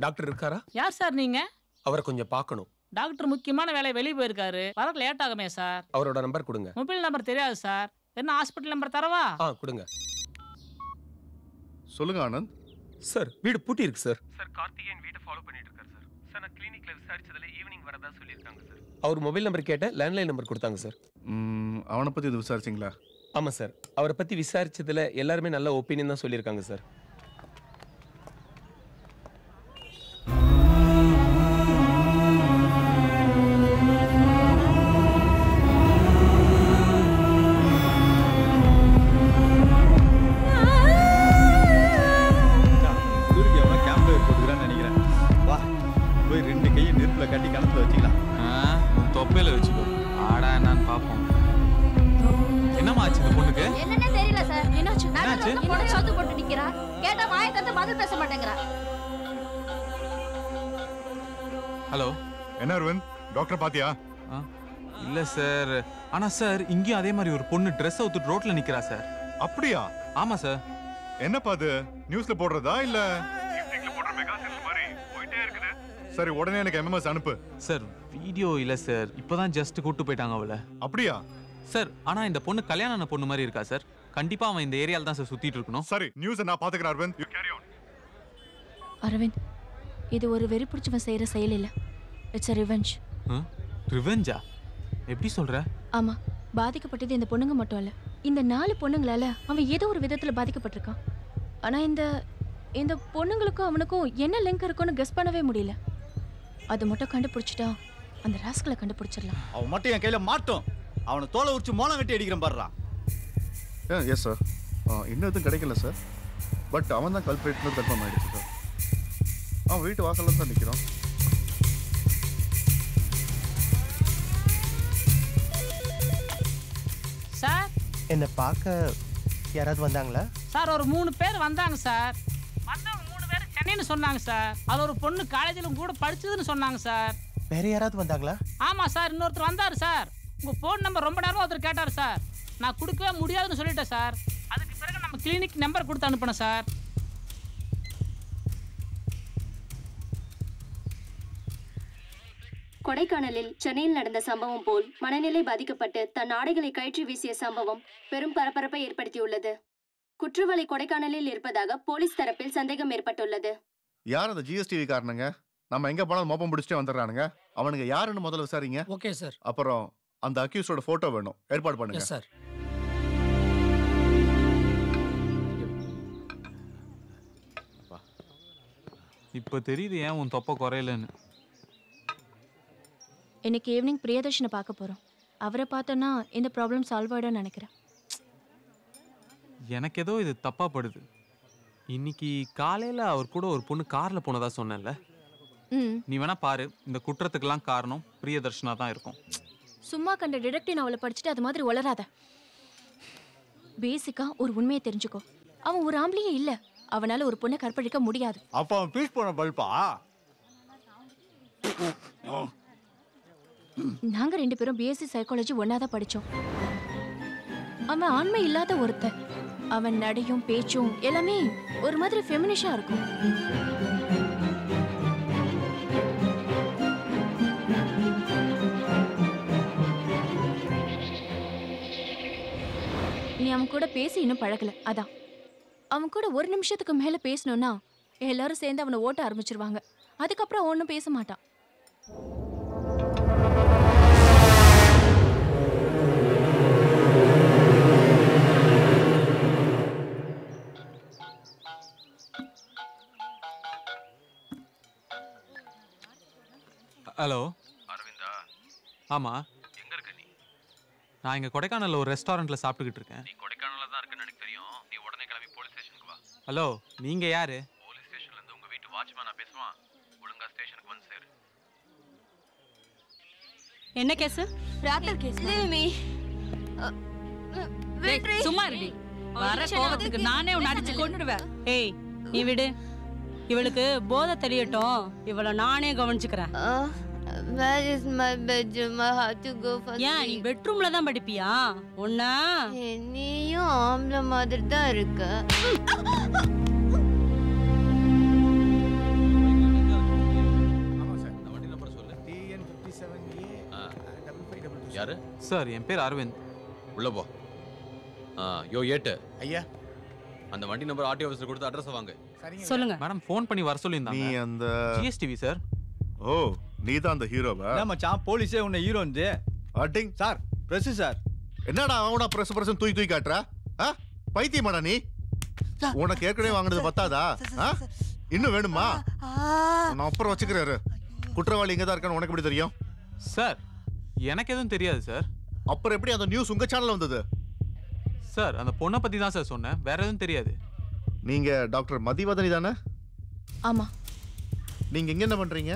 டாக்டர் இருக்காரா? யார் சார் நீங்க? அவரை கொஞ்சம் பார்க்கணும். டாக்டர் முக்கியமான வேலை வெளியே போயிருக்காரு. வர லேட் ஆகுமே சார். அவரோட நம்பர் கொடுங்க. மொபைல் நம்பர் தெரியாது சார். என்ன ஹாஸ்பிட்டல் நம்பர் தரவா? கொடுங்க. சொல்லுங்க ஆனந்த். சார் வீடு பூட்டி இருக்கு சார். சார் கார்த்திகேயன் வீட்டை ஃபாலோ பண்ணிட்டு இருக்காரு சார். சார் நான் கிளினிக்ல விசாரிச்சதுல ஈவினிங் வரதா சொல்லிருக்காங்க சார். அவர் மொபைல் நம்பர் கேட்ட லேண்ட்லைன் நம்பர் கொடுத்தாங்க சார். அவனை பத்தி இது விசாரிச்சீங்களா? ஆமா சார். அவரை பத்தி விசாரிச்சதுல எல்லாருமே நல்ல ஒப்பீனியன் தான் சொல்லியிருக்காங்க சார். கட்டி கணத்துல வச்சுக்கலாம். தொப்பையில வச்சுக்கோ. ஆடா என்னன்னு பாப்போம். என்னமா ஆச்சு இந்த பொண்ணுக்கு? என்னன்னே தெரியல சார். என்னாச்சு? பொண்ணு சோத்து போட்டு நிக்கிறா. கேட்டா வாயை தந்து பதில் பேச மாட்டேங்கறா. ஹலோ, என்ன அரவிந்த், டாக்டர் பாத்தியா? இல்ல சார். ஆனா சார் இங்கேயும் அதே மாதிரி ஒரு பொண்ணு ட்ரெஸ் அவுத்துட்டு ரோட்ல நிக்கிறா சார். அப்படியா? ஆமா சார். என்னப்பா அது, நியூஸ்ல போடுறதா இல்ல ஈவினிங்ல போடுற மெகா சேல் மாதிரி போயிட்டே இருக்குது? சரி உடனே எனக்கு எம்எம்எஸ் அனுப்பு. சார் வீடியோ இல்ல சார், இப்பதான் ஜஸ்ட் கூட்டு போயிட்டாங்க அவள. அப்படியா சார்? ஆனா இந்த பொண்ணு கல்யாணம் ஆன பொண்ணு மாதிரி இருக்கா சார். கண்டிப்பா அவன் இந்த ஏரியால தான் சார் சுத்திட்டு இருக்கணும். சரி நியூஸ் நான் பாத்துக்கிறேன் Aravind. You carry on. Aravind, இது ஒரு வெறி பிடிச்சவன் செய்யற செயல் இல்ல. It's a revenge. ரிவெஞ்சா? எப்படி சொல்ற? ஆமா, பாதிக்கப்பட்டது இந்த பொண்ணுங்க மட்டும் இல்ல. இந்த 4 பொண்ணுங்களால அவன் ஏதோ ஒரு விதத்துல பாதிக்கப்பட்டிருக்கான். ஆனா இந்த பொண்ணுங்களுக்கும் அவனுக்கும் என்ன லிங்க் இருக்குன்னு கெஸ் பண்ணவே முடியல. அது மட்டும் கண்டுபிடிச்சிட்டா அந்த ராஸ்கலை கண்டுபிடிச்சிடலாம். அவன் மட்டும் என் கையில மாட்டோம். அவனை தோலை உரிச்சு மோளம் கட்டி அடிக்கிறேன் பாடுறா. Yes sir. இன்னும் எதுவும் கிடைக்கல சார். பட் அவன் தான் கல்பிரேட்னு கன்ஃபார்ம் ஆயிடுச்சு சார். அவன் வீட்டு வாசல்ல தான் நிற்கிறான். சார் என்ன பார்க்க யாராவது வந்தாங்களா? சார் ஒரு 3 பேர் வந்தாங்க சார். வந்தவங்க 3 பேர் சென்னைன்னு சொன்னாங்க சார். அது ஒரு பொண்ணு காலேஜில் கூட படிச்சதுன்னு சொன்னாங்க சார். வேற யாராவது வந்தாங்களா? ஆமா சார், இன்னொருத்தர் வந்தார் சார். உங்க ஃபோன் நம்பர் ரொம்ப நேரமா ஒருத்தர் கேட்டார் சார். நான் கொடுக்கவே முடியாதுன்னு சொல்லிட்டேன் சார். அதுக்கு பிறகு நம்ம கிளினிக் நம்பர் கொடுத்து அனுப்பினேன் சார். கொடைக்கானலில் சென்னையில் நடந்த சம்பவம் போல் மனநிலை பாதிக்கப்பட்டு தன் ஆடைகளை கழற்றி வீசிய சம்பவம் பெரும் பரபரப்பை ஏற்படுத்தியுள்ளது. குற்றவாளி கொடைக்கானலில் இருப்பதாக போலீஸ் தரப்பில் சந்தேகம் ஏற்பட்டுள்ளது. யார் அந்த ஜிஎஸ்டிவி காரணங்க? நம்ம எங்க போனாலும் மோப்பம் பிடிச்சிட்டே வந்துடுறானுங்க. அவனுங்க யாருன்னு முதல்ல விசாரிங்க. Okay sir. அப்புறம் அந்த அக்யூஸ்டோட போட்டோ வேணும், ஏற்பாடு பண்ணுங்க. Yes sir. இப்ப தெரியுது ஏன் உன் தொப்பை குறையலன்னு. இன்னைக்கு ஈவினிங் பிரியதர்ஷனை பார்க்க போறோம். அவரை பார்த்தோன்னா இந்த ப்ராப்ளம் சால்வ் ஆயிடும்னு நினைக்கிறேன். எனக்கு ஏதோ இது தப்பா படுது. இன்னைக்கு காலையில அவர் கூட ஒரு பொண்ணு கார்ல போனதா சொன்னேன்ல. நீ வேணா பாரு, இந்த குற்றத்துக்கெல்லாம் காரணம் பிரியதர்ஷனா தான் இருக்கும். சும்மா கண்ட டிடெக்டிவ் நாவலை படிச்சுட்டு அது மாதிரி உளராத. பேசிக்கா ஒரு உண்மையை தெரிஞ்சுக்கோ. அவன் ஒரு ஆம்பளையே இல்ல. அவனால ஒரு பொண்ணை கற்பழிக்க முடியாது. அப்ப அவன் பீஸ் போன பல்பா? நாங்க 2 பேரும் பிஎஸ்சி சைக்காலஜி ஒன்னாதான் படிச்சோம். அவன் ஆண்மை இல்லாத ஒருத்தன். அவன் நடையும் பேச்சும் எல்லாமே ஒரு மாதிரி ஃபெமினிஷா இருக்கும். நீ அவன் கூட பேசி இன்னும் பழகல. அதான் அவன் கூட ஒரு நிமிஷத்துக்கு மேல பேசணும்னா எல்லாரும் சேர்ந்து அவனை ஓட்ட ஆரம்பிச்சிருவாங்க. அதுக்கப்புறம் ஒன்னும் பேச மாட்டான். ஹலோ அரவிந்தா? ஆமா. எங்க இருக்க நீ? நான் இங்க கொடைக்கானல்ல ஒரு ரெஸ்டாரண்ட்ல சாப்பிட்டுக்கிட்டு இருக்கேன். நீ கொடைக்கானல்ல தான் இருக்கன்னு எனக்கு தெரியும். நீ உடனே கிளம்பி போலீஸ் ஸ்டேஷனுக்கு வா. ஹலோ, நீங்க யாரு? போலீஸ் ஸ்டேஷன்ல இருந்து உங்க வீட்டு வாட்ச்மேனா பேசுவான். ஒழுங்கா ஸ்டேஷனுக்கு வந்து சேரு. என்ன கேஸ்? ராத்தல் கேஸ். லிமி. சும்மா இருடி. வர கோவத்துக்கு நானே உன்னை அடிச்சு கொன்னுடுவேன். ஏய், நீ விடு. இவளுக்கு போதை தெரியட்டும். இவள நானே கவனிச்சுக்கிறேன். Where is my bedroom? I have to go for ஏன் நீ பெட்ரூம்ல தான் படிப்பியா? ஒண்ணா நீயும் ஆம்பளை மாதிரி தான் இருக்க. யாரு? சார் என் பேர் அரவிந்த். உள்ள போ. யோ ஏட்டு ஐயா, அந்த வண்டி நம்பர் ஆர்டி ஆஃபீஸர் கொடுத்து அட்ரஸ் வாங்க. சொல்லுங்க. மேடம் ஃபோன் பண்ணி வர சொல்லியிருந்தாங்க. நீ அந்த ஜிஎஸ்டிவி சார். ஓ நீ தான் அந்த ஹீரோவா? என்ன மச்சான் போலீஸே உன்னை ஹீரோன்னு அட்டிங் சார் பிரஸ் சார். என்னடா அவனா பிரஸ் தூக்கி காட்டுறா? பைத்தியமாடா நீ? உனக்கு ஏற்கனவே வாங்கினது பத்தாதா? இன்னும் வேணுமா? நான் அப்புறம் வச்சுக்கிறாரு. குற்றவாளி இங்க தான் இருக்கான்னு உனக்கு எப்படி தெரியும்? சார் எனக்கு எதுவும் தெரியாது சார். அப்புறம் எப்படி அந்த நியூஸ் உங்க சேனல்ல வந்தது? சார் அந்த பொண்ணை பத்தி தான் சார் சொன்னேன், வேற எதுவும் தெரியாது. நீங்க டாக்டர் மதிவதனி தானே? ஆமா. நீங்க இங்க என்ன பண்றீங்க?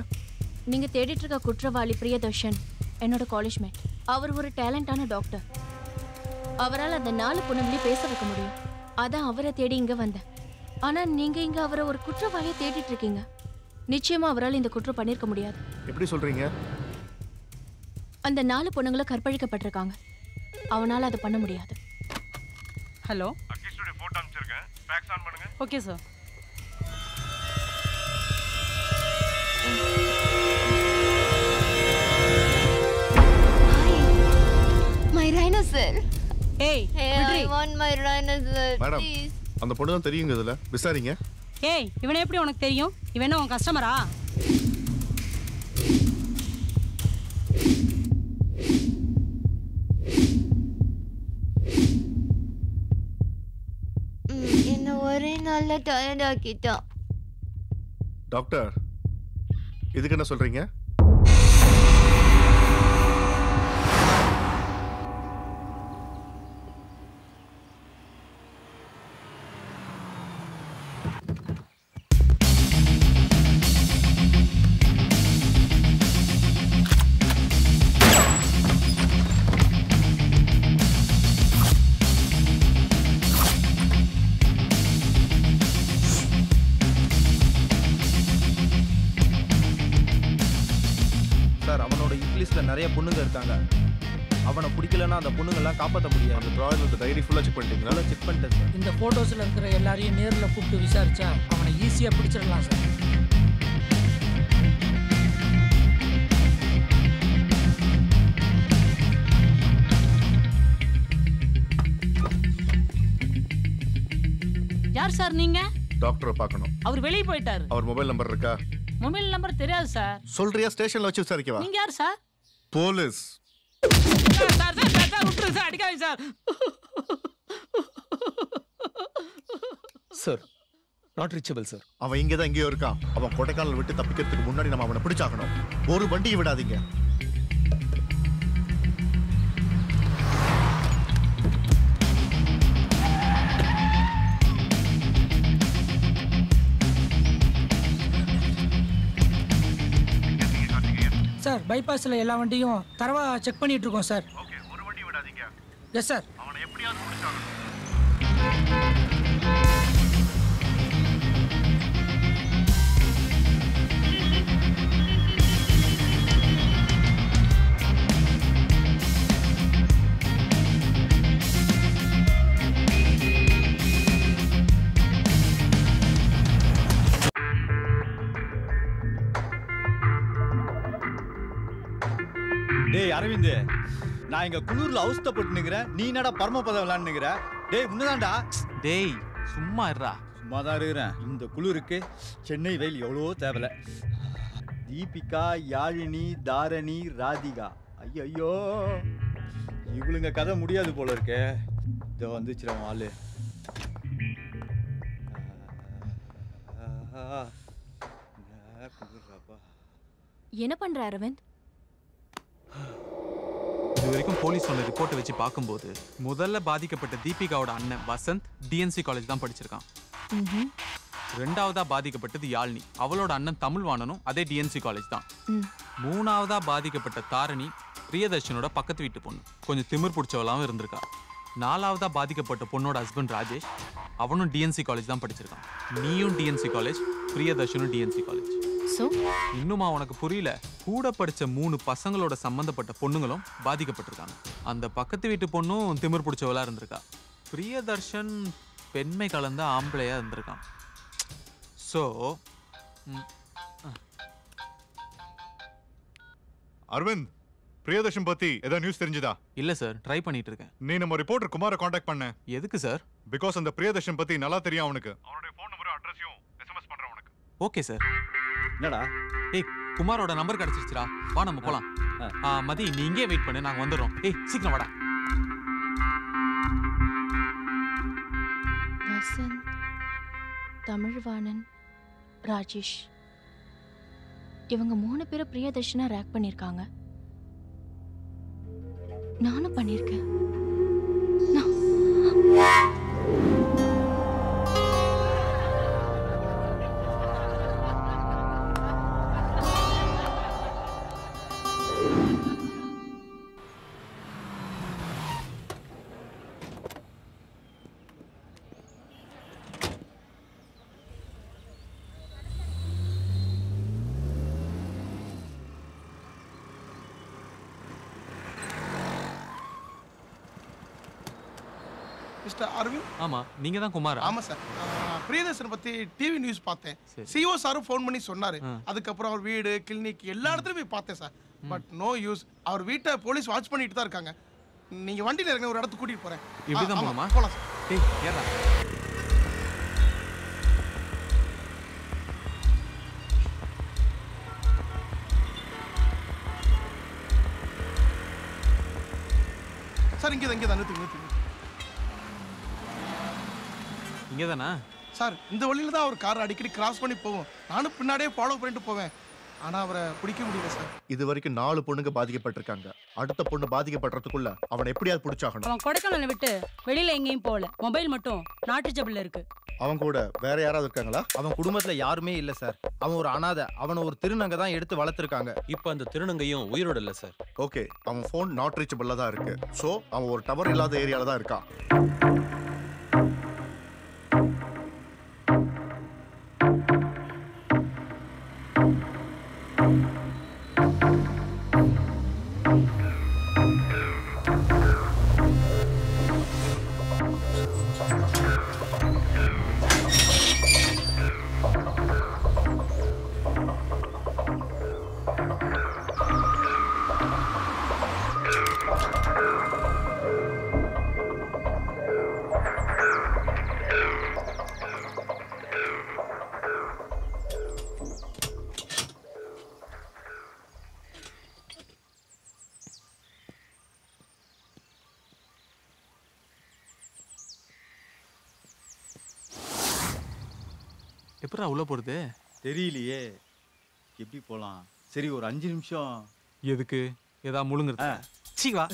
நீங்க தேடிட்டு இருக்க குற்றவாளி பிரியதர்ஷன் என்னோட காலேஜ் மேட். அவர் ஒரு டேலண்டான டாக்டர். அவரால் அந்த 4 பொண்ணுங்களையும் பேச வைக்க முடியும். அதான் அவரை தேடி இங்க வந்தேன். ஆனா நீங்க இங்க அவரை ஒரு குற்றவாளியை தேடிட்டு இருக்கீங்க. நிச்சயமா அவரால் இந்த குற்றம் பண்ணிருக்க முடியாது. எப்படி சொல்றீங்க? அந்த 4 பொண்ணுங்களும் கற்பழிக்கப்பட்டிருக்காங்க. அவனால அதை பண்ண முடியாது. ஹலோ, அக்யூஸ்டோட போட்டோ அனுப்பிச்சிருக்கேன். ஃபேக்ஸ் ஆன் பண்ணுங்க. Okay sir. My rhinocer. Hey, I want my rhinocer. Madam, Please. அந்த பொண்ணு தான் தெரியுங்க இதுல. விசாரிங்க. ஏய், இவனை எப்படி உனக்கு தெரியும்? இவன் என்ன உன் கஸ்டமரா? என்ன ஒரே நாள்ல டயர்ட் ஆக்கிட்டான். டாக்டர், இதுக்கு என்ன சொல்றீங்க? நிறைய பொண்ணுங்க இருக்காங்க. அவனை பிடிக்கலன்னா அந்த பொண்ணுங்கெல்லாம் காப்பாற்ற முடியாது. அந்த ட்ராயர் இந்த டைரி ஃபுல்லாக செக் பண்ணிட்டீங்களா? செக் பண்ணிட்டேன் சார். இந்த ஃபோட்டோஸில் இருக்கிற எல்லாரையும் நேரில் கூப்பிட்டு விசாரிச்சா அவனை ஈஸியாக பிடிச்சிடலாம் சார். யார் சார் நீங்க? டாக்டரை பார்க்கணும். அவர் வெளியே போயிட்டாரு. அவர் மொபைல் நம்பர் இருக்கா? மொபைல் நம்பர் தெரியாது சார். சொல்றியா? ஸ்டேஷன்ல வச்சு விசாரிக்கவா? நீங்க யார் சார்? போலீஸ். சார் விட்டுரு சார், அடிக்காதீங்க sir. Sir, not reachable sir. அவன் இங்கே தான் எங்கேயோ இருக்கான். அவன் கொடைக்கானல் விட்டு தப்பிக்கிறதுக்கு முன்னாடி நம்ம அவனை பிடிச்சாகணும். ஒரு வண்டியை விடாதீங்க. சார், பைபாஸில் எல்லா வண்டியும் தரவா செக் பண்ணிட்டு இருக்கோம் சார். ஓகே, ஒரு வண்டி விடாதீங்க. Yes sir. அவனை எப்படியாவது பிடிச்சாகணும். டேய் அரவிந்த், நான் இங்க குளூர்ல அவஸ்தப்பட்டு நிக்கிறேன். நீ என்னடா பரமபதம் விளையாண்டுங்கிற? டேய் உன்னதான்டா. டேய் சும்மா இருடா. சும்மா தான் இருக்கிறேன். இந்த குளிருக்கு சென்னை வெயில் எவ்வளோ தேவல. தீபிகா, யாழினி, தாரணி, ராதிகா, ஐயோ இவளுங்க கதை முடியாது போல இருக்கே. இதோ வந்துச்சுறோம் ஆளு. என்ன பண்ற அரவிந்த்? இது வரைக்கும் போலீஸ் சொன்ன ரிப்போர்ட்டை வச்சு பார்க்கும்போது முதல்ல பாதிக்கப்பட்ட தீபிகாவோட அண்ணன் வசந்த் டிஎன்சி காலேஜ் தான் படிச்சிருக்கான். ரெண்டாவதா பாதிக்கப்பட்டது யாழ்னி, அவளோட அண்ணன் தமிழ்வாணனும் அதே டிஎன்சி காலேஜ் தான். மூணாவதா பாதிக்கப்பட்ட தாரணி பிரியதர்ஷனோட பக்கத்து வீட்டு பொண்ணு, கொஞ்சம் திமிர் பிடிச்சவளாவும் இருந்திருக்கா. நாலாவதா பாதிக்கப்பட்ட பொண்ணோட ஹஸ்பண்ட் ராஜேஷ், அவனும் டிஎன்சி காலேஜ் தான் படிச்சிருக்கான். நீயும் டிஎன்சி காலேஜ், பிரியதர்ஷனும் டிஎன்சி காலேஜ். இன்னுமா உனக்கு புரியல? கூட படிச்ச 3 பசங்களோட சம்பந்தப்பட்ட பொண்ணுங்களும் பாதிக்கப்பட்டிருக்காங்க. அந்த பக்கத்து வீட்டு பொண்ணும் திமிர் பிடிச்சவளா இருந்திருக்கா. பிரியதர்ஷன் பெண்மை கலந்த ஆம்பளையா இருந்திருக்கான். ஸோ அரவிந்த், பிரியதர்ஷன் பத்தி ஏதாவது நியூஸ் தெரிஞ்சுதா? இல்ல சார், ட்ரை பண்ணிட்டு இருக்கேன். நீ நம்ம ரிப்போர்ட்டர் குமாரை காண்டாக்ட் பண்ண. எதுக்கு சார்? பிகாஸ் அந்த பிரியதர்ஷன் பத்தி நல்லா தெரியும் அவனுக்கு. அவனுடைய ஃபோன் நம்பரும் அட்ரஸையும் எஸ்எம்எஸ் பண்றேன் உனக்கு. Okay sir. என்னடா? ஏய், குமாரோட நம்பர் கிடைச்சிருச்சுடா. வா நம்ம போலாம். மதி நீ இங்கே வெயிட் பண்ணு, நாங்க வந்துடுறோம். ஏய் சீக்கிரம் வாடா. வசந்த், தமிழ்வாணன், ராஜேஷ் இவங்க 3 பேரை பிரியதர்ஷனா ரேக் பண்ணிருக்காங்க. நானும் பண்ணிருக்கேன். மிஸ்டர் அரவிந்த். ஆமா, நீங்க தான் குமாரா? ஆமா சார். பிரியதர்ஷன் பத்தி டிவி நியூஸ் பார்த்தேன். சிஓ சாரும் ஃபோன் பண்ணி சொன்னாரு. அதுக்கப்புறம் அவர் வீடு, கிளினிக் எல்லா இடத்துலயும் போய் பார்த்தேன் சார். But no use. அவர் வீட்டை போலீஸ் வாட்ச் பண்ணிட்டு தான் இருக்காங்க. நீங்க வண்டியில இருக்க ஒரு இடத்துக்கு கூட்டிட்டு போறேன். இப்படி தான் போணுமா? போலாம் சார். ஏய் ஏறா. சார் இங்கே தான் நிறுத்துங்க. இங்கே தானா? சார் இந்த வழியில தான் அவர் கார் அடிக்கடி கிராஸ் பண்ணி போவோம். நானும் பின்னாடியே ஃபாலோ பண்ணிட்டு போவேன். ஆனா அவரை பிடிக்க முடியல சார். இது வரைக்கும் 4 பொண்ணுங்க பாதிக்கப்பட்டிருக்காங்க. அடுத்த பொண்ணு பாதிக்கப்படுறதுக்குள்ள அவனை எப்படியாவது பிடிச்சாகணும். அவன் கொடைக்கானலை விட்டு வெளியில எங்கேயும் போகல. மொபைல் மட்டும் நாட் ரீச்சபிள்ல இருக்கு. அவன் கூட வேற யாராவது இருக்காங்களா? அவன் குடும்பத்துல யாருமே இல்ல சார். அவன் ஒரு அனாதை. அவனை ஒரு திருநங்கை தான் எடுத்து வளர்த்துருக்காங்க. இப்போ அந்த திருநங்கையும் உயிரோட இல்ல சார். ஓகே, அவன் ஃபோன் நாட் ரீச்சபிள்ல தான் இருக்கு. சோ அவன் ஒரு டவர் இல்லாத ஏரியால தான் இருக்கான். எப்படா உள்ள போறது? தெரியலையே. எப்படி போலாம்? சரி ஒரு 5 நிமிஷம். எதுக்கு? ஏதா முழுங்குறது? சீ வா.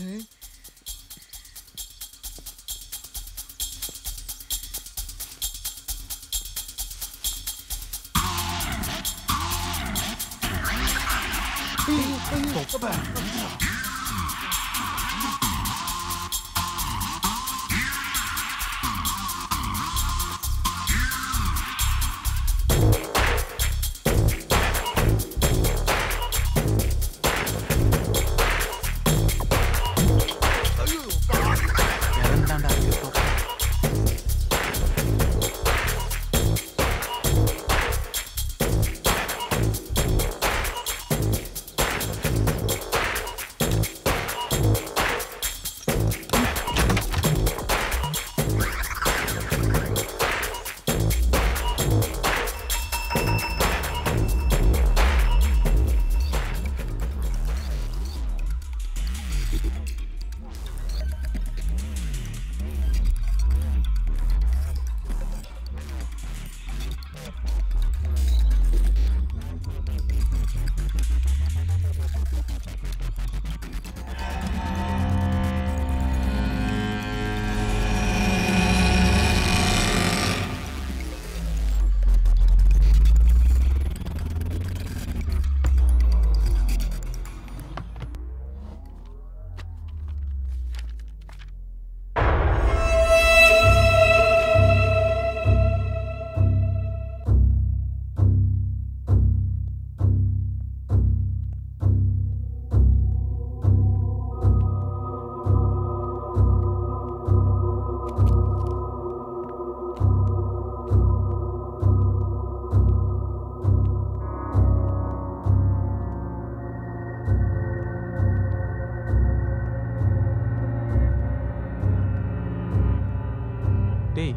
டேய்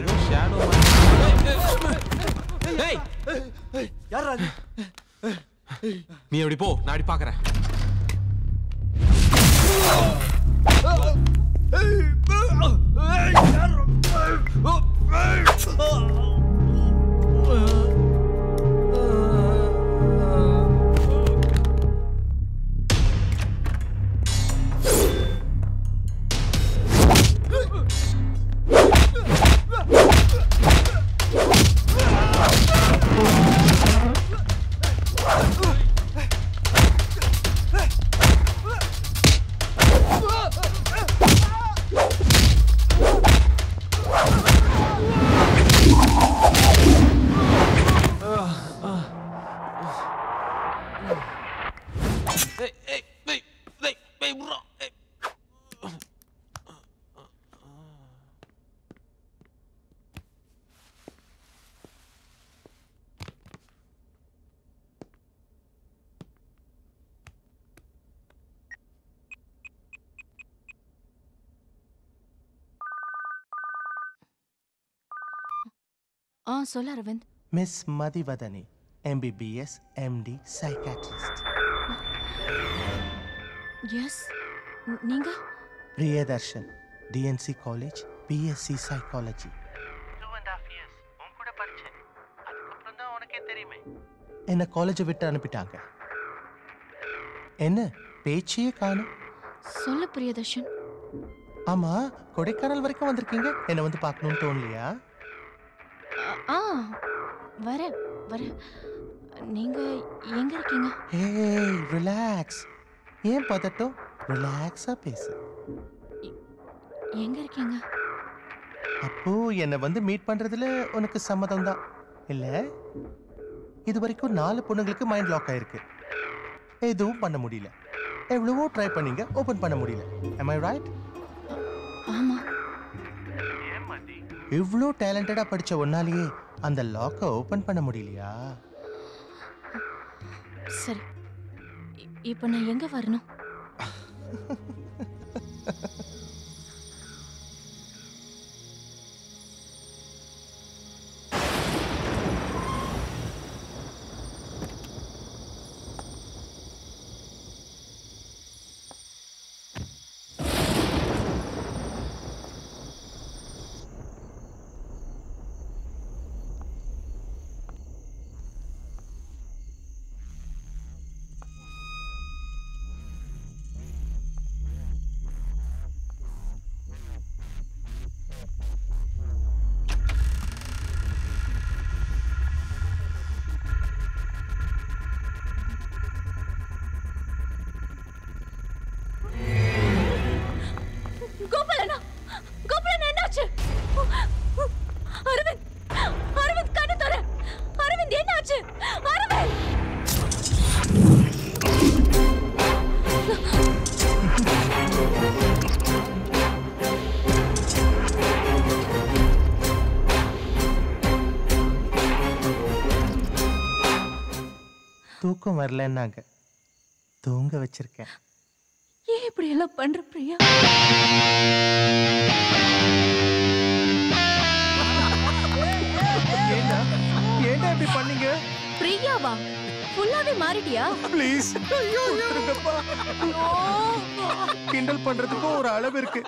ஏதோ ஷேடோ டேய் யாரா அது? நீ அப்படி போ, நான் அப்படி பார்க்கறேன். சொல்ல Arvind. Miss Mathivathani, MBBS, MD, psychiatrist. Yes, நீங்க? Priyadarshan, DNC college, BSc psychology. 2.5 years உன் கூட படிச்சேன். அதுக்கப்புறம் தான் உனக்கே தெரியுமே. என்ன காலேஜை விட்டு அனுப்பிட்டாங்க. என்ன பேச்சையே காணும்? சொல்ல பிரியதர்ஷன். ஆமா, கொடைக்கானல் வரைக்கும் வந்திருக்கீங்க. என்ன வந்து பார்க்கணும்னு தோணலையா? வரேன். நீங்க எங்க இருக்கீங்க? ஏய் ரிலாக்ஸ். ஏன் பதட்டம்? ரிலாக்ஸா பேசு. எங்க இருக்கீங்க? அப்போ என்ன வந்து மீட் பண்றதுல உனக்கு சம்மதம் தான் இல்ல? இது வரைக்கும் 4 பொண்ணுங்களுக்கு மைண்ட் லாக் ஆயிருக்கு. எதுவும் பண்ண முடியல. எவ்வளவோ ட்ரை பண்ணீங்க, ஓபன் பண்ண முடியல. am I right? ஆமா. இவ்ளோ டேலண்டடா படிச்ச ஒன்னாலேயே அந்த லாக்கை ஓபன் பண்ண முடியலையா? சரி, இப்போ நான் எங்க வரணும்? தூக்கம் வரலன்னாங்க, தூங்க வச்சிருக்கேன். ஏன் இப்படி எல்லாம் பண்ற பிரியா? ஏன்டா இப்படி பண்ணீங்க? பிரியாவா? ஃபுல்லாவே மாறிட்டியா? ப்ளீஸ் கிண்டல் பண்றதுக்கு ஒரு அளவு இருக்கு.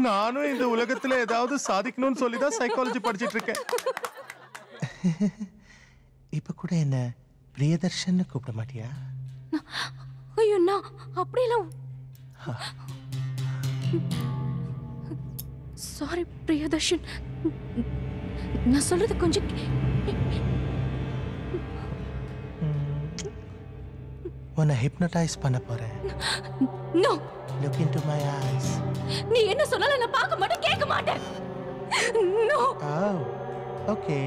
நானும் இந்த உலகத்துல ஏதாவது சாதிக்கணும்னு சொல்லிதான் சைக்காலஜி படிச்சிட்டு இருக்கேன். இப்ப கூட என்ன பிரியதர்ஷன் கூப்பிட மாட்டியா? ஐயோ, நான் அப்படியெல்லாம். சாரி பிரியதர்ஷன், நான் சொல்றது கொஞ்சம். உன்னை ஹிப்னோடைஸ் பண்ண போறேன். No. Look into my eyes. நீ என்ன சொன்னாலும் நான் பார்க்க மாட்டேன், கேட்க மாட்டேன். நோ. Oh, okay.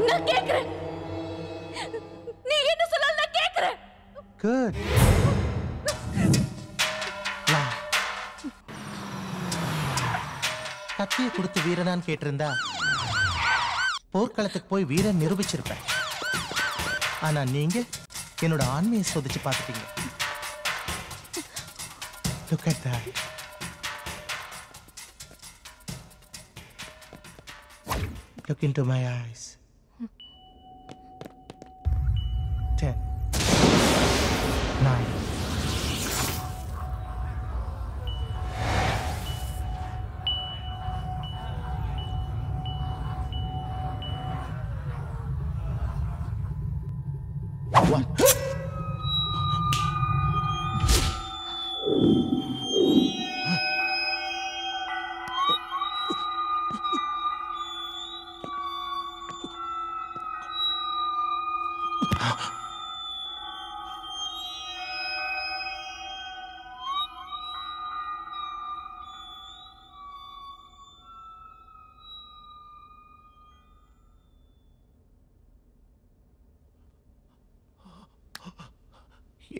நான் கேக்குறேன். நீ என்ன சொன்னாலும் நான் கேக்குறேன். குட். கத்தியை கொடுத்து வீரனான்னு கேட்டிருந்தா போர்க்களத்துக்கு போய் வீரன் நிரூபிச்சிருப்பேன். ஆனா நீங்க என்னோட ஆண்மையை சோதிச்சு பார்த்துட்டீங்க. Look at that. Look into my eyes. 10, 9. One.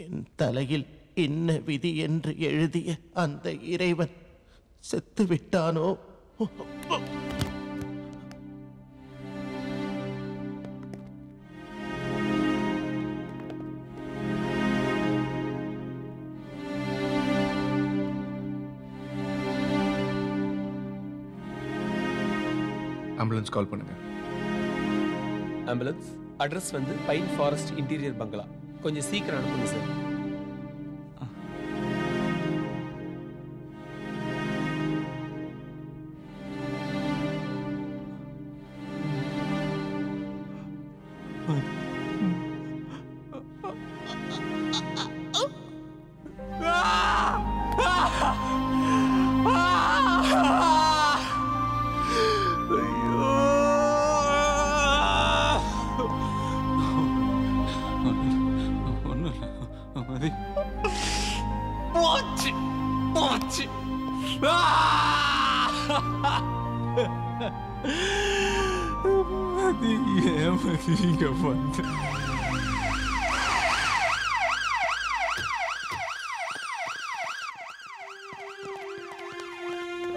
என் தலையில் என்ன விதி என்று எழுதிய அந்த இறைவன் செத்து விட்டானோ? ஆம்புலன்ஸ் கால் பண்ணுங்க. ஆம்புலன்ஸ் அட்ரஸ் வந்து பைன் ஃபாரஸ்ட் இன்டீரியர் பங்களா. கொஞ்சம் சீக்கிரம் அனுப்புங்க சார்.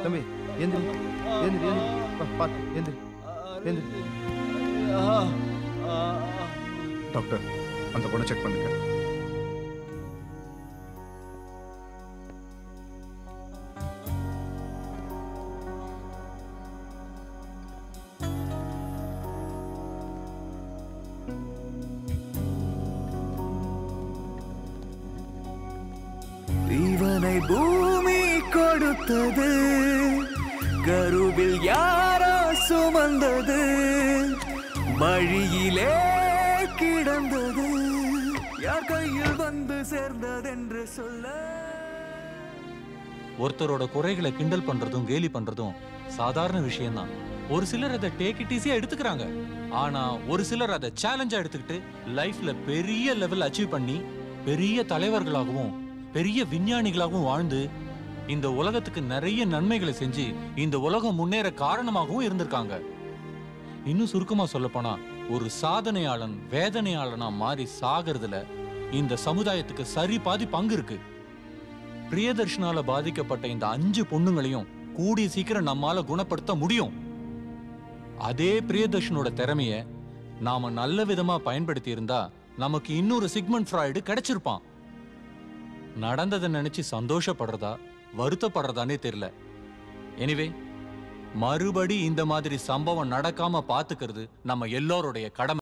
தம்பி எந்திரி எந்திரி எந்திரி பாத்து எந்திரி எந்திரி. டாக்டர் அந்த பொண்ணை செக் பண்ணுங்க. இவனை பூமி கொடுத்தது, கருவில் யாரோ சுமந்தது, வழியிலே கிடந்தது, யார் கையில் வந்து சேர்ந்ததென்று சொல்ல. ஒருத்தரோட குறைகளை கிண்டல் பண்றதும் கேலி பண்றதும் சாதாரண விஷயம்தான். ஒரு சிலர் அதை டேக் இட் ஈஸியா எடுத்துக்கிறாங்க. ஆனா ஒரு சிலர் அதை சேலஞ்சா எடுத்துக்கிட்டு லைஃப்ல பெரிய லெவல் அச்சீவ் பண்ணி பெரிய தலைவர்களாகவும் பெரிய விஞ்ஞானிகளாகவும் வாழ்ந்து இந்த உலகத்துக்கு நிறைய நன்மைகளை செஞ்சு இந்த உலகம் முன்னேற காரணமாகவும் இருந்திருக்காங்க. இன்னும் சுருக்கமா சொல்ல போனா ஒரு சாதனையாளன் வேதனையாளனா மாறி சாகிறதுல இந்த சமுதாயத்துக்கு சரி பாதி பங்கு இருக்கு. பிரியதர்ஷனால பாதிக்கப்பட்ட இந்த 5 பொண்ணுங்களையும் கூடிய சீக்கிரம் நம்மால குணப்படுத்த முடியும். அதே பிரியதர்ஷனோட திறமைய நாம நல்ல விதமா பயன்படுத்தி இருந்தா நமக்கு இன்னொரு சிக்மண்ட் ஃப்ராய்டு கிடைச்சிருப்பான். நடந்ததை நினைச்சு சந்தோஷப்படுறதா வருத்தப்படுறதானே தெரியல. எனிவே மறுபடி இந்த மாதிரி சம்பவம் நடக்காம பாத்துக்கிறது நம்ம எல்லோருடைய கடமை.